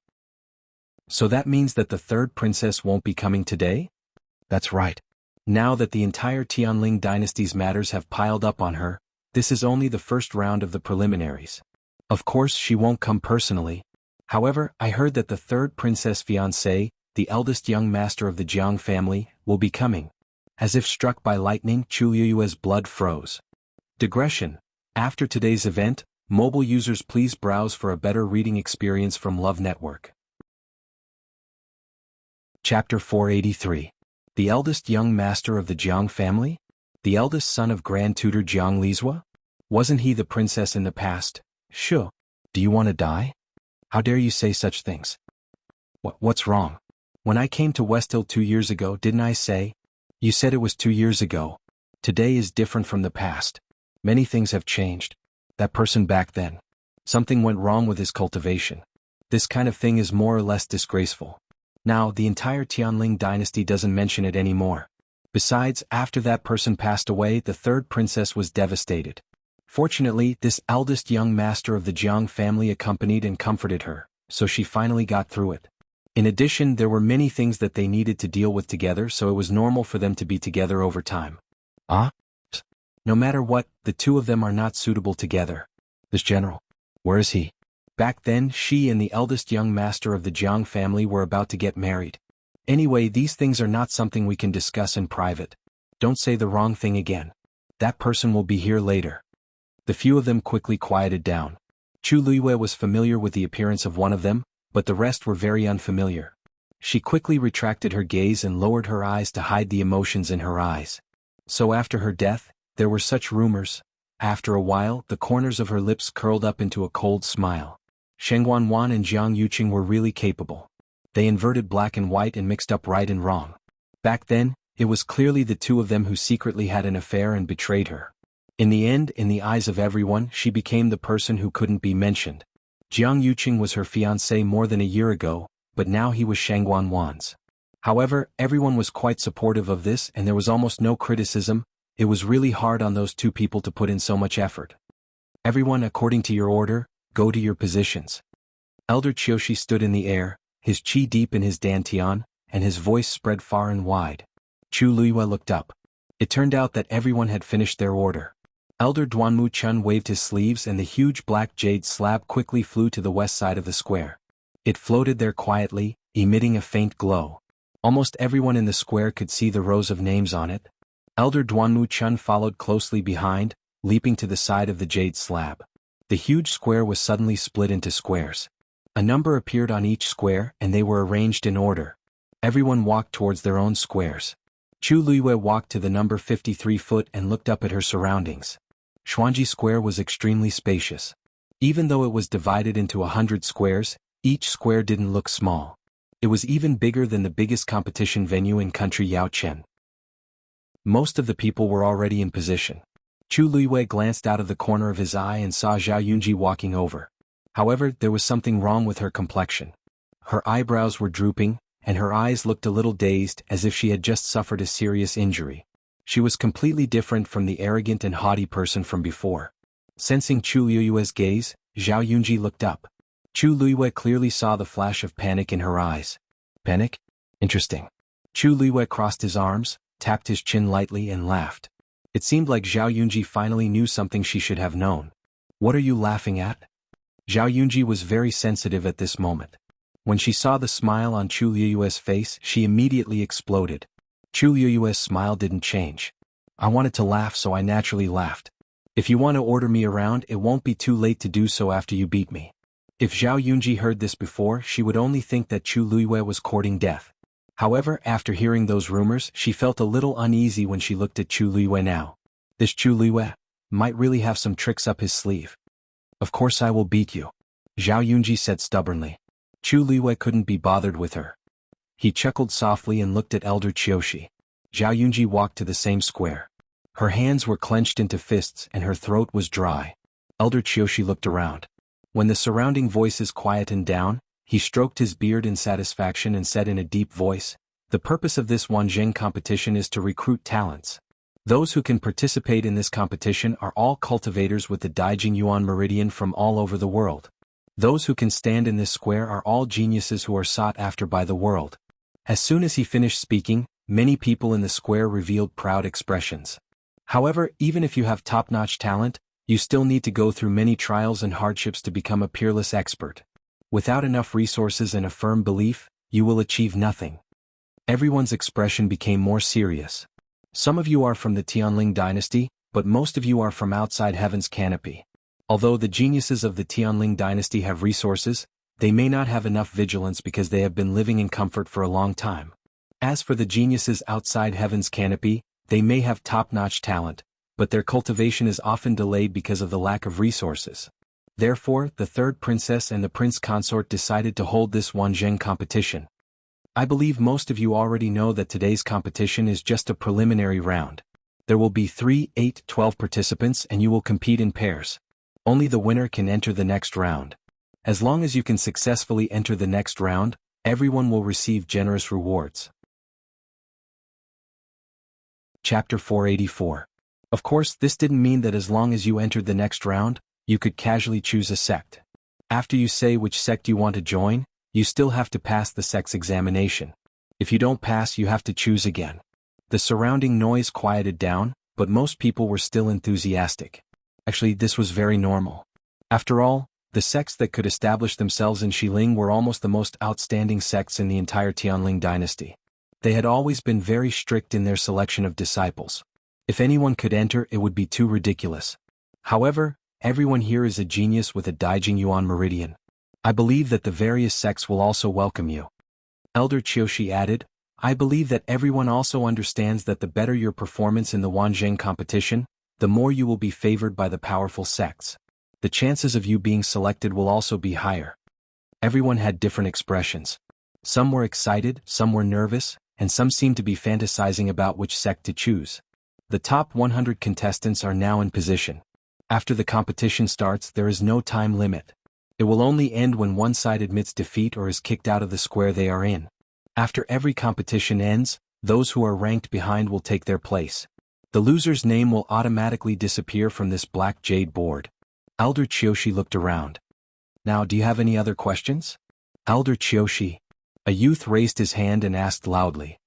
So that means that the third princess won't be coming today? That's right. Now that the entire Tianling dynasty's matters have piled up on her, this is only the first round of the preliminaries. Of course she won't come personally. However, I heard that the third princess fiancé, the eldest young master of the Jiang family, will be coming. As if struck by lightning, Chu Liyue's blood froze. Digression. After today's event, mobile users please browse for a better reading experience from Love Network. Chapter 483. The eldest young master of the Jiang family? The eldest son of Grand Tutor Jiang Lizhua? Wasn't he the princess in the past? Sure. Do you want to die? How dare you say such things? What's wrong? When I came to West Hill 2 years ago, didn't I say? You said it was 2 years ago. Today is different from the past. Many things have changed. That person back then. Something went wrong with his cultivation. This kind of thing is more or less disgraceful. Now, the entire Tianling dynasty doesn't mention it anymore. Besides, after that person passed away, the third princess was devastated. Fortunately, this eldest young master of the Jiang family accompanied and comforted her, so she finally got through it. In addition, there were many things that they needed to deal with together, so it was normal for them to be together over time. No matter what, the two of them are not suitable together. This general. Where is he? Back then, she and the eldest young master of the Jiang family were about to get married. Anyway, these things are not something we can discuss in private. Don't say the wrong thing again. That person will be here later. The few of them quickly quieted down. Chu Liyue was familiar with the appearance of one of them, but the rest were very unfamiliar. She quickly retracted her gaze and lowered her eyes to hide the emotions in her eyes. So after her death, there were such rumors. After a while, the corners of her lips curled up into a cold smile. Sheng Wanwan and Jiang Yuqing were really capable. They inverted black and white and mixed up right and wrong. Back then, it was clearly the two of them who secretly had an affair and betrayed her. In the end, in the eyes of everyone, she became the person who couldn't be mentioned. Jiang Yuqing was her fiancé more than a year ago, but now he was Sheng Wanwan's. However, everyone was quite supportive of this and there was almost no criticism. It was really hard on those two people to put in so much effort. Everyone, according to your order, go to your positions. Elder Qiushi stood in the air, his qi deep in his dantian, and his voice spread far and wide. Chu Liyue looked up. It turned out that everyone had finished their order. Elder Duanmu Chun waved his sleeves and the huge black jade slab quickly flew to the west side of the square. It floated there quietly, emitting a faint glow. Almost everyone in the square could see the rows of names on it. Elder Duanmu Chun followed closely behind, leaping to the side of the jade slab. The huge square was suddenly split into squares. A number appeared on each square and they were arranged in order. Everyone walked towards their own squares. Chu Liyue walked to the number 53 foot and looked up at her surroundings. Xuanji Square was extremely spacious. Even though it was divided into 100 squares, each square didn't look small. It was even bigger than the biggest competition venue in country Yaochen. Most of the people were already in position. Chu Liyue glanced out of the corner of his eye and saw Zhao Yunji walking over. However, there was something wrong with her complexion. Her eyebrows were drooping, and her eyes looked a little dazed as if she had just suffered a serious injury. She was completely different from the arrogant and haughty person from before. Sensing Chu Liyue's gaze, Zhao Yunji looked up. Chu Liyue clearly saw the flash of panic in her eyes. Panic? Interesting. Chu Liyue crossed his arms, tapped his chin lightly and laughed. It seemed like Zhao Yunji finally knew something she should have known. What are you laughing at? Zhao Yunji was very sensitive at this moment. When she saw the smile on Chu Liyue's face, she immediately exploded. Chu Liyue's smile didn't change. I wanted to laugh, so I naturally laughed. If you want to order me around, it won't be too late to do so after you beat me. If Zhao Yunji heard this before, she would only think that Chu Liyue was courting death. However, after hearing those rumors, she felt a little uneasy when she looked at Chu Liyue now. This Chu Liyue might really have some tricks up his sleeve. Of course I will beat you, Zhao Yunji said stubbornly. Chu Liwei couldn't be bothered with her. He chuckled softly and looked at Elder Qiushi. Zhao Yunji walked to the same square. Her hands were clenched into fists and her throat was dry. Elder Qiushi looked around. When the surrounding voices quietened down, he stroked his beard in satisfaction and said in a deep voice, "The purpose of this Wanzheng competition is to recruit talents. Those who can participate in this competition are all cultivators with the Daijing Yuan meridian from all over the world. Those who can stand in this square are all geniuses who are sought after by the world." As soon as he finished speaking, many people in the square revealed proud expressions. However, even if you have top-notch talent, you still need to go through many trials and hardships to become a peerless expert. Without enough resources and a firm belief, you will achieve nothing. Everyone's expression became more serious. Some of you are from the Tianling dynasty, but most of you are from outside Heaven's canopy. Although the geniuses of the Tianling dynasty have resources, they may not have enough vigilance because they have been living in comfort for a long time. As for the geniuses outside Heaven's canopy, they may have top-notch talent, but their cultivation is often delayed because of the lack of resources. Therefore, the third princess and the prince consort decided to hold this Wanzheng competition. I believe most of you already know that today's competition is just a preliminary round. There will be 3, 8, 12 participants and you will compete in pairs. Only the winner can enter the next round. As long as you can successfully enter the next round, everyone will receive generous rewards. Chapter 484. Of course, this didn't mean that as long as you entered the next round, you could casually choose a sect. After you say which sect you want to join, you still have to pass the sect's examination. If you don't pass, you have to choose again. The surrounding noise quieted down, but most people were still enthusiastic. Actually, this was very normal. After all, the sects that could establish themselves in Xiling were almost the most outstanding sects in the entire Tianling dynasty. They had always been very strict in their selection of disciples. If anyone could enter, it would be too ridiculous. However, everyone here is a genius with a Daijing Yuan meridian. I believe that the various sects will also welcome you. Elder Qiushi added, I believe that everyone also understands that the better your performance in the Wanzheng competition, the more you will be favored by the powerful sects. The chances of you being selected will also be higher. Everyone had different expressions. Some were excited, some were nervous, and some seemed to be fantasizing about which sect to choose. The top 100 contestants are now in position. After the competition starts, there is no time limit. It will only end when one side admits defeat or is kicked out of the square they are in. After every competition ends, those who are ranked behind will take their place. The loser's name will automatically disappear from this black jade board. Elder Qiushi looked around. Now, do you have any other questions? Elder Qiushi. A youth raised his hand and asked loudly.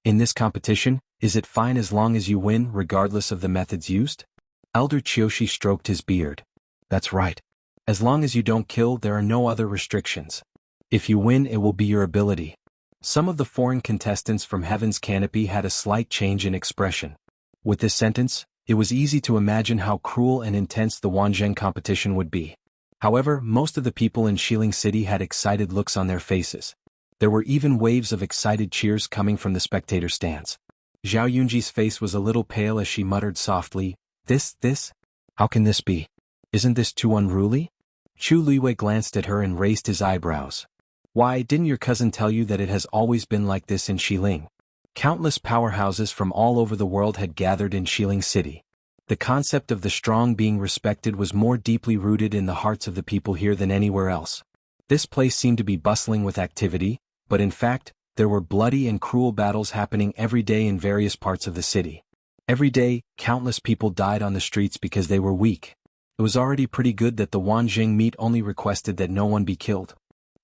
In this competition, is it fine as long as you win regardless of the methods used? Elder Qiushi stroked his beard. That's right. As long as you don't kill, there are no other restrictions. If you win, it will be your ability. Some of the foreign contestants from Heaven's Canopy had a slight change in expression. With this sentence, it was easy to imagine how cruel and intense the Wanzheng competition would be. However, most of the people in Xiling City had excited looks on their faces. There were even waves of excited cheers coming from the spectator stands. Zhao Yunji's face was a little pale as she muttered softly, This? How can this be? Isn't this too unruly? Chu Liwei glanced at her and raised his eyebrows. Why, didn't your cousin tell you that it has always been like this in Xiling? Countless powerhouses from all over the world had gathered in Xiling City. The concept of the strong being respected was more deeply rooted in the hearts of the people here than anywhere else. This place seemed to be bustling with activity, but in fact, there were bloody and cruel battles happening every day in various parts of the city. Every day, countless people died on the streets because they were weak. It was already pretty good that the Wanzheng meet only requested that no one be killed.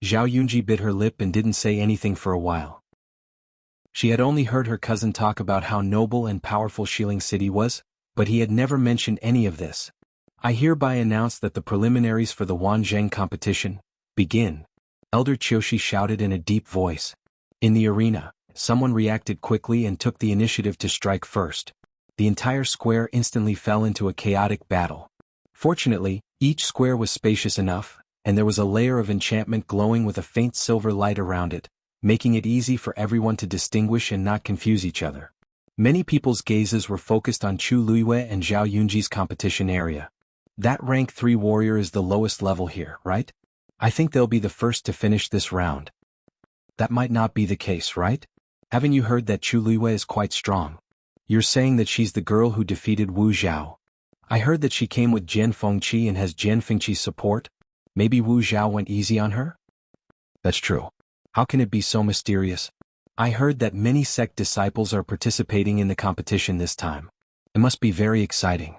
Zhao Yunji bit her lip and didn't say anything for a while. She had only heard her cousin talk about how noble and powerful Xiling City was, but he had never mentioned any of this. I hereby announce that the preliminaries for the Wanzheng competition begin. Elder Qiushi shouted in a deep voice. In the arena, someone reacted quickly and took the initiative to strike first. The entire square instantly fell into a chaotic battle. Fortunately, each square was spacious enough, and there was a layer of enchantment glowing with a faint silver light around it, making it easy for everyone to distinguish and not confuse each other. Many people's gazes were focused on Chu Liwei and Zhao Yunji's competition area. That rank 3 warrior is the lowest level here, right? I think they'll be the first to finish this round. That might not be the case, right? Haven't you heard that Chu Luiyue is quite strong? You're saying that she's the girl who defeated Wu Zhao. I heard that she came with Jian Fengqi and has Jian Fengqi's support. Maybe Wu Zhao went easy on her? That's true. How can it be so mysterious? I heard that many sect disciples are participating in the competition this time. It must be very exciting.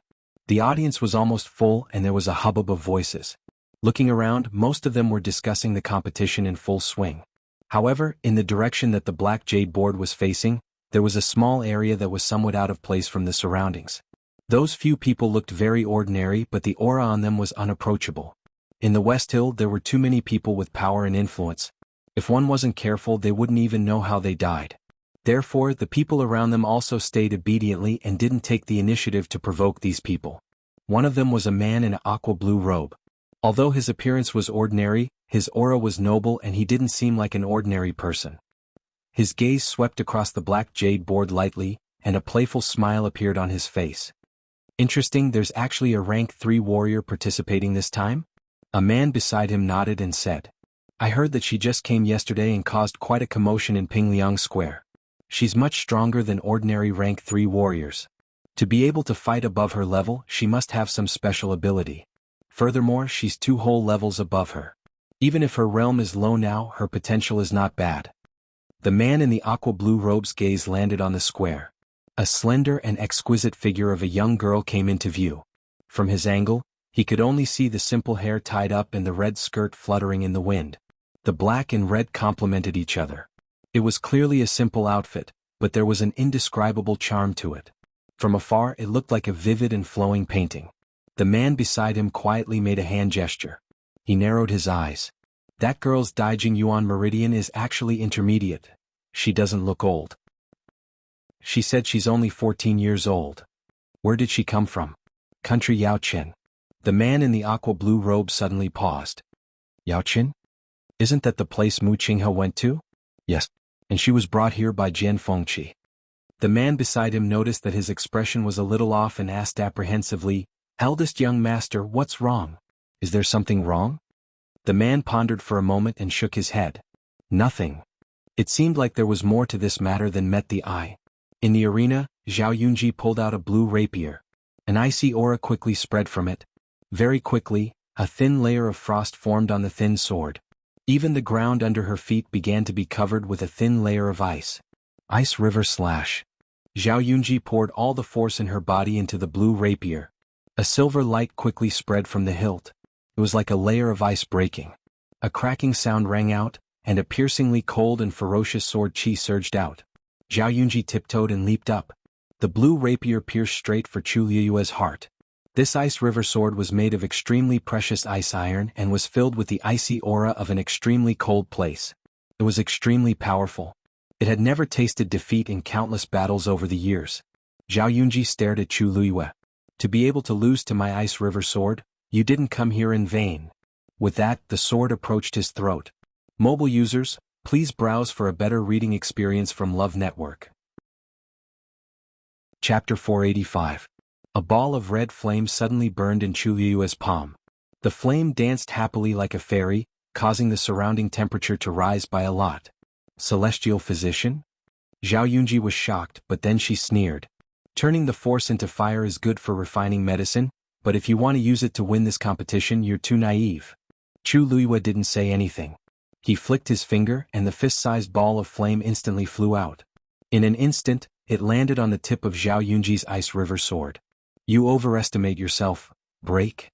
The audience was almost full and there was a hubbub of voices. Looking around, most of them were discussing the competition in full swing. However, in the direction that the black jade board was facing, there was a small area that was somewhat out of place from the surroundings. Those few people looked very ordinary, but the aura on them was unapproachable. In the West Hill there were too many people with power and influence. If one wasn't careful, they wouldn't even know how they died. Therefore, the people around them also stayed obediently and didn't take the initiative to provoke these people. One of them was a man in an aqua blue robe. Although his appearance was ordinary, his aura was noble and he didn't seem like an ordinary person. His gaze swept across the black jade board lightly, and a playful smile appeared on his face. Interesting, there's actually a rank 3 warrior participating this time? A man beside him nodded and said, I heard that she just came yesterday and caused quite a commotion in Pingliang Square. She's much stronger than ordinary rank 3 warriors. To be able to fight above her level, she must have some special ability. Furthermore, she's 2 whole levels above her. Even if her realm is low now, her potential is not bad. The man in the aqua blue robe's gaze landed on the square. A slender and exquisite figure of a young girl came into view. From his angle, he could only see the simple hair tied up and the red skirt fluttering in the wind. The black and red complemented each other. It was clearly a simple outfit, but there was an indescribable charm to it. From afar it looked like a vivid and flowing painting. The man beside him quietly made a hand gesture. He narrowed his eyes. That girl's Daijing Yuan Meridian is actually intermediate. She doesn't look old. She said she's only 14 years old. Where did she come from? Country Yaoqian. The man in the aqua blue robe suddenly paused. Yaoqian? Isn't that the place Mu Qinghe went to? Yes. And she was brought here by Jian Fengqi. The man beside him noticed that his expression was a little off and asked apprehensively, Eldest young master, what's wrong? Is there something wrong? The man pondered for a moment and shook his head. Nothing. It seemed like there was more to this matter than met the eye. In the arena, Zhao Yunji pulled out a blue rapier. An icy aura quickly spread from it. Very quickly, a thin layer of frost formed on the thin sword. Even the ground under her feet began to be covered with a thin layer of ice. Ice River Slash. Zhao Yunji poured all the force in her body into the blue rapier. A silver light quickly spread from the hilt. It was like a layer of ice breaking. A cracking sound rang out, and a piercingly cold and ferocious sword chi surged out. Zhao Yunji tiptoed and leaped up. The blue rapier pierced straight for Chu Luiyue's heart. This ice river sword was made of extremely precious ice iron and was filled with the icy aura of an extremely cold place. It was extremely powerful. It had never tasted defeat in countless battles over the years. Zhao Yunji stared at Chu Luiyue. To be able to lose to my ice river sword, you didn't come here in vain. With that, the sword approached his throat. Mobile users, please browse for a better reading experience from Love Network. Chapter 485. A ball of red flame suddenly burned in Chu Luiyue's palm. The flame danced happily like a fairy, causing the surrounding temperature to rise by a lot. Celestial physician? Zhao Yunji was shocked, but then she sneered. Turning the force into fire is good for refining medicine, but if you want to use it to win this competition, you're too naive. Chu Luiyue didn't say anything. He flicked his finger and the fist-sized ball of flame instantly flew out. In an instant, it landed on the tip of Zhao Yunji's ice river sword. You overestimate yourself, break.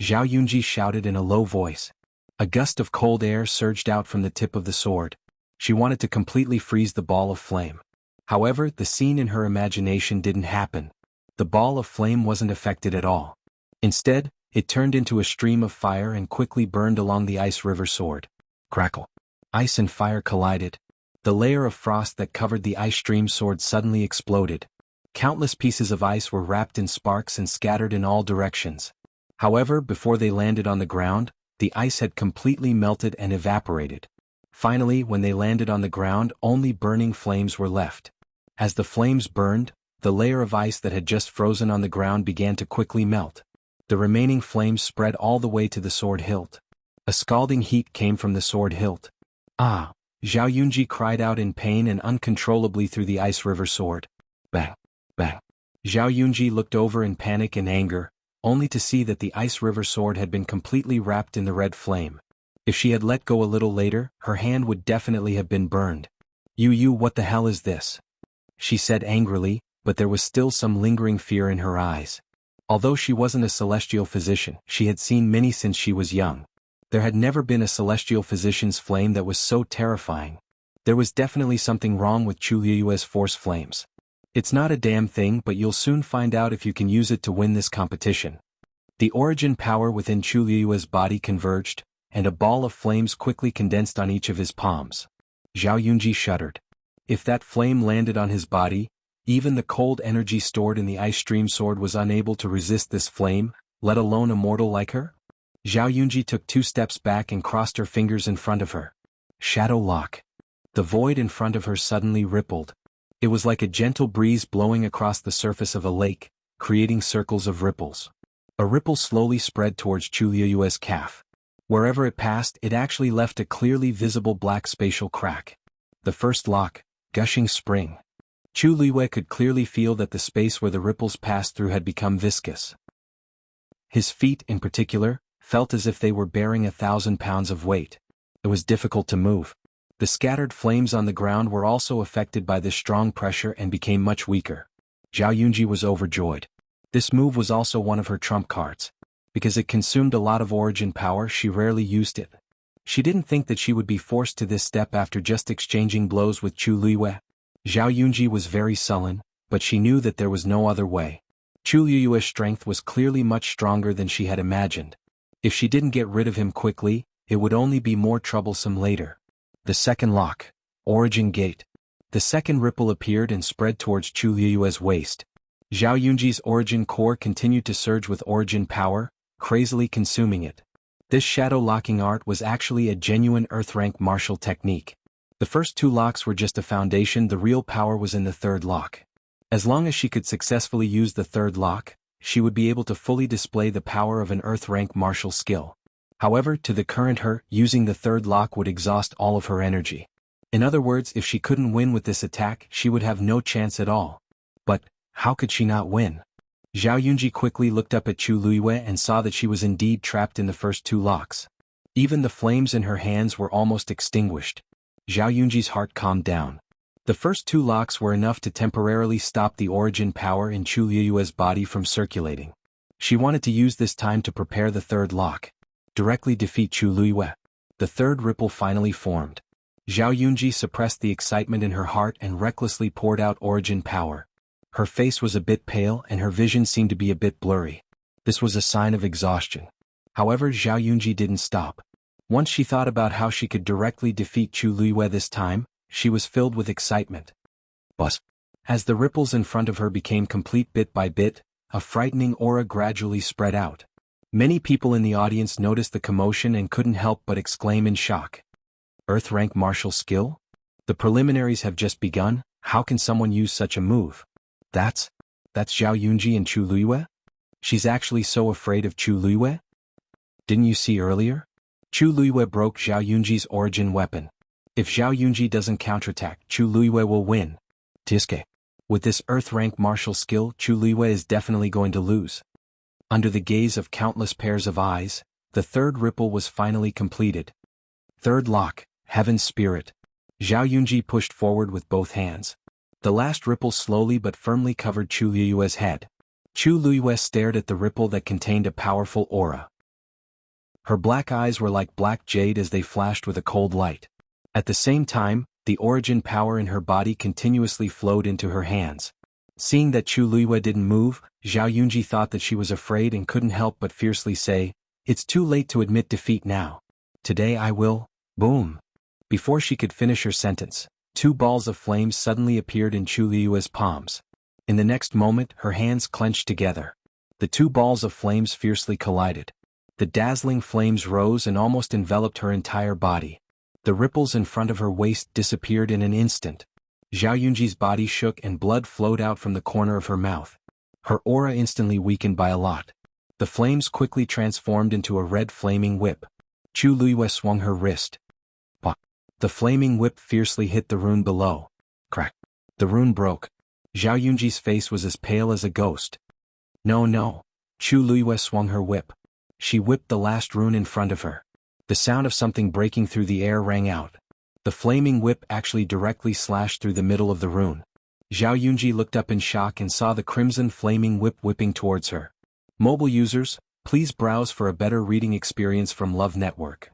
Zhao Yunji shouted in a low voice. A gust of cold air surged out from the tip of the sword. She wanted to completely freeze the ball of flame. However, the scene in her imagination didn't happen. The ball of flame wasn't affected at all. Instead, it turned into a stream of fire and quickly burned along the ice river sword. Crackle. Ice and fire collided. The layer of frost that covered the ice stream sword suddenly exploded. Countless pieces of ice were wrapped in sparks and scattered in all directions. However, before they landed on the ground, the ice had completely melted and evaporated. Finally, when they landed on the ground, only burning flames were left. As the flames burned, the layer of ice that had just frozen on the ground began to quickly melt. The remaining flames spread all the way to the sword hilt. A scalding heat came from the sword hilt. Ah! Zhao Yunji cried out in pain and uncontrollably threw the ice river sword. Bang! Bang! Zhao Yunji looked over in panic and anger, only to see that the ice river sword had been completely wrapped in the red flame. If she had let go a little later, her hand would definitely have been burned. You, what the hell is this? She said angrily, but there was still some lingering fear in her eyes. Although she wasn't a celestial physician, she had seen many since she was young. There had never been a celestial physician's flame that was so terrifying. There was definitely something wrong with Chu Liyue's force flames. It's not a damn thing, but you'll soon find out if you can use it to win this competition. The origin power within Chu Liyue's body converged, and a ball of flames quickly condensed on each of his palms. Zhao Yunji shuddered. If that flame landed on his body, even the cold energy stored in the ice stream sword was unable to resist this flame, let alone a mortal like her? Zhao Yunji took 2 steps back and crossed her fingers in front of her. Shadow lock. The void in front of her suddenly rippled. It was like a gentle breeze blowing across the surface of a lake, creating circles of ripples. A ripple slowly spread towards Chu Liyue's calf. Wherever it passed, it actually left a clearly visible black spatial crack. The first lock, gushing spring. Chu Liyue could clearly feel that the space where the ripples passed through had become viscous. His feet, in particular, felt as if they were bearing 1,000 pounds of weight. It was difficult to move. The scattered flames on the ground were also affected by this strong pressure and became much weaker. Zhao Yunji was overjoyed. This move was also one of her trump cards. Because it consumed a lot of origin power, she rarely used it. She didn't think that she would be forced to this step after just exchanging blows with Chu Liyue. Zhao Yunji was very sullen, but she knew that there was no other way. Chu Liyue's strength was clearly much stronger than she had imagined. If she didn't get rid of him quickly, it would only be more troublesome later. The second lock, origin gate. The second ripple appeared and spread towards Chu Liyue's waist. Zhao Yunji's origin core continued to surge with origin power, crazily consuming it. This shadow-locking art was actually a genuine Earth-rank martial technique. The first 2 locks were just a foundation, the real power was in the third lock. As long as she could successfully use the third lock, she would be able to fully display the power of an Earth-rank martial skill. However, to the current her, using the third lock would exhaust all of her energy. In other words, if she couldn't win with this attack, she would have no chance at all. But, how could she not win? Zhao Yunji quickly looked up at Chu Liyue and saw that she was indeed trapped in the first 2 locks. Even the flames in her hands were almost extinguished. Zhao Yunji's heart calmed down. The first 2 locks were enough to temporarily stop the origin power in Chu Liyue's body from circulating. She wanted to use this time to prepare the third lock. Directly defeat Chu Liyue. The third ripple finally formed. Zhao Yunji suppressed the excitement in her heart and recklessly poured out origin power. Her face was a bit pale and her vision seemed to be a bit blurry. This was a sign of exhaustion. However, Zhao Yunji didn't stop. Once she thought about how she could directly defeat Chu Liyue this time, she was filled with excitement. Buzz. As the ripples in front of her became complete bit by bit, a frightening aura gradually spread out. Many people in the audience noticed the commotion and couldn't help but exclaim in shock. Earth-rank martial skill? The preliminaries have just begun, how can someone use such a move? That's Zhao Yunji and Chu Liyue? She's actually so afraid of Chu Liyue? Didn't you see earlier? Chu Liyue broke Zhao Yunji's origin weapon. If Zhao Yunji doesn't counterattack, Chu Liyue will win. Tiske. With this Earth-rank martial skill, Chu Liyue is definitely going to lose. Under the gaze of countless pairs of eyes, the third ripple was finally completed. Third lock, Heaven's Spirit. Zhao Yunji pushed forward with both hands. The last ripple slowly but firmly covered Chu Liyue's head. Chu Liyue stared at the ripple that contained a powerful aura. Her black eyes were like black jade as they flashed with a cold light. At the same time, the origin power in her body continuously flowed into her hands. Seeing that Chu Liyue didn't move, Zhao Yunji thought that she was afraid and couldn't help but fiercely say, "It's too late to admit defeat now. Today I will." Boom! Before she could finish her sentence, 2 balls of flames suddenly appeared in Chu Liyue's palms. In the next moment, her hands clenched together. The 2 balls of flames fiercely collided. The dazzling flames rose and almost enveloped her entire body. The ripples in front of her waist disappeared in an instant. Zhao Yunji's body shook and blood flowed out from the corner of her mouth. Her aura instantly weakened by a lot. The flames quickly transformed into a red flaming whip. Chu Luiyue swung her wrist. Pah! The flaming whip fiercely hit the rune below. Crack! The rune broke. Zhao Yunji's face was as pale as a ghost. No, no. Chu Luiyue swung her whip. She whipped the last rune in front of her. The sound of something breaking through the air rang out. The flaming whip actually directly slashed through the middle of the rune. Zhao Yunji looked up in shock and saw the crimson flaming whip whipping towards her. Mobile users, please browse for a better reading experience from Love Network.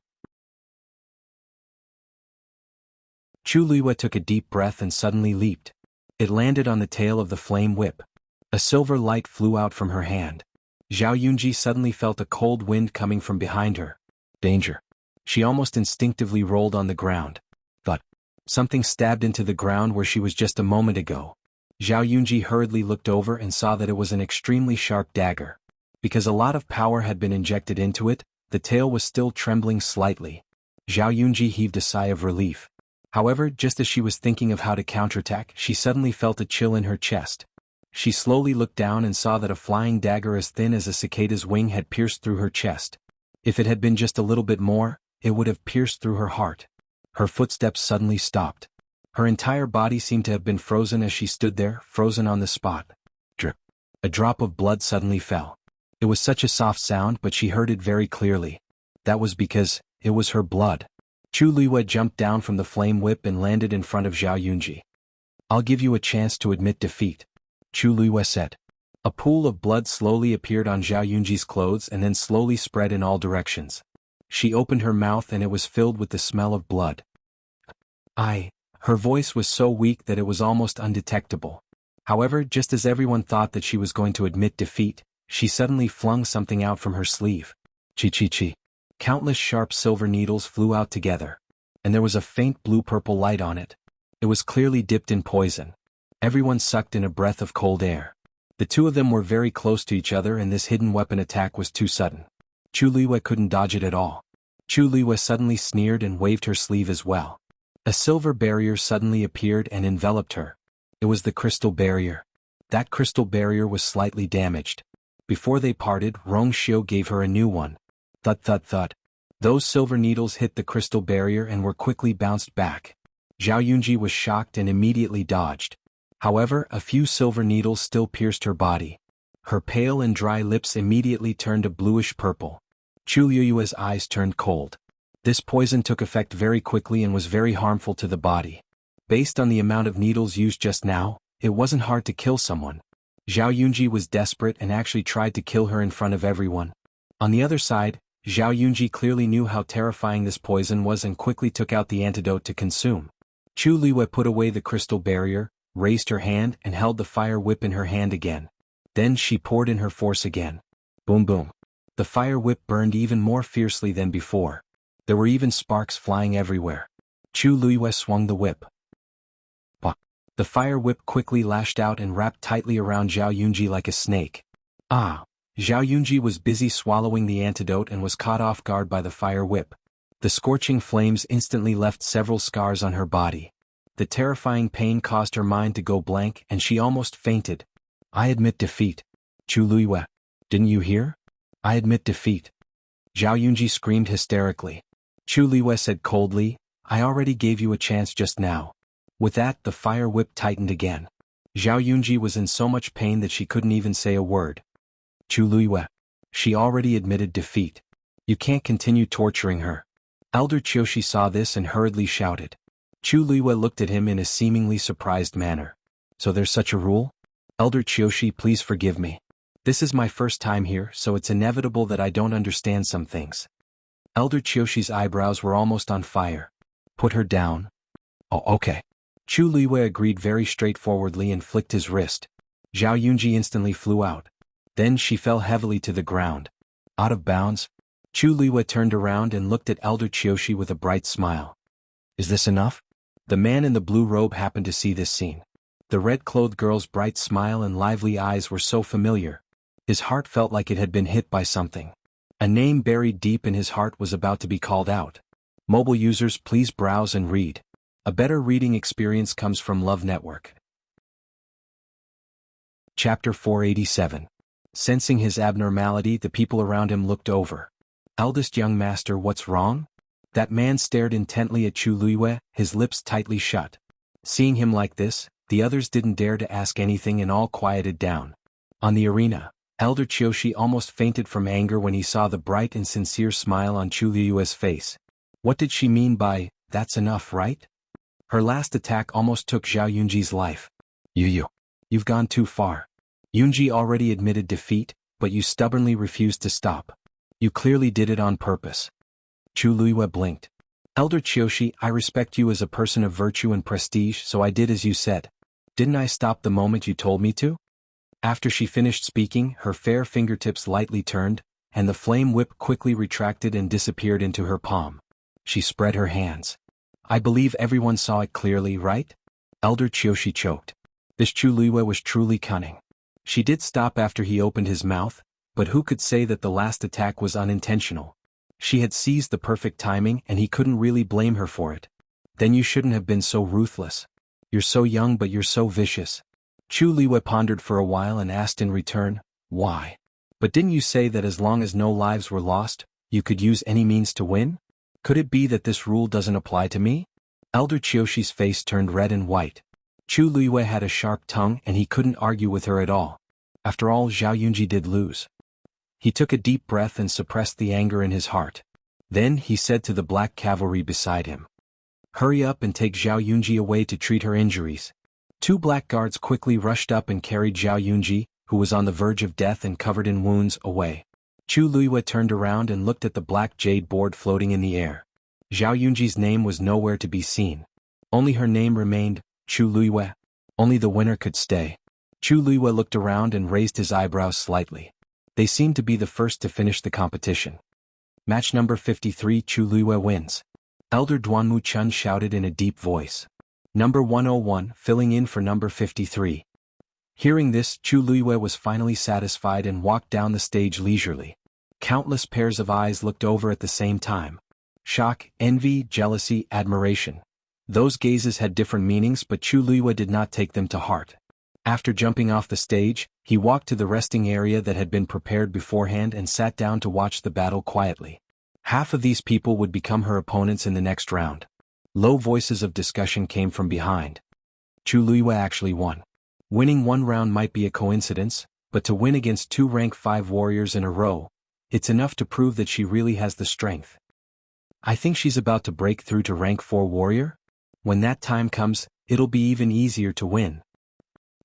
Chu Luiyue took a deep breath and suddenly leaped. It landed on the tail of the flame whip. A silver light flew out from her hand. Zhao Yunji suddenly felt a cold wind coming from behind her. Danger. She almost instinctively rolled on the ground. But something stabbed into the ground where she was just a moment ago. Zhao Yunji hurriedly looked over and saw that it was an extremely sharp dagger. Because a lot of power had been injected into it, the tail was still trembling slightly. Zhao Yunji heaved a sigh of relief. However, just as she was thinking of how to counterattack, she suddenly felt a chill in her chest. She slowly looked down and saw that a flying dagger as thin as a cicada's wing had pierced through her chest. If it had been just a little bit more, it would have pierced through her heart. Her footsteps suddenly stopped. Her entire body seemed to have been frozen as she stood there, frozen on the spot. Drip. A drop of blood suddenly fell. It was such a soft sound, but she heard it very clearly. That was because it was her blood. Chu Luiyue jumped down from the flame whip and landed in front of Zhao Yunji. I'll give you a chance to admit defeat, Chu Luiyue said. A pool of blood slowly appeared on Zhao Yunji's clothes and then slowly spread in all directions. She opened her mouth and it was filled with the smell of blood. Her voice was so weak that it was almost undetectable. However, just as everyone thought that she was going to admit defeat, she suddenly flung something out from her sleeve. Chi. Countless sharp silver needles flew out together. And there was a faint blue-purple light on it. It was clearly dipped in poison. Everyone sucked in a breath of cold air. The two of them were very close to each other and this hidden weapon attack was too sudden. Chu Luiyue couldn't dodge it at all. Chu Luiyue suddenly sneered and waved her sleeve as well. A silver barrier suddenly appeared and enveloped her. It was the crystal barrier. That crystal barrier was slightly damaged. Before they parted, Rong Xiu gave her a new one. Thud thud thud. Those silver needles hit the crystal barrier and were quickly bounced back. Zhao Yunji was shocked and immediately dodged. However, a few silver needles still pierced her body. Her pale and dry lips immediately turned a bluish purple. Chu Luiyue's eyes turned cold. This poison took effect very quickly and was very harmful to the body. Based on the amount of needles used just now, it wasn't hard to kill someone. Zhao Yunji was desperate and actually tried to kill her in front of everyone. On the other side, Zhao Yunji clearly knew how terrifying this poison was and quickly took out the antidote to consume. Chu Luiyue put away the crystal barrier, raised her hand and held the fire whip in her hand again. Then she poured in her force again. Boom boom. The fire whip burned even more fiercely than before. There were even sparks flying everywhere. Chu Luiyue swung the whip. Bah! The fire whip quickly lashed out and wrapped tightly around Zhao Yunji like a snake. Zhao Yunji was busy swallowing the antidote and was caught off guard by the fire whip. The scorching flames instantly left several scars on her body. The terrifying pain caused her mind to go blank and she almost fainted. I admit defeat. Chu Luiyue. Didn't you hear? I admit defeat. Zhao Yunji screamed hysterically. Chu Luiyue said coldly, I already gave you a chance just now. With that, the fire whip tightened again. Zhao Yunji was in so much pain that she couldn't even say a word. Chu Luiyue. She already admitted defeat. You can't continue torturing her. Elder Qiushi saw this and hurriedly shouted. Chu Luiyue looked at him in a seemingly surprised manner. So there's such a rule? Elder Qiushi, please forgive me. This is my first time here, so it's inevitable that I don't understand some things. Elder Qiushi's eyebrows were almost on fire. Put her down. Oh, okay. Chu Luiyue agreed very straightforwardly and flicked his wrist. Zhao Yunji instantly flew out. Then she fell heavily to the ground. Out of bounds? Chu Luiyue turned around and looked at Elder Qiushi with a bright smile. Is this enough? The man in the blue robe happened to see this scene. The red-clothed girl's bright smile and lively eyes were so familiar. His heart felt like it had been hit by something. A name buried deep in his heart was about to be called out. Mobile users, please browse and read. A better reading experience comes from Love Network. Chapter 487. Sensing his abnormality, the people around him looked over. Eldest young master, what's wrong? That man stared intently at Chu Luiyue, his lips tightly shut. Seeing him like this, the others didn't dare to ask anything and all quieted down. On the arena, Elder Qiushi almost fainted from anger when he saw the bright and sincere smile on Chu Luiyue's face. What did she mean by, "That's enough, right?" Her last attack almost took Zhao Yunji's life. You've gone too far. Yunji already admitted defeat, but you stubbornly refused to stop. You clearly did it on purpose. Chu Luiyue blinked. Elder Qiushi, I respect you as a person of virtue and prestige, so I did as you said. Didn't I stop the moment you told me to? After she finished speaking, her fair fingertips lightly turned, and the flame whip quickly retracted and disappeared into her palm. She spread her hands. I believe everyone saw it clearly, right? Elder Qiushi choked. This Chu Luiyue was truly cunning. She did stop after he opened his mouth, but who could say that the last attack was unintentional? She had seized the perfect timing and he couldn't really blame her for it. Then you shouldn't have been so ruthless. You're so young but you're so vicious. Chu Luiyue pondered for a while and asked in return, why? But didn't you say that as long as no lives were lost, you could use any means to win? Could it be that this rule doesn't apply to me? Elder Qiushi's face turned red and white. Chu Luiyue had a sharp tongue and he couldn't argue with her at all. After all, Zhao Yunji did lose. He took a deep breath and suppressed the anger in his heart. Then he said to the black cavalry beside him, hurry up and take Zhao Yunji away to treat her injuries. Two black guards quickly rushed up and carried Zhao Yunji, who was on the verge of death and covered in wounds, away. Chu Luiyue turned around and looked at the black jade board floating in the air. Zhao Yunji's name was nowhere to be seen. Only her name remained, Chu Luiyue. Only the winner could stay. Chu Luiyue looked around and raised his eyebrows slightly. They seemed to be the first to finish the competition. Match number 53, Chu Luiyue wins. Elder Duanmu Chun shouted in a deep voice. Number 101, filling in for number 53. Hearing this, Chu Luiyue was finally satisfied and walked down the stage leisurely. Countless pairs of eyes looked over at the same time. Shock, envy, jealousy, admiration. Those gazes had different meanings, but Chu Luiyue did not take them to heart. After jumping off the stage, he walked to the resting area that had been prepared beforehand and sat down to watch the battle quietly. Half of these people would become her opponents in the next round. Low voices of discussion came from behind. Chu Luiyue actually won. Winning one round might be a coincidence, but to win against two rank 5 warriors in a row, it's enough to prove that she really has the strength. I think she's about to break through to rank 4 warrior? When that time comes, it'll be even easier to win.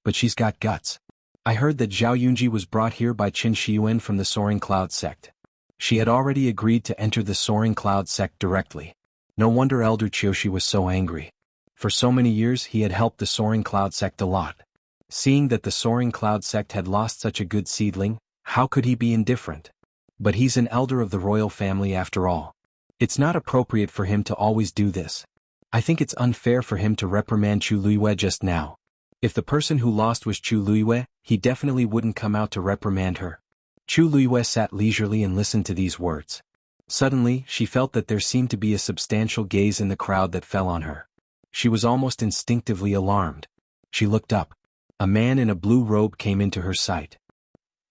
But she's got guts. I heard that Zhao Yunji was brought here by Qin Shiyuan from the Soaring Cloud sect. She had already agreed to enter the Soaring Cloud sect directly. No wonder Elder Qiushi was so angry. For so many years he had helped the Soaring Cloud sect a lot. Seeing that the Soaring Cloud sect had lost such a good seedling, how could he be indifferent? But he's an elder of the royal family after all. It's not appropriate for him to always do this. I think it's unfair for him to reprimand Chu Luiyue just now. If the person who lost was Chu Luiyue, he definitely wouldn't come out to reprimand her. Chu Luiyue sat leisurely and listened to these words. Suddenly, she felt that there seemed to be a substantial gaze in the crowd that fell on her. She was almost instinctively alarmed. She looked up. A man in a blue robe came into her sight.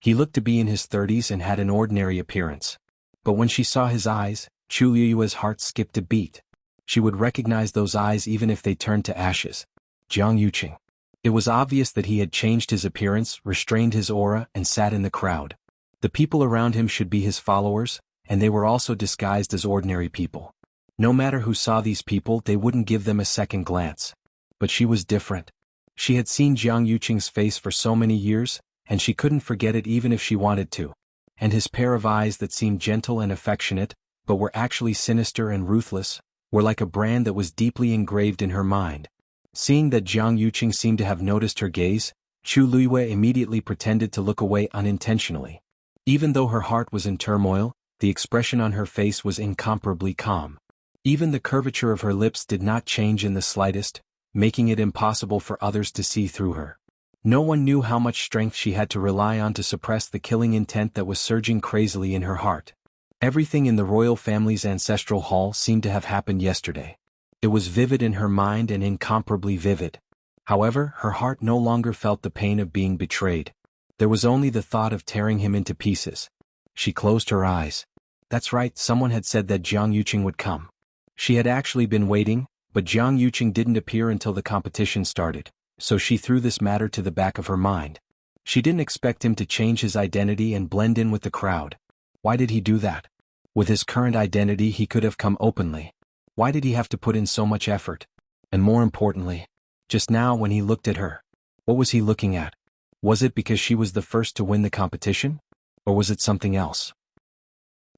He looked to be in his 30s and had an ordinary appearance. But when she saw his eyes, Chu Luiyue's heart skipped a beat. She would recognize those eyes even if they turned to ashes. Jiang Yuqing. It was obvious that he had changed his appearance, restrained his aura, and sat in the crowd. The people around him should be his followers, and they were also disguised as ordinary people. No matter who saw these people, they wouldn't give them a second glance. But she was different. She had seen Jiang Yuqing's face for so many years, and she couldn't forget it even if she wanted to. And his pair of eyes that seemed gentle and affectionate, but were actually sinister and ruthless, were like a brand that was deeply engraved in her mind. Seeing that Jiang Yuqing seemed to have noticed her gaze, Chu Luiyue immediately pretended to look away unintentionally. Even though her heart was in turmoil, the expression on her face was incomparably calm. Even the curvature of her lips did not change in the slightest, making it impossible for others to see through her. No one knew how much strength she had to rely on to suppress the killing intent that was surging crazily in her heart. Everything in the royal family's ancestral hall seemed to have happened yesterday. It was vivid in her mind and incomparably vivid. However, her heart no longer felt the pain of being betrayed. There was only the thought of tearing him into pieces. She closed her eyes. That's right, someone had said that Jiang Yuqing would come. She had actually been waiting, but Jiang Yuqing didn't appear until the competition started, so she threw this matter to the back of her mind. She didn't expect him to change his identity and blend in with the crowd. Why did he do that? With his current identity he could have come openly. Why did he have to put in so much effort? And more importantly, just now when he looked at her, what was he looking at? Was it because she was the first to win the competition? Or was it something else?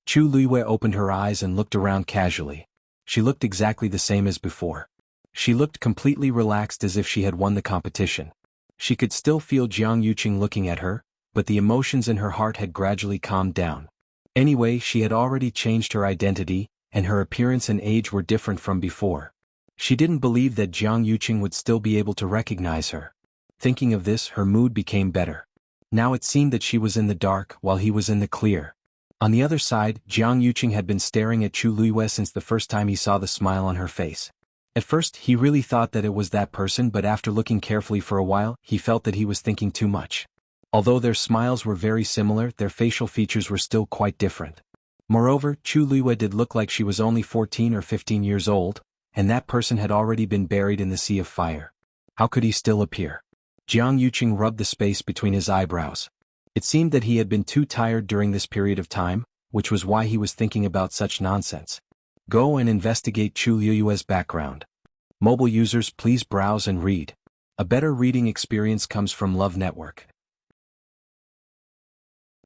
Chu Luiyue opened her eyes and looked around casually. She looked exactly the same as before. She looked completely relaxed as if she had won the competition. She could still feel Jiang Yuqing looking at her, but the emotions in her heart had gradually calmed down. Anyway, she had already changed her identity, and her appearance and age were different from before. She didn't believe that Jiang Yuqing would still be able to recognize her. Thinking of this, her mood became better. Now it seemed that she was in the dark while he was in the clear. On the other side, Jiang Yuqing had been staring at Chu Luiyue since the first time he saw the smile on her face. At first, he really thought that it was that person, but after looking carefully for a while, he felt that he was thinking too much. Although their smiles were very similar, their facial features were still quite different. Moreover, Chu Luiyue did look like she was only 14 or 15 years old, and that person had already been buried in the sea of fire. How could he still appear? Jiang Yuqing rubbed the space between his eyebrows. It seemed that he had been too tired during this period of time, which was why he was thinking about such nonsense. Go and investigate Chu Luiyue's background. Mobile users, please browse and read. A better reading experience comes from Love Network.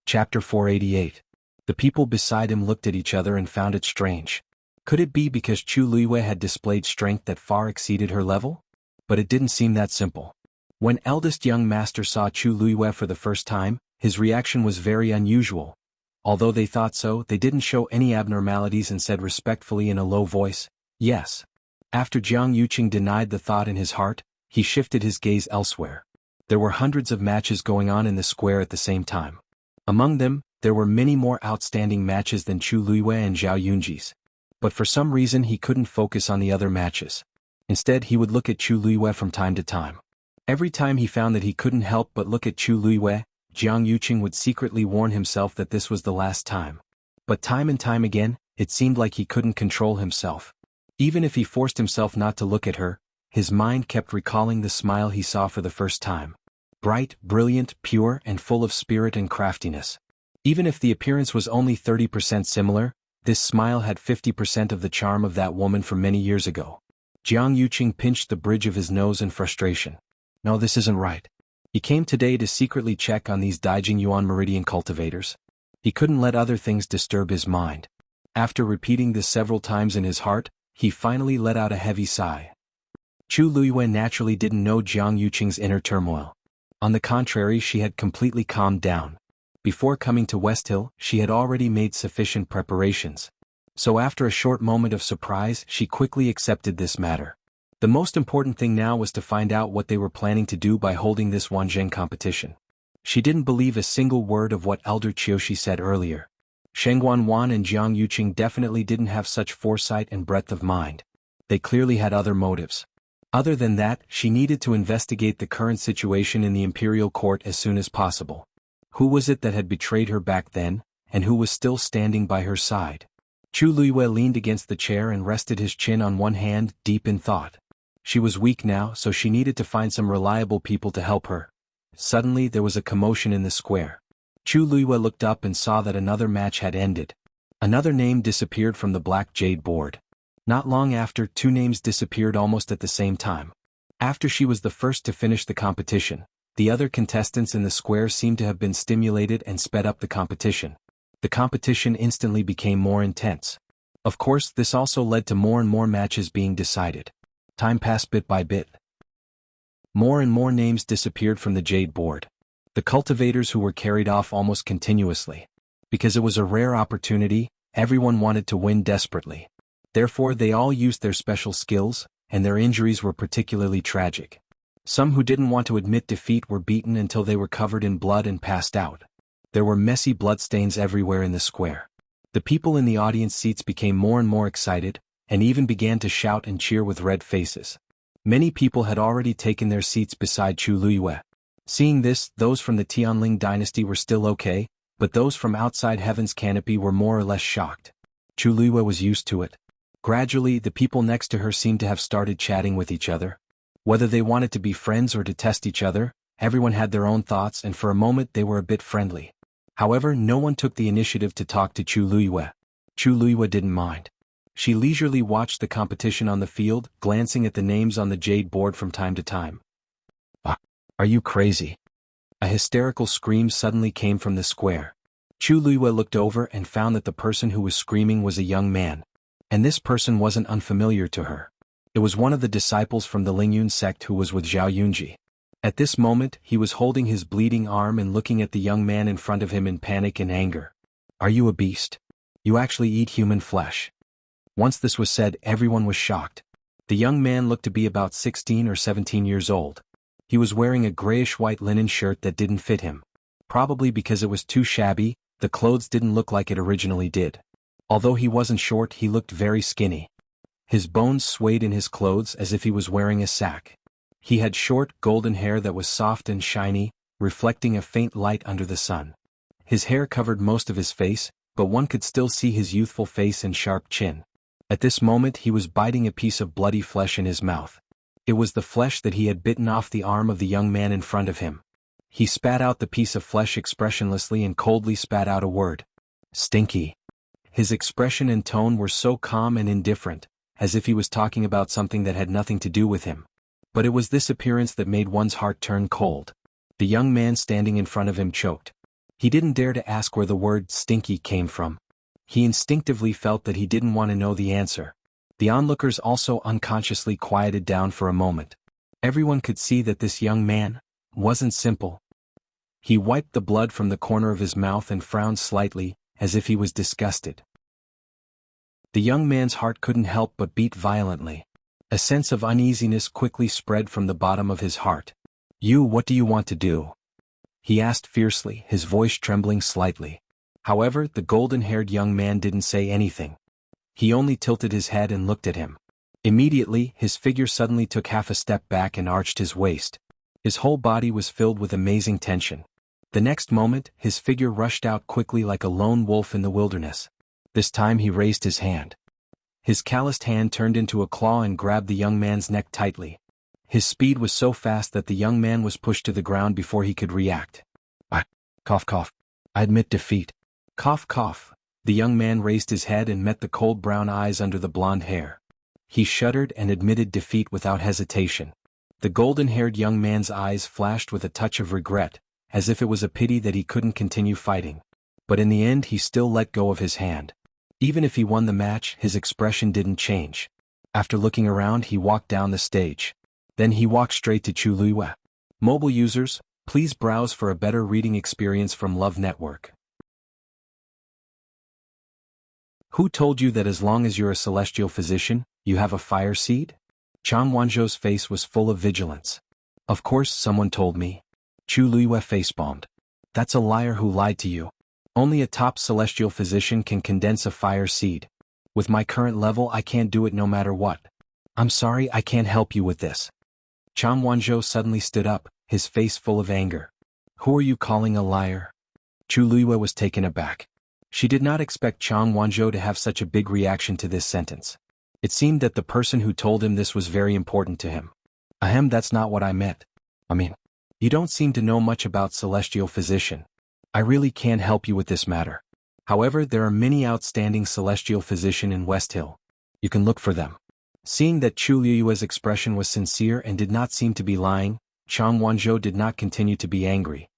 Chapter 488. The people beside him looked at each other and found it strange. Could it be because Chu Luiyue had displayed strength that far exceeded her level? But it didn't seem that simple. When eldest young master saw Chu Luiyue for the first time, his reaction was very unusual. Although they thought so, they didn't show any abnormalities and said respectfully in a low voice, "Yes." After Jiang Yuqing denied the thought in his heart, he shifted his gaze elsewhere. There were hundreds of matches going on in the square at the same time. Among them, there were many more outstanding matches than Chu Luiyue and Zhao Yunji's. But for some reason he couldn't focus on the other matches. Instead he would look at Chu Luiyue from time to time. Every time he found that he couldn't help but look at Chu Luiyue, Jiang Yuqing would secretly warn himself that this was the last time. But time and time again, it seemed like he couldn't control himself. Even if he forced himself not to look at her, his mind kept recalling the smile he saw for the first time. Bright, brilliant, pure, and full of spirit and craftiness. Even if the appearance was only 30% similar, this smile had 50% of the charm of that woman from many years ago. Jiang Yuqing pinched the bridge of his nose in frustration. No, this isn't right. He came today to secretly check on these Daijing Yuan Meridian cultivators. He couldn't let other things disturb his mind. After repeating this several times in his heart, he finally let out a heavy sigh. Chu Luiyue naturally didn't know Jiang Yuqing's inner turmoil. On the contrary, she had completely calmed down. Before coming to West Hill, she had already made sufficient preparations. So after a short moment of surprise, she quickly accepted this matter. The most important thing now was to find out what they were planning to do by holding this Wanzheng competition. She didn't believe a single word of what Elder Qiushi said earlier. Sheng Guanwan and Jiang Yuqing definitely didn't have such foresight and breadth of mind. They clearly had other motives. Other than that, she needed to investigate the current situation in the imperial court as soon as possible. Who was it that had betrayed her back then, and who was still standing by her side? Chu Luiyue leaned against the chair and rested his chin on one hand, deep in thought. She was weak now, so she needed to find some reliable people to help her. Suddenly there was a commotion in the square. Chu Luiyue looked up and saw that another match had ended. Another name disappeared from the black jade board. Not long after, two names disappeared almost at the same time. After she was the first to finish the competition, the other contestants in the square seemed to have been stimulated and sped up the competition. The competition instantly became more intense. Of course, this also led to more and more matches being decided. Time passed bit by bit. More and more names disappeared from the jade board. The cultivators who were carried off almost continuously. Because it was a rare opportunity, everyone wanted to win desperately. Therefore they all used their special skills, and their injuries were particularly tragic. Some who didn't want to admit defeat were beaten until they were covered in blood and passed out. There were messy bloodstains everywhere in the square. The people in the audience seats became more and more excited, and even began to shout and cheer with red faces. Many people had already taken their seats beside Chu Luiyue. Seeing this, those from the Tianling dynasty were still okay, but those from outside heaven's canopy were more or less shocked. Chu Luiyue was used to it. Gradually, the people next to her seemed to have started chatting with each other. Whether they wanted to be friends or to test each other, everyone had their own thoughts, and for a moment they were a bit friendly. However, no one took the initiative to talk to Chu Luiyue. Chu Luiyue didn't mind. She leisurely watched the competition on the field, glancing at the names on the jade board from time to time. Are you crazy? A hysterical scream suddenly came from the square. Chu Luiyue looked over and found that the person who was screaming was a young man. And this person wasn't unfamiliar to her. It was one of the disciples from the Lingyun sect who was with Zhao Yunji. At this moment, he was holding his bleeding arm and looking at the young man in front of him in panic and anger. Are you a beast? You actually eat human flesh. Once this was said, everyone was shocked. The young man looked to be about 16 or 17 years old. He was wearing a grayish-white linen shirt that didn't fit him. Probably because it was too shabby, the clothes didn't look like it originally did. Although he wasn't short, he looked very skinny. His bones swayed in his clothes as if he was wearing a sack. He had short, golden hair that was soft and shiny, reflecting a faint light under the sun. His hair covered most of his face, but one could still see his youthful face and sharp chin. At this moment he was biting a piece of bloody flesh in his mouth. It was the flesh that he had bitten off the arm of the young man in front of him. He spat out the piece of flesh expressionlessly and coldly spat out a word. Stinky. His expression and tone were so calm and indifferent, as if he was talking about something that had nothing to do with him. But it was this appearance that made one's heart turn cold. The young man standing in front of him choked. He didn't dare to ask where the word stinky came from. He instinctively felt that he didn't want to know the answer. The onlookers also unconsciously quieted down for a moment. Everyone could see that this young man wasn't simple. He wiped the blood from the corner of his mouth and frowned slightly, as if he was disgusted. The young man's heart couldn't help but beat violently. A sense of uneasiness quickly spread from the bottom of his heart. What do you want to do? He asked fiercely, his voice trembling slightly. However, the golden-haired young man didn't say anything. He only tilted his head and looked at him. Immediately, his figure suddenly took half a step back and arched his waist. His whole body was filled with amazing tension. The next moment, his figure rushed out quickly like a lone wolf in the wilderness. This time he raised his hand. His calloused hand turned into a claw and grabbed the young man's neck tightly. His speed was so fast that the young man was pushed to the ground before he could react. Cough. I admit defeat. Cough. The young man raised his head and met the cold brown eyes under the blonde hair. He shuddered and admitted defeat without hesitation. The golden-haired young man's eyes flashed with a touch of regret, as if it was a pity that he couldn't continue fighting. But in the end he still let go of his hand. Even if he won the match, his expression didn't change. After looking around, he walked down the stage. Then he walked straight to Chu Luiyue. Mobile users, please browse for a better reading experience from Love Network. Who told you that as long as you're a celestial physician, you have a fire seed? Chang Wanzhou's face was full of vigilance. Of course someone told me. Chu Luiyue facepalmed. That's a liar who lied to you. Only a top celestial physician can condense a fire seed. With my current level I can't do it no matter what. I'm sorry, I can't help you with this. Chang Wanzhou suddenly stood up, his face full of anger. Who are you calling a liar? Chu Luiyue was taken aback. She did not expect Chang Wanzhou to have such a big reaction to this sentence. It seemed that the person who told him this was very important to him. That's not what I meant. You don't seem to know much about celestial physician. I really can't help you with this matter. However, there are many outstanding celestial physician in West Hill. You can look for them. Seeing that Chu Luiyue's expression was sincere and did not seem to be lying, Chang Wanzhou did not continue to be angry.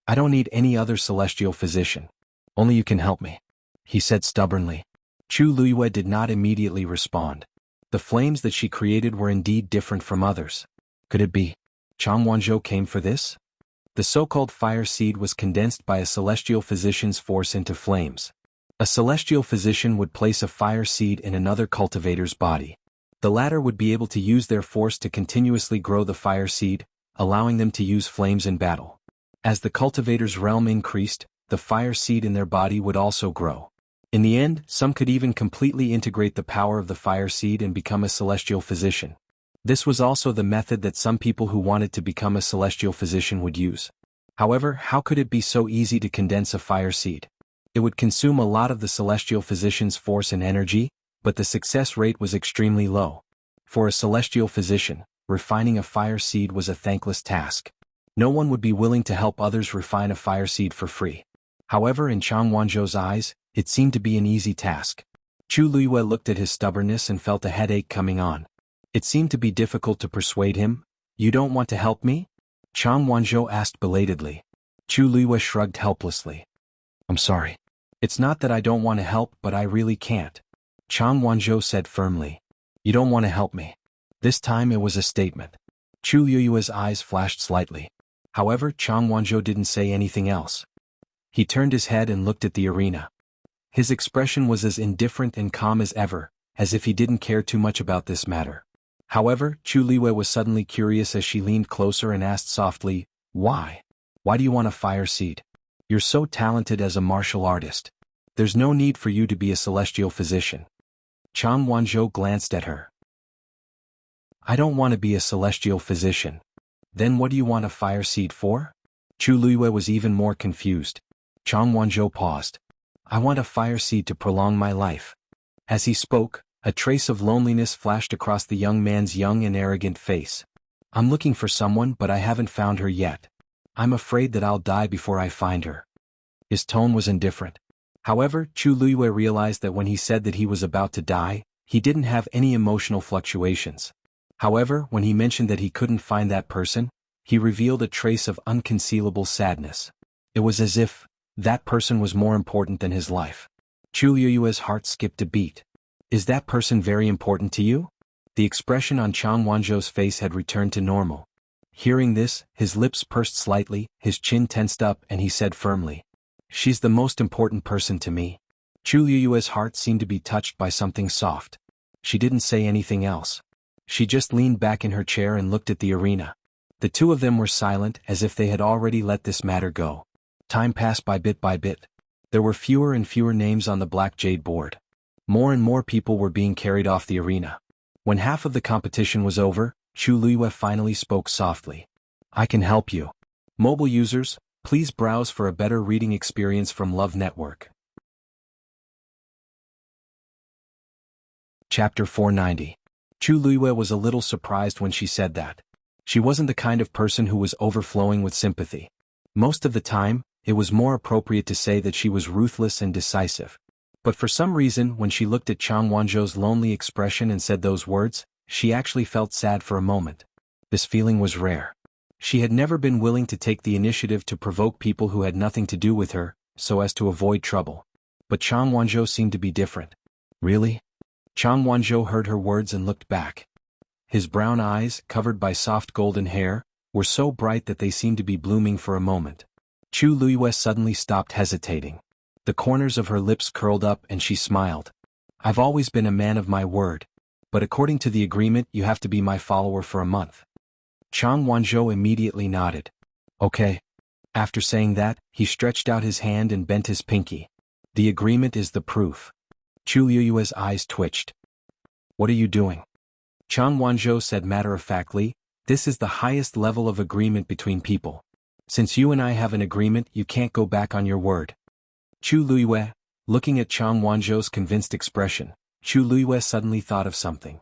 I don't need any other celestial physician. Only you can help me, he said stubbornly. Chu Luiyue did not immediately respond. The flames that she created were indeed different from others. Could it be Chang Wanzhou came for this? The so-called fire seed was condensed by a celestial physician's force into flames. A celestial physician would place a fire seed in another cultivator's body. The latter would be able to use their force to continuously grow the fire seed, allowing them to use flames in battle. As the cultivator's realm increased, the fire seed in their body would also grow. In the end, some could even completely integrate the power of the fire seed and become a celestial physician. This was also the method that some people who wanted to become a celestial physician would use. However, how could it be so easy to condense a fire seed? It would consume a lot of the celestial physician's force and energy, but the success rate was extremely low. For a celestial physician, refining a fire seed was a thankless task. No one would be willing to help others refine a fire seed for free. However, in Chang Wanzhou's eyes, it seemed to be an easy task. Chu Luiyue looked at his stubbornness and felt a headache coming on. It seemed to be difficult to persuade him. You don't want to help me? Chang Wanzhou asked belatedly. Chu Luiyue shrugged helplessly. I'm sorry. It's not that I don't want to help, but I really can't. Chang Wanzhou said firmly. You don't want to help me. This time it was a statement. Chu Luiyue's eyes flashed slightly. However, Chang Wanzhou didn't say anything else. He turned his head and looked at the arena. His expression was as indifferent and calm as ever, as if he didn't care too much about this matter. However, Chu Luiyue was suddenly curious as she leaned closer and asked softly, Why? Why do you want a fire seed? You're so talented as a martial artist. There's no need for you to be a celestial physician. Chang Wanzhou glanced at her. I don't want to be a celestial physician. Then what do you want a fire seed for? Chu Luiyue was even more confused. Chang Wanzhou paused. I want a fire seed to prolong my life. As he spoke, a trace of loneliness flashed across the young man's young and arrogant face. I'm looking for someone, but I haven't found her yet. I'm afraid that I'll die before I find her. His tone was indifferent. However, Chu Luiyue realized that when he said that he was about to die, he didn't have any emotional fluctuations. However, when he mentioned that he couldn't find that person, he revealed a trace of unconcealable sadness. It was as if that person was more important than his life. Chu Luiyue's heart skipped a beat. Is that person very important to you? The expression on Chang Wanzhou's face had returned to normal. Hearing this, his lips pursed slightly, his chin tensed up, and he said firmly, She's the most important person to me. Chu Luiyue's heart seemed to be touched by something soft. She didn't say anything else. She just leaned back in her chair and looked at the arena. The two of them were silent, as if they had already let this matter go. Time passed by bit by bit. There were fewer and fewer names on the black jade board. More and more people were being carried off the arena. When half of the competition was over, Chu Luiyue finally spoke softly. I can help you. Mobile users, please browse for a better reading experience from Love Network. Chapter 490. Chu Luiyue was a little surprised when she said that. She wasn't the kind of person who was overflowing with sympathy. Most of the time, it was more appropriate to say that she was ruthless and decisive. But for some reason, when she looked at Chang Wanzhou's lonely expression and said those words, she actually felt sad for a moment. This feeling was rare. She had never been willing to take the initiative to provoke people who had nothing to do with her, so as to avoid trouble. But Chang Wanzhou seemed to be different. Really? Chang Wanzhou heard her words and looked back. His brown eyes, covered by soft golden hair, were so bright that they seemed to be blooming for a moment. Chu Luiyue suddenly stopped hesitating. The corners of her lips curled up and she smiled. I've always been a man of my word. But according to the agreement, you have to be my follower for a month. Chang Wanzhou immediately nodded. Okay. After saying that, he stretched out his hand and bent his pinky. The agreement is the proof. Chu Luiyue's eyes twitched. What are you doing? Chang Wanzhou said matter-of-factly, this is the highest level of agreement between people. Since you and I have an agreement, you can't go back on your word. Chu Luiyue, looking at Chang Wanzhou's convinced expression, Chu Luiyue suddenly thought of something.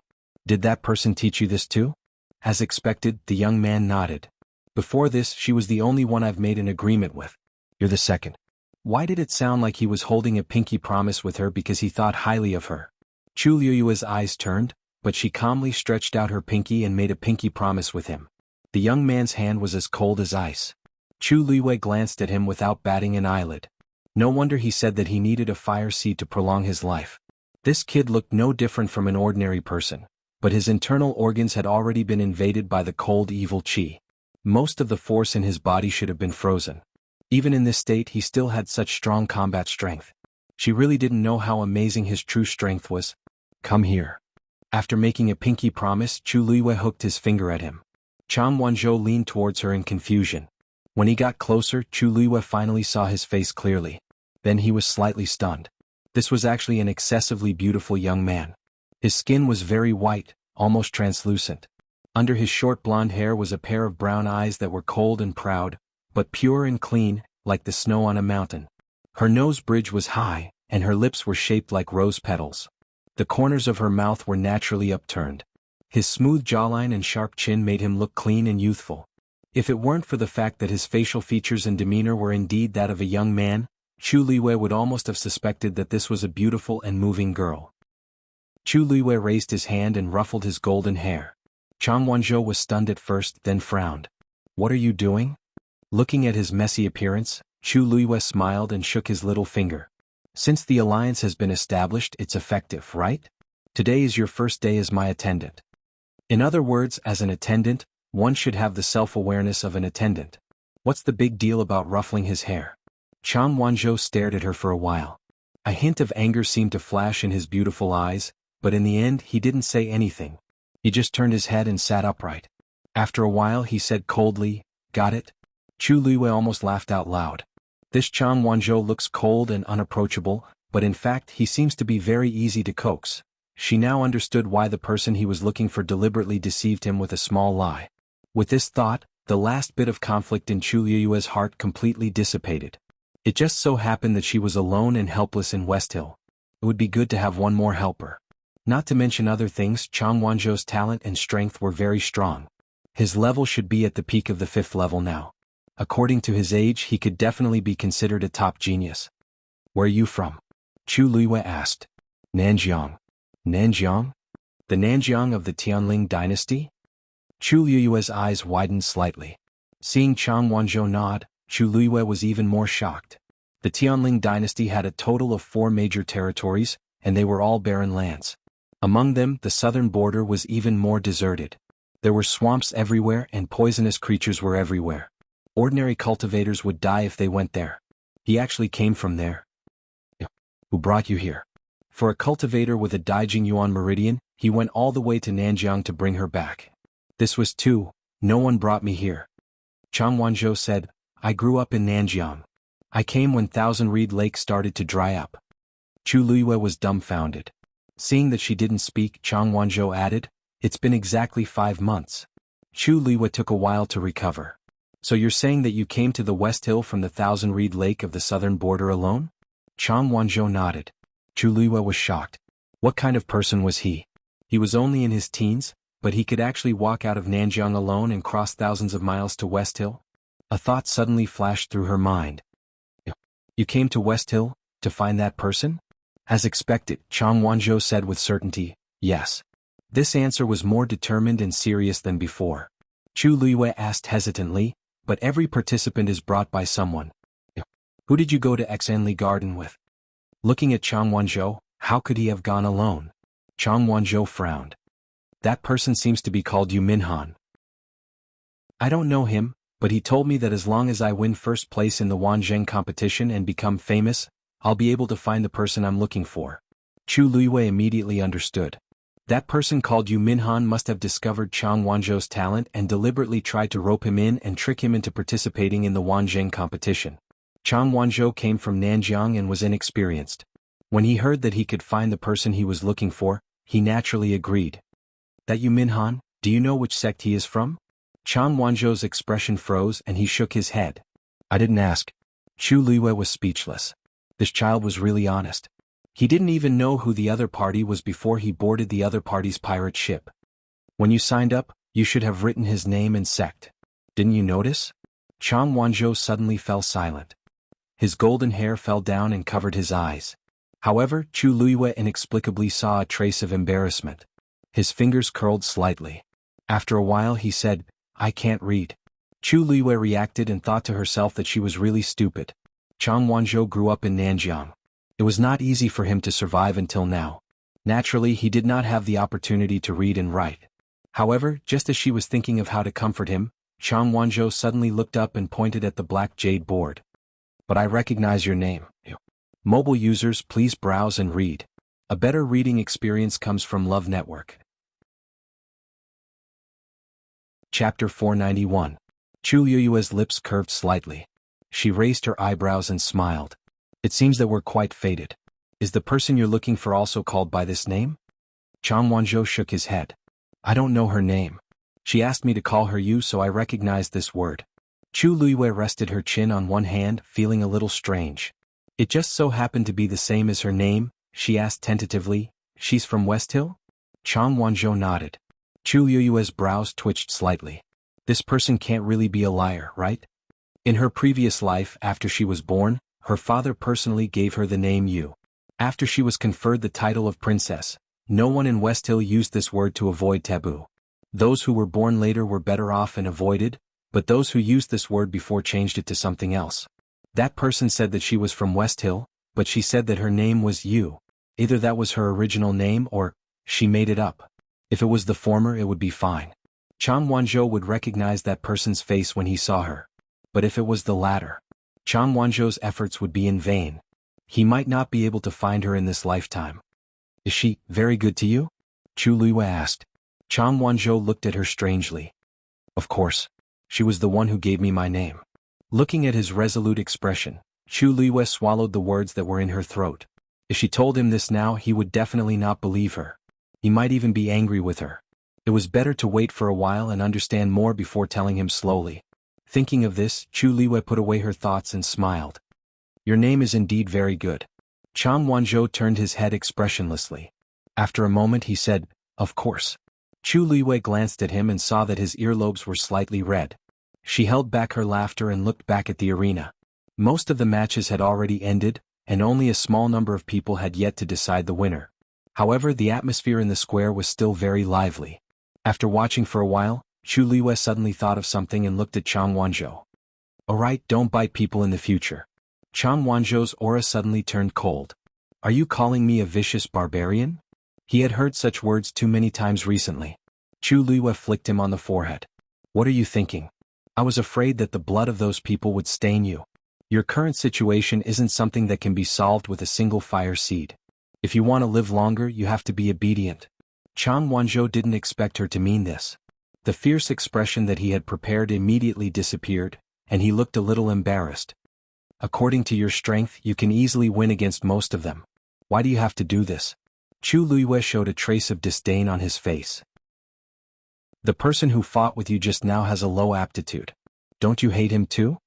Did that person teach you this too? As expected, the young man nodded. Before this, she was the only one I've made an agreement with. You're the second. Why did it sound like he was holding a pinky promise with her because he thought highly of her? Chu Luiyue's eyes turned, but she calmly stretched out her pinky and made a pinky promise with him. The young man's hand was as cold as ice. Chu Luiyue glanced at him without batting an eyelid. No wonder he said that he needed a fire seed to prolong his life. This kid looked no different from an ordinary person, but his internal organs had already been invaded by the cold evil qi. Most of the force in his body should have been frozen. Even in this state, he still had such strong combat strength. She really didn't know how amazing his true strength was. Come here. After making a pinky promise, Chu Luiyue hooked his finger at him. Chang Wanzhou leaned towards her in confusion. When he got closer, Chu Luiyue finally saw his face clearly. Then he was slightly stunned. This was actually an excessively beautiful young man. His skin was very white, almost translucent. Under his short blonde hair was a pair of brown eyes that were cold and proud, but pure and clean, like the snow on a mountain. Her nose bridge was high, and her lips were shaped like rose petals. The corners of her mouth were naturally upturned. His smooth jawline and sharp chin made him look clean and youthful. If it weren't for the fact that his facial features and demeanor were indeed that of a young man, Chu Liwei would almost have suspected that this was a beautiful and moving girl. Chu Liwei raised his hand and ruffled his golden hair. Chang Wanzhou was stunned at first, then frowned. "What are you doing?" Looking at his messy appearance, Chu Liwei smiled and shook his little finger. "Since the alliance has been established, it's effective, right? Today is your first day as my attendant." In other words, as an attendant, one should have the self-awareness of an attendant. What's the big deal about ruffling his hair? Chang Wanzhou stared at her for a while. A hint of anger seemed to flash in his beautiful eyes, but in the end he didn't say anything. He just turned his head and sat upright. After a while he said coldly, "Got it?" Chu Liwei almost laughed out loud. This Chang Wanzhou looks cold and unapproachable, but in fact he seems to be very easy to coax. She now understood why the person he was looking for deliberately deceived him with a small lie. With this thought, the last bit of conflict in Chu Liue's heart completely dissipated. It just so happened that she was alone and helpless in West Hill. It would be good to have one more helper. Not to mention other things, Chang Wanzhou's talent and strength were very strong. His level should be at the peak of the 5th level now. According to his age, he could definitely be considered a top genius. "Where are you from?" Chu Liwei asked. "Nanjiang." "Nanjiang? The Nanjiang of the Tianling dynasty?" Chu Liue's eyes widened slightly. Seeing Chang Wanzhou nod, Chu Liwei was even more shocked. The Tianling dynasty had a total of 4 major territories, and they were all barren lands. Among them, the southern border was even more deserted. There were swamps everywhere and poisonous creatures were everywhere. Ordinary cultivators would die if they went there. He actually came from there. "Who brought you here?" For a cultivator with a Daijing Yuan meridian, he went all the way to Nanjiang to bring her back. "This was too. No one brought me here." Chang Wanzhou said, "I grew up in Nanjiang. I came when Thousand Reed Lake started to dry up." Chu Liwei was dumbfounded. Seeing that she didn't speak, Chang Wanzhou added, "It's been exactly 5 months." Chu Liwei took a while to recover. "So you're saying that you came to the West Hill from the Thousand Reed Lake of the southern border alone?" Chang Wanzhou nodded. Chu Liwei was shocked. What kind of person was he? He was only in his teens, but he could actually walk out of Nanjiang alone and cross thousands of miles to West Hill? A thought suddenly flashed through her mind. "You came to West Hill, to find that person?" As expected, Chang Wanzhou said with certainty, "Yes." This answer was more determined and serious than before. Chu Liwei asked hesitantly, "But every participant is brought by someone. Who did you go to Xanli Garden with?" Looking at Chang Wanzhou, how could he have gone alone? Chang Wanzhou frowned. "That person seems to be called Yu Minhan. I don't know him, but he told me that as long as I win first place in the Wanzheng competition and become famous, I'll be able to find the person I'm looking for." Chu Liwei immediately understood. That person called Yu Minhan must have discovered Chang Wanzhou's talent and deliberately tried to rope him in and trick him into participating in the Wanzheng competition. Chang Wanzhou came from Nanjiang and was inexperienced. When he heard that he could find the person he was looking for, he naturally agreed. "That Yu Minhan, do you know which sect he is from?" Chang Wanzhou's expression froze and he shook his head. "I didn't ask." Chu Liwei was speechless. This child was really honest. He didn't even know who the other party was before he boarded the other party's pirate ship. "When you signed up, you should have written his name and sect. Didn't you notice?" Chang Wanzhou suddenly fell silent. His golden hair fell down and covered his eyes. However, Chu Liwei inexplicably saw a trace of embarrassment. His fingers curled slightly. After a while he said, "I can't read." Chu Liwei reacted and thought to herself that she was really stupid. Chang Wanzhou grew up in Nanjiang. It was not easy for him to survive until now. Naturally, he did not have the opportunity to read and write. However, just as she was thinking of how to comfort him, Chang Wanzhou suddenly looked up and pointed at the black jade board. "But I recognize your name." Mobile users, please browse and read. A better reading experience comes from Love Network. Chapter 491. Chu Liue's lips curved slightly. She raised her eyebrows and smiled. "It seems that we're quite fated. Is the person you're looking for also called by this name?" Chang Wanzhou shook his head. "I don't know her name. She asked me to call her Yu, so I recognized this word." Chu Luiyue rested her chin on one hand, feeling a little strange. It just so happened to be the same as her name, she asked tentatively. She's from West Hill? Chang Wanzhou nodded. Chu Luiyue's brows twitched slightly. This person can't really be a liar, right? In her previous life, after she was born, her father personally gave her the name Yu. After she was conferred the title of princess, no one in West Hill used this word to avoid taboo. Those who were born later were better off and avoided, but those who used this word before changed it to something else. That person said that she was from West Hill, but she said that her name was Yu. Either that was her original name or she made it up. If it was the former, it would be fine. Chang Wanzhou would recognize that person's face when he saw her. But if it was the latter, Chang Wanzhou's efforts would be in vain. He might not be able to find her in this lifetime. Is she very good to you? Chu Luiyue asked. Chang Wanzhou looked at her strangely. Of course. She was the one who gave me my name. Looking at his resolute expression, Chu Luiyue swallowed the words that were in her throat. If she told him this now, he would definitely not believe her. He might even be angry with her. It was better to wait for a while and understand more before telling him slowly. Thinking of this, Chu Luiyue put away her thoughts and smiled. Your name is indeed very good. Chang Wanzhou turned his head expressionlessly. After a moment he said, of course. Chu Luiyue glanced at him and saw that his earlobes were slightly red. She held back her laughter and looked back at the arena. Most of the matches had already ended, and only a small number of people had yet to decide the winner. However, the atmosphere in the square was still very lively. After watching for a while, Chu Luiyue suddenly thought of something and looked at Chang Wanzhou. Alright, don't bite people in the future. Chang Wanzhou's aura suddenly turned cold. Are you calling me a vicious barbarian? He had heard such words too many times recently. Chu Luiyue flicked him on the forehead. What are you thinking? I was afraid that the blood of those people would stain you. Your current situation isn't something that can be solved with a single fire seed. If you want to live longer, you have to be obedient. Chang Wanzhou didn't expect her to mean this. The fierce expression that he had prepared immediately disappeared, and he looked a little embarrassed. According to your strength, you can easily win against most of them. Why do you have to do this? Chu Luiyue showed a trace of disdain on his face. The person who fought with you just now has a low aptitude. Don't you hate him too?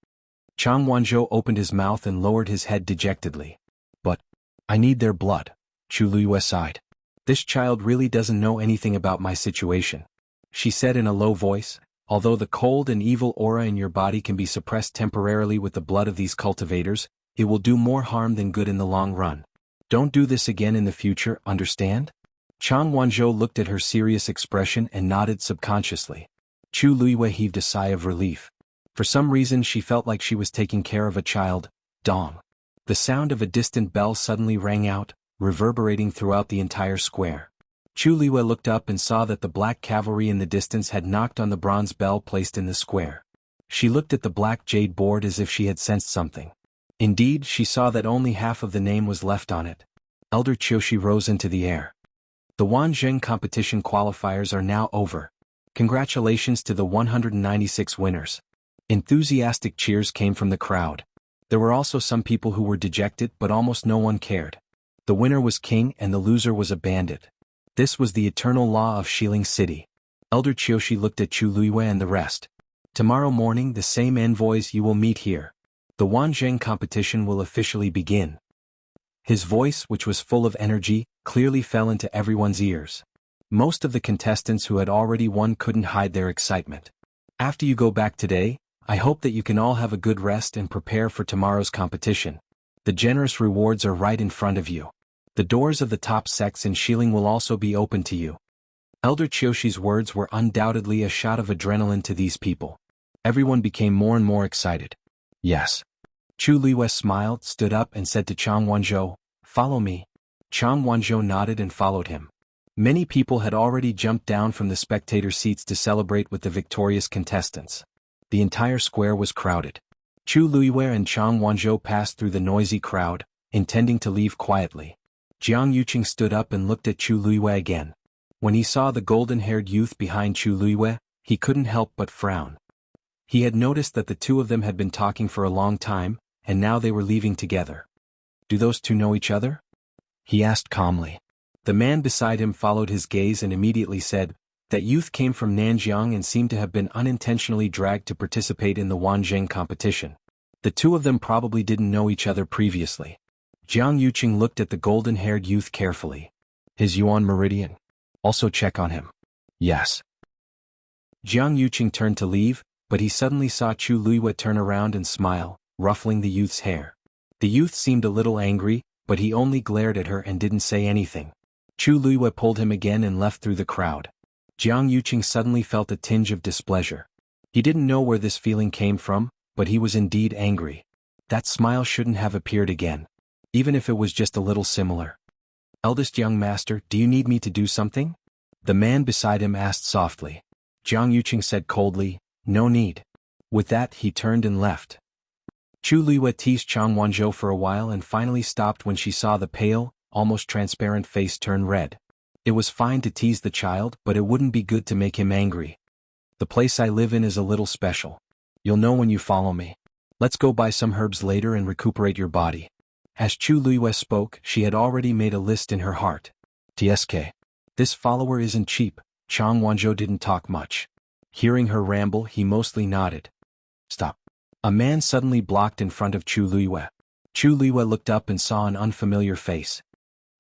Chang Wanzhou opened his mouth and lowered his head dejectedly. But I need their blood. Chu Luiyue sighed. This child really doesn't know anything about my situation. She said in a low voice, although the cold and evil aura in your body can be suppressed temporarily with the blood of these cultivators, it will do more harm than good in the long run. Don't do this again in the future, understand? Chang Wanzhou looked at her serious expression and nodded subconsciously. Chu Luiyue heaved a sigh of relief. For some reason she felt like she was taking care of a child. Dong. The sound of a distant bell suddenly rang out, reverberating throughout the entire square. Chu Luiyue looked up and saw that the black cavalry in the distance had knocked on the bronze bell placed in the square. She looked at the black jade board as if she had sensed something. Indeed, she saw that only half of the name was left on it. Elder Qiushi rose into the air. The Wanzheng competition qualifiers are now over. Congratulations to the 196 winners. Enthusiastic cheers came from the crowd. There were also some people who were dejected, but almost no one cared. The winner was king and the loser was a bandit. This was the eternal law of Xiling City. Elder Qiushi looked at Chu Luiyue and the rest. Tomorrow morning, the same envoys you will meet here. The Wanzheng competition will officially begin. His voice, which was full of energy, clearly fell into everyone's ears. Most of the contestants who had already won couldn't hide their excitement. After you go back today, I hope that you can all have a good rest and prepare for tomorrow's competition. The generous rewards are right in front of you. The doors of the top sects in Xiling will also be open to you. Elder Qiushi's words were undoubtedly a shot of adrenaline to these people. Everyone became more and more excited. Yes. Chu Luiyue smiled, stood up and said to Chang Wanzhou, follow me. Chang Wanzhou nodded and followed him. Many people had already jumped down from the spectator seats to celebrate with the victorious contestants. The entire square was crowded. Chu Luiyue and Chang Wanzhou passed through the noisy crowd, intending to leave quietly. Jiang Yuqing stood up and looked at Chu Luiyue again. When he saw the golden-haired youth behind Chu Luiyue, he couldn't help but frown. He had noticed that the two of them had been talking for a long time, and now they were leaving together. Do those two know each other? He asked calmly. The man beside him followed his gaze and immediately said, That youth came from Nanjiang and seemed to have been unintentionally dragged to participate in the Wanzheng competition. The two of them probably didn't know each other previously. Jiang Yuqing looked at the golden-haired youth carefully. His Yuan Meridian? Also check on him. Yes. Jiang Yuqing turned to leave, but he suddenly saw Chu Luiyue turn around and smile, ruffling the youth's hair. The youth seemed a little angry, but he only glared at her and didn't say anything. Chu Luiyue pulled him again and left through the crowd. Jiang Yuqing suddenly felt a tinge of displeasure. He didn't know where this feeling came from, but he was indeed angry. That smile shouldn't have appeared again. Even if it was just a little similar. Eldest young master, do you need me to do something? The man beside him asked softly. Jiang Yuqing said coldly, no need. With that he turned and left. Chu Luiyue teased Chang Wanzhou for a while and finally stopped when she saw the pale, almost transparent face turn red. It was fine to tease the child, but it wouldn't be good to make him angry. The place I live in is a little special. You'll know when you follow me. Let's go buy some herbs later and recuperate your body. As Chu Luiyue spoke, she had already made a list in her heart. TSK. This follower isn't cheap. Chang Wanzhou didn't talk much. Hearing her ramble, he mostly nodded. Stop. A man suddenly blocked in front of Chu Luiyue. Chu Luiyue looked up and saw an unfamiliar face.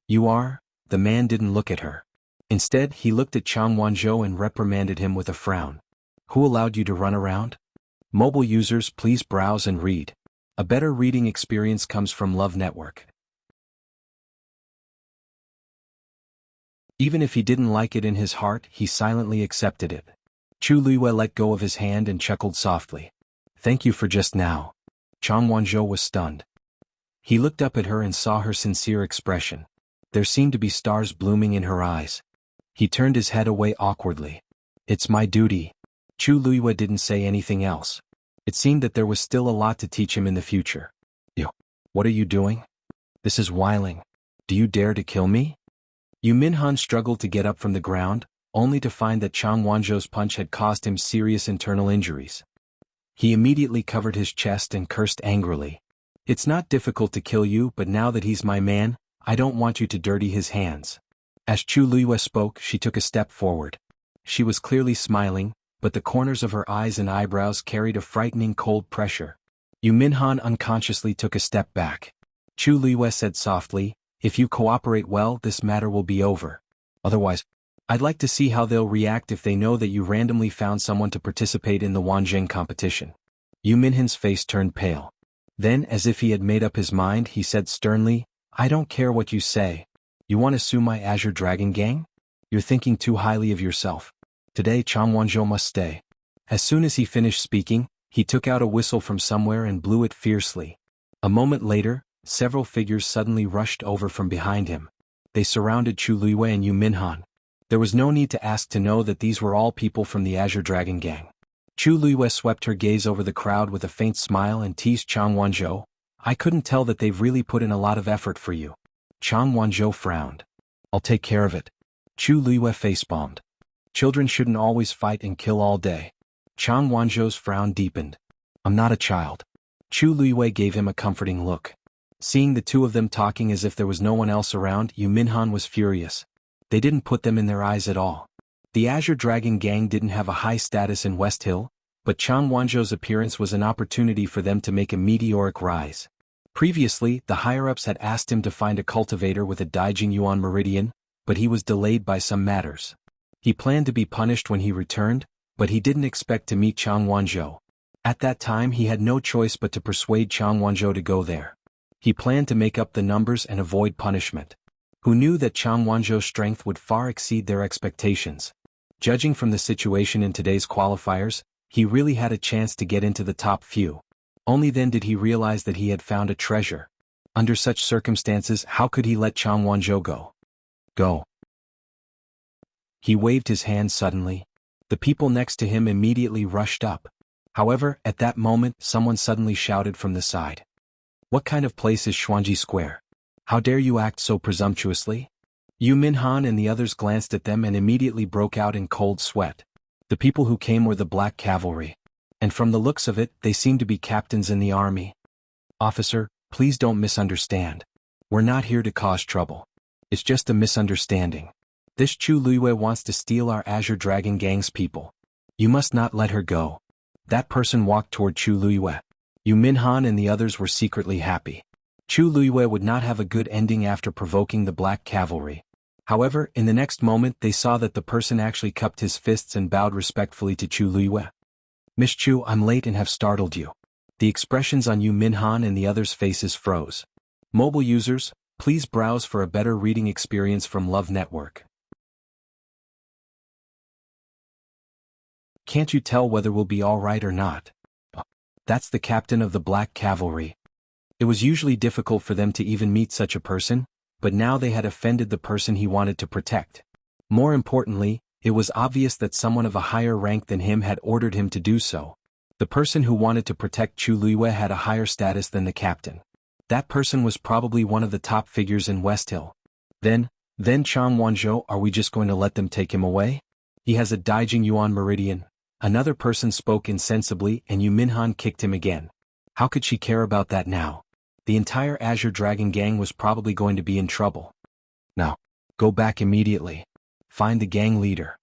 You are? The man didn't look at her. Instead, he looked at Chang Wanzhou and reprimanded him with a frown. Who allowed you to run around? Mobile users, please browse and read. A better reading experience comes from Love Network. Even if he didn't like it in his heart, he silently accepted it. Chu Luiyue let go of his hand and chuckled softly. Thank you for just now. Chang Wanzhou was stunned. He looked up at her and saw her sincere expression. There seemed to be stars blooming in her eyes. He turned his head away awkwardly. It's my duty. Chu Luiyue didn't say anything else. It seemed that there was still a lot to teach him in the future. Yo, what are you doing? This is wiling. Do you dare to kill me? Yu Minhan struggled to get up from the ground, only to find that Chang Wanzhou's punch had caused him serious internal injuries. He immediately covered his chest and cursed angrily. It's not difficult to kill you, but now that he's my man, I don't want you to dirty his hands. As Chu Luiyue spoke, she took a step forward. She was clearly smiling, but the corners of her eyes and eyebrows carried a frightening cold pressure. Yu Minhan unconsciously took a step back. Chu Luiyue said softly, if you cooperate well, this matter will be over. Otherwise, I'd like to see how they'll react if they know that you randomly found someone to participate in the Wanzheng competition. Yu Minhan's face turned pale. Then, as if he had made up his mind, he said sternly, I don't care what you say. You want to sue my Azure Dragon gang? You're thinking too highly of yourself. Today Chang Wanzhou must stay. As soon as he finished speaking, he took out a whistle from somewhere and blew it fiercely. A moment later, several figures suddenly rushed over from behind him. They surrounded Chu Luiyue and Yu Minhan. There was no need to ask to know that these were all people from the Azure Dragon gang. Chu Luiyue swept her gaze over the crowd with a faint smile and teased Chang Wanzhou. I couldn't tell that they've really put in a lot of effort for you. Chang Wanzhou frowned. I'll take care of it. Chu Luiyue facepalmed. Children shouldn't always fight and kill all day. Chang Wanzhou's frown deepened. I'm not a child. Chu Luiyue gave him a comforting look. Seeing the two of them talking as if there was no one else around, Yu Minhan was furious. They didn't put them in their eyes at all. The Azure Dragon gang didn't have a high status in West Hill, but Chang Wanzhou's appearance was an opportunity for them to make a meteoric rise. Previously, the higher-ups had asked him to find a cultivator with a Daijing Yuan Meridian, but he was delayed by some matters. He planned to be punished when he returned, but he didn't expect to meet Chang Wanzhou. At that time he had no choice but to persuade Chang Wanzhou to go there. He planned to make up the numbers and avoid punishment. Who knew that Chang Wanzhou's strength would far exceed their expectations? Judging from the situation in today's qualifiers, he really had a chance to get into the top few. Only then did he realize that he had found a treasure. Under such circumstances, how could he let Chang Wanzhou go? Go. He waved his hand suddenly. The people next to him immediately rushed up. However, at that moment, someone suddenly shouted from the side. What kind of place is Xuanji Square? How dare you act so presumptuously? Yu Minhan and the others glanced at them and immediately broke out in cold sweat. The people who came were the Black Cavalry. And from the looks of it, they seemed to be captains in the army. Officer, please don't misunderstand. We're not here to cause trouble. It's just a misunderstanding. This Chu Luiyue wants to steal our Azure Dragon Gang's people. You must not let her go. That person walked toward Chu Luiyue. Yu Minhan and the others were secretly happy. Chu Luiyue would not have a good ending after provoking the Black Cavalry. However, in the next moment they saw that the person actually cupped his fists and bowed respectfully to Chu Luiyue. Miss Chu, I'm late and have startled you. The expressions on Yu Minhan and the others' faces froze. Mobile users, please browse for a better reading experience from Love Network. Can't you tell whether we'll be all right or not? That's the captain of the Black Cavalry. It was usually difficult for them to even meet such a person, but now they had offended the person he wanted to protect. More importantly, it was obvious that someone of a higher rank than him had ordered him to do so. The person who wanted to protect Chu Luiyue had a higher status than the captain. That person was probably one of the top figures in West Hill. Then Chang Wanzhou, are we just going to let them take him away? He has a Daijing Yuan meridian. Another person spoke insensibly and Yu Minhan kicked him again. How could she care about that now? The entire Azure Dragon gang was probably going to be in trouble. Now, go back immediately. Find the gang leader.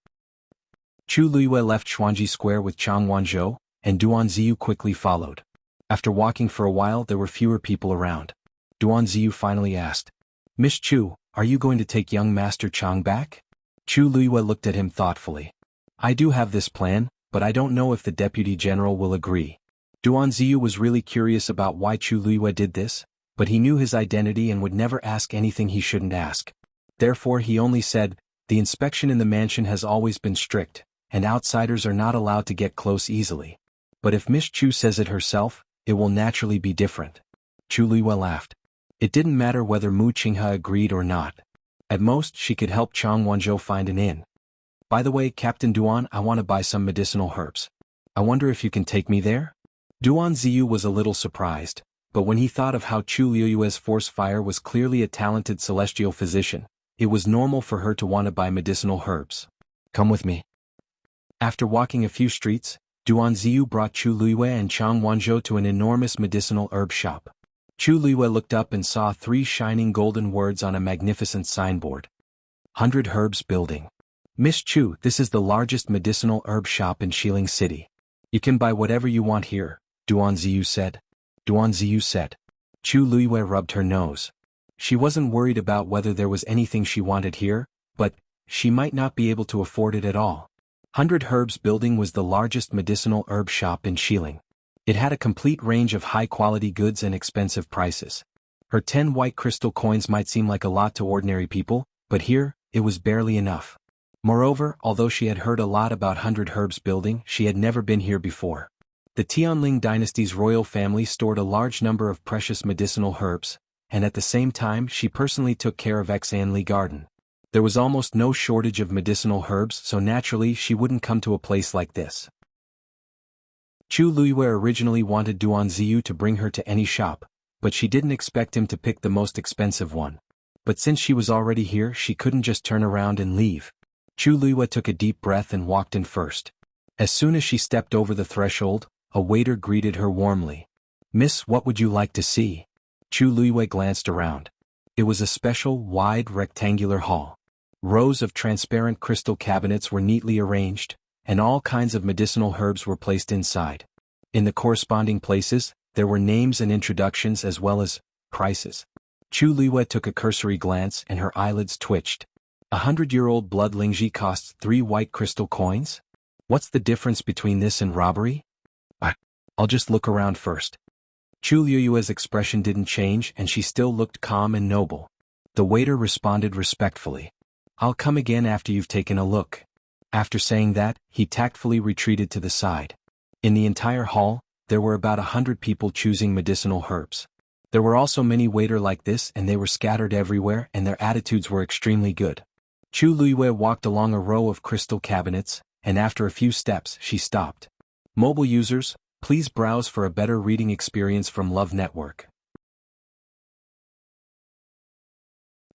Chu Luiyue left Xuanji Square with Chang Wanzhou, and Duan Ziyu quickly followed. After walking for a while there were fewer people around. Duan Ziyu finally asked, Miss Chu, are you going to take young Master Chang back? Chu Luiyue looked at him thoughtfully. I do have this plan, but I don't know if the Deputy General will agree. Duan Ziyu was really curious about why Chu Luiyue did this, but he knew his identity and would never ask anything he shouldn't ask. Therefore he only said, the inspection in the mansion has always been strict, and outsiders are not allowed to get close easily. But if Miss Chu says it herself, it will naturally be different. Chu Luiyue laughed. It didn't matter whether Mu Qinghe agreed or not. At most she could help Chang Wanzhou find an inn. By the way, Captain Duan, I want to buy some medicinal herbs. I wonder if you can take me there? Duan Ziyu was a little surprised, but when he thought of how Chu Luiyue's force fire was clearly a talented celestial physician, it was normal for her to want to buy medicinal herbs. Come with me. After walking a few streets, Duan Ziyu brought Chu Luiyue and Chang Wanzhou to an enormous medicinal herb shop. Chu Luiyue looked up and saw 3 shining golden words on a magnificent signboard. 100 Herbs Building. Miss Chu, this is the largest medicinal herb shop in Xiling City. You can buy whatever you want here, Duan Ziyu said. Duan Ziyu said. Chu Luiyue rubbed her nose. She wasn't worried about whether there was anything she wanted here, but she might not be able to afford it at all. 100 Herbs Building was the largest medicinal herb shop in Xiling. It had a complete range of high-quality goods and expensive prices. Her 10 white crystal coins might seem like a lot to ordinary people, but here, it was barely enough. Moreover, although she had heard a lot about 100 Herbs Building, she had never been here before. The Tianling dynasty's royal family stored a large number of precious medicinal herbs, and at the same time she personally took care of Xanli Garden. There was almost no shortage of medicinal herbs, so naturally she wouldn't come to a place like this. Chu Luiyue originally wanted Duan Ziyu to bring her to any shop, but she didn't expect him to pick the most expensive one. But since she was already here, she couldn't just turn around and leave. Chu Luiyue took a deep breath and walked in first. As soon as she stepped over the threshold, a waiter greeted her warmly. Miss, what would you like to see? Chu Luiyue glanced around. It was a special, wide, rectangular hall. Rows of transparent crystal cabinets were neatly arranged, and all kinds of medicinal herbs were placed inside. In the corresponding places, there were names and introductions as well as prices. Chu Luiyue took a cursory glance and her eyelids twitched. 100-year-old blood Lingji costs 3 white crystal coins? What's the difference between this and robbery? I'll just look around first. Chu Luiyue's expression didn't change and she still looked calm and noble. The waiter responded respectfully. I'll come again after you've taken a look. After saying that, he tactfully retreated to the side. In the entire hall, there were about 100 people choosing medicinal herbs. There were also many waiters like this and they were scattered everywhere and their attitudes were extremely good. Chu Luiyue walked along a row of crystal cabinets, and after a few steps she stopped. Mobile users, please browse for a better reading experience from Love Network.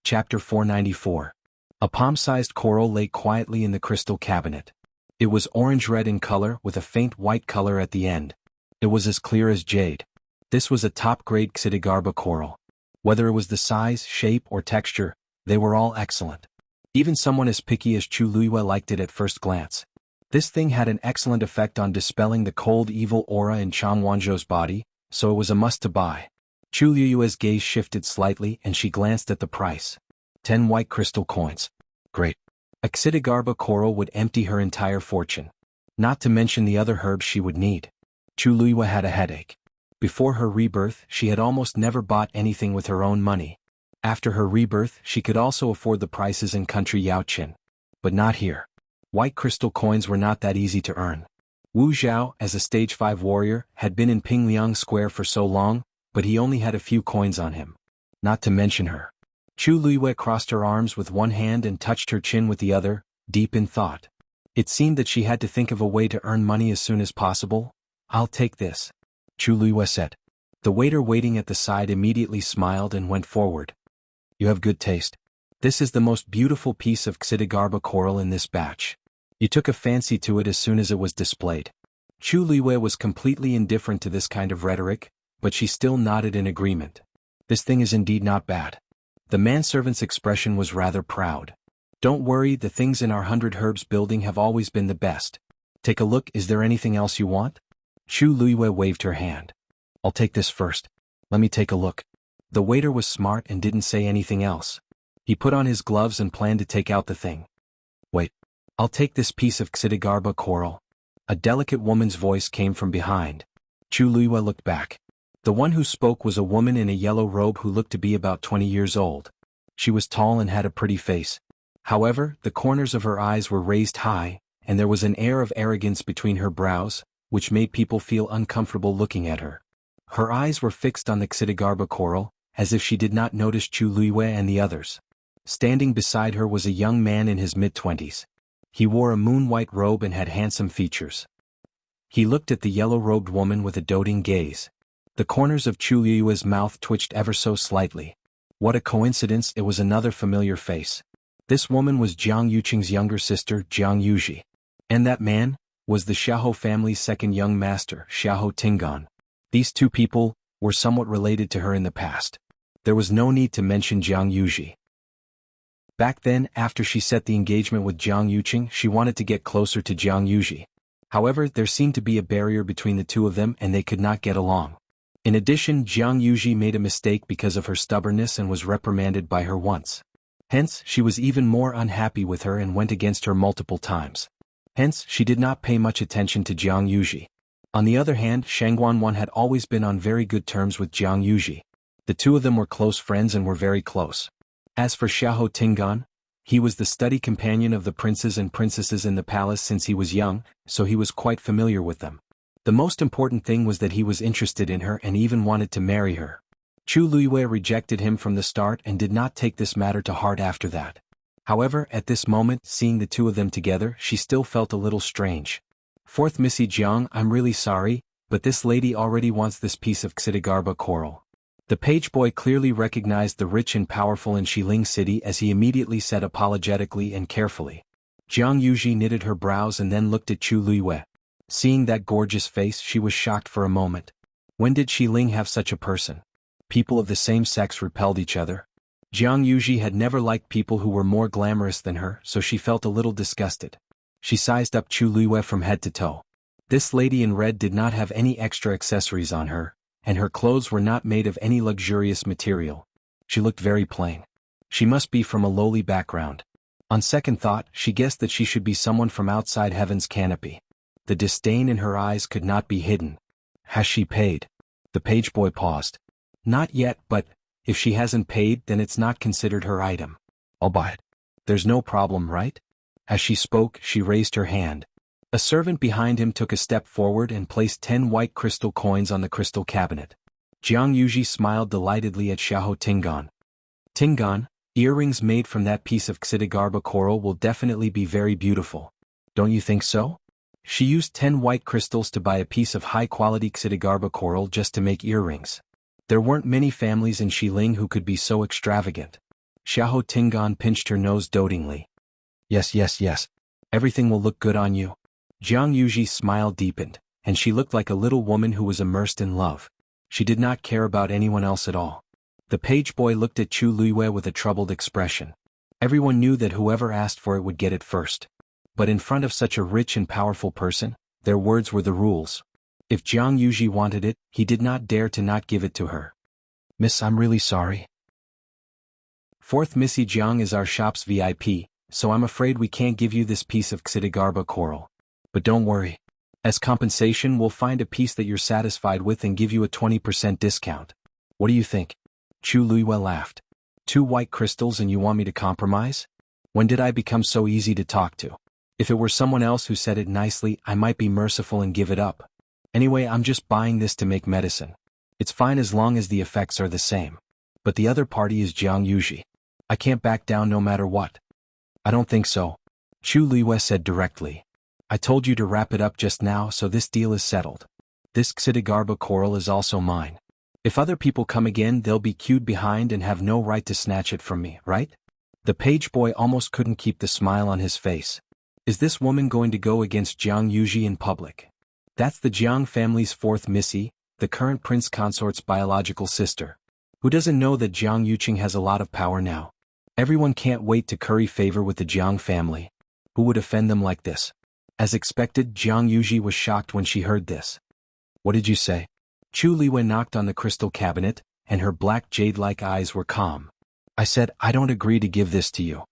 Chapter 494. A palm-sized coral lay quietly in the crystal cabinet. It was orange-red in color with a faint white color at the end. It was as clear as jade. This was a top-grade Xidigarba coral. Whether it was the size, shape, or texture, they were all excellent. Even someone as picky as Chu Luiyue liked it at first glance. This thing had an excellent effect on dispelling the cold evil aura in Chang Wanzhou's body, so it was a must to buy. Chu Luiyue's gaze shifted slightly and she glanced at the price. 10 white crystal coins. Great. A Xidigarba coral would empty her entire fortune. Not to mention the other herbs she would need. Chu Luiyue had a headache. Before her rebirth, she had almost never bought anything with her own money. After her rebirth, she could also afford the prices in country Yaoqin. But not here. White crystal coins were not that easy to earn. Wu Zhao, as a stage 5 warrior, had been in Pingliang Square for so long, but he only had a few coins on him. Not to mention her. Chu Luiyue crossed her arms with one hand and touched her chin with the other, deep in thought. It seemed that she had to think of a way to earn money as soon as possible. I'll take this, Chu Luiyue said. The waiter waiting at the side immediately smiled and went forward. You have good taste. This is the most beautiful piece of Xidigarba coral in this batch. You took a fancy to it as soon as it was displayed. Chu Luiyue was completely indifferent to this kind of rhetoric, but she still nodded in agreement. This thing is indeed not bad. The manservant's expression was rather proud. Don't worry, the things in our 100 Herbs building have always been the best. Take a look, is there anything else you want? Chu Luiyue waved her hand. I'll take this first. Let me take a look. The waiter was smart and didn't say anything else. He put on his gloves and planned to take out the thing. Wait. I'll take this piece of Xidigarba coral. A delicate woman's voice came from behind. Chu Luiyue looked back. The one who spoke was a woman in a yellow robe who looked to be about 20 years old. She was tall and had a pretty face. However, the corners of her eyes were raised high, and there was an air of arrogance between her brows, which made people feel uncomfortable looking at her. Her eyes were fixed on the Xidigarba coral, as if she did not notice Chu Luiyue and the others. Standing beside her was a young man in his mid-20s. He wore a moon-white robe and had handsome features. He looked at the yellow-robed woman with a doting gaze. The corners of Chu Luiyue's mouth twitched ever so slightly. What a coincidence, it was another familiar face. This woman was Jiang Yuqing's younger sister, Jiang Yuji. And that man was the Xiahou family's second young master, Xiahou Tingan. These two people were somewhat related to her in the past. There was no need to mention Jiang Yuji. Back then, after she set the engagement with Jiang Yuqing, she wanted to get closer to Jiang Yuji. However, there seemed to be a barrier between the two of them and they could not get along. In addition, Jiang Yuji made a mistake because of her stubbornness and was reprimanded by her once. Hence, she was even more unhappy with her and went against her multiple times. Hence, she did not pay much attention to Jiang Yuji. On the other hand, Shang Guanwan had always been on very good terms with Jiang Yuji. The two of them were close friends and were very close. As for Xiahou Tingan, he was the study companion of the princes and princesses in the palace since he was young, so he was quite familiar with them. The most important thing was that he was interested in her and even wanted to marry her. Chu Luiyue rejected him from the start and did not take this matter to heart after that. However, at this moment, seeing the two of them together, she still felt a little strange. Fourth Missy Jiang, I'm really sorry, but this lady already wants this piece of Xidigarba coral. The page boy clearly recognized the rich and powerful in Xiling City as he immediately said apologetically and carefully. Jiang Yuji knitted her brows and then looked at Chu Luiyue. Seeing that gorgeous face, she was shocked for a moment. When did Xiling have such a person? People of the same sex repelled each other. Jiang Yuji had never liked people who were more glamorous than her, so she felt a little disgusted. She sized up Chu Luiyue from head to toe. This lady in red did not have any extra accessories on her, and her clothes were not made of any luxurious material. She looked very plain. She must be from a lowly background. On second thought, she guessed that she should be someone from outside heaven's canopy. The disdain in her eyes could not be hidden. Has she paid? The page boy paused. Not yet, but if she hasn't paid, then it's not considered her item. I'll buy it. There's no problem, right? As she spoke, she raised her hand. A servant behind him took a step forward and placed 10 white crystal coins on the crystal cabinet. Jiang Yuji smiled delightedly at Xiahou Tingan. Tingan, earrings made from that piece of Xidigarba coral will definitely be very beautiful. Don't you think so? She used 10 white crystals to buy a piece of high-quality Xidigarba coral just to make earrings. There weren't many families in Xiling who could be so extravagant. Xiahou Tingan pinched her nose dotingly. Yes. Everything will look good on you. Jiang Yuji's smile deepened, and she looked like a little woman who was immersed in love. She did not care about anyone else at all. The page boy looked at Chu Luiyue with a troubled expression. Everyone knew that whoever asked for it would get it first. But in front of such a rich and powerful person, their words were the rules. If Jiang Yuji wanted it, he did not dare to not give it to her. Miss, I'm really sorry. Fourth, Missy Jiang is our shop's VIP, so I'm afraid we can't give you this piece of Xidigarba coral. But don't worry. As compensation, we'll find a piece that you're satisfied with and give you a 20% discount. What do you think? Chu Luiyue laughed. 2 white crystals and you want me to compromise? When did I become so easy to talk to? If it were someone else who said it nicely, I might be merciful and give it up. Anyway, I'm just buying this to make medicine. It's fine as long as the effects are the same. But the other party is Jiang Yuji. I can't back down no matter what. I don't think so. Chu Luiyue said directly. I told you to wrap it up just now, so this deal is settled. This Xidigarba coral is also mine. If other people come again, they'll be queued behind and have no right to snatch it from me, right? The page boy almost couldn't keep the smile on his face. Is this woman going to go against Jiang Yuji in public? That's the Jiang family's 4th Missy, the current prince consort's biological sister. Who doesn't know that Jiang Yuqing has a lot of power now? Everyone can't wait to curry favor with the Jiang family. Who would offend them like this? As expected, Jiang Yuji was shocked when she heard this. What did you say? Chu Luiyue knocked on the crystal cabinet, and her black jade-like eyes were calm. I said, I don't agree to give this to you.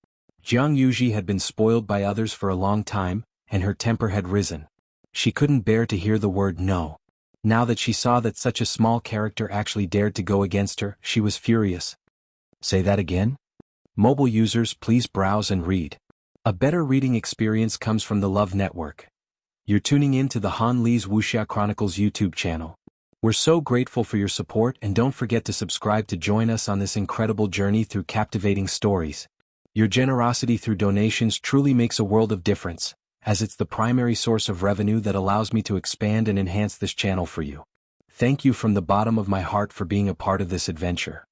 Jiang Yuji had been spoiled by others for a long time, and her temper had risen. She couldn't bear to hear the word no. Now that she saw that such a small character actually dared to go against her, she was furious. Say that again? Mobile users, please browse and read. A better reading experience comes from the Love Network. You're tuning in to the Han Li's Wuxia Chronicles YouTube channel. We're so grateful for your support, and don't forget to subscribe to join us on this incredible journey through captivating stories. Your generosity through donations truly makes a world of difference, as it's the primary source of revenue that allows me to expand and enhance this channel for you. Thank you from the bottom of my heart for being a part of this adventure.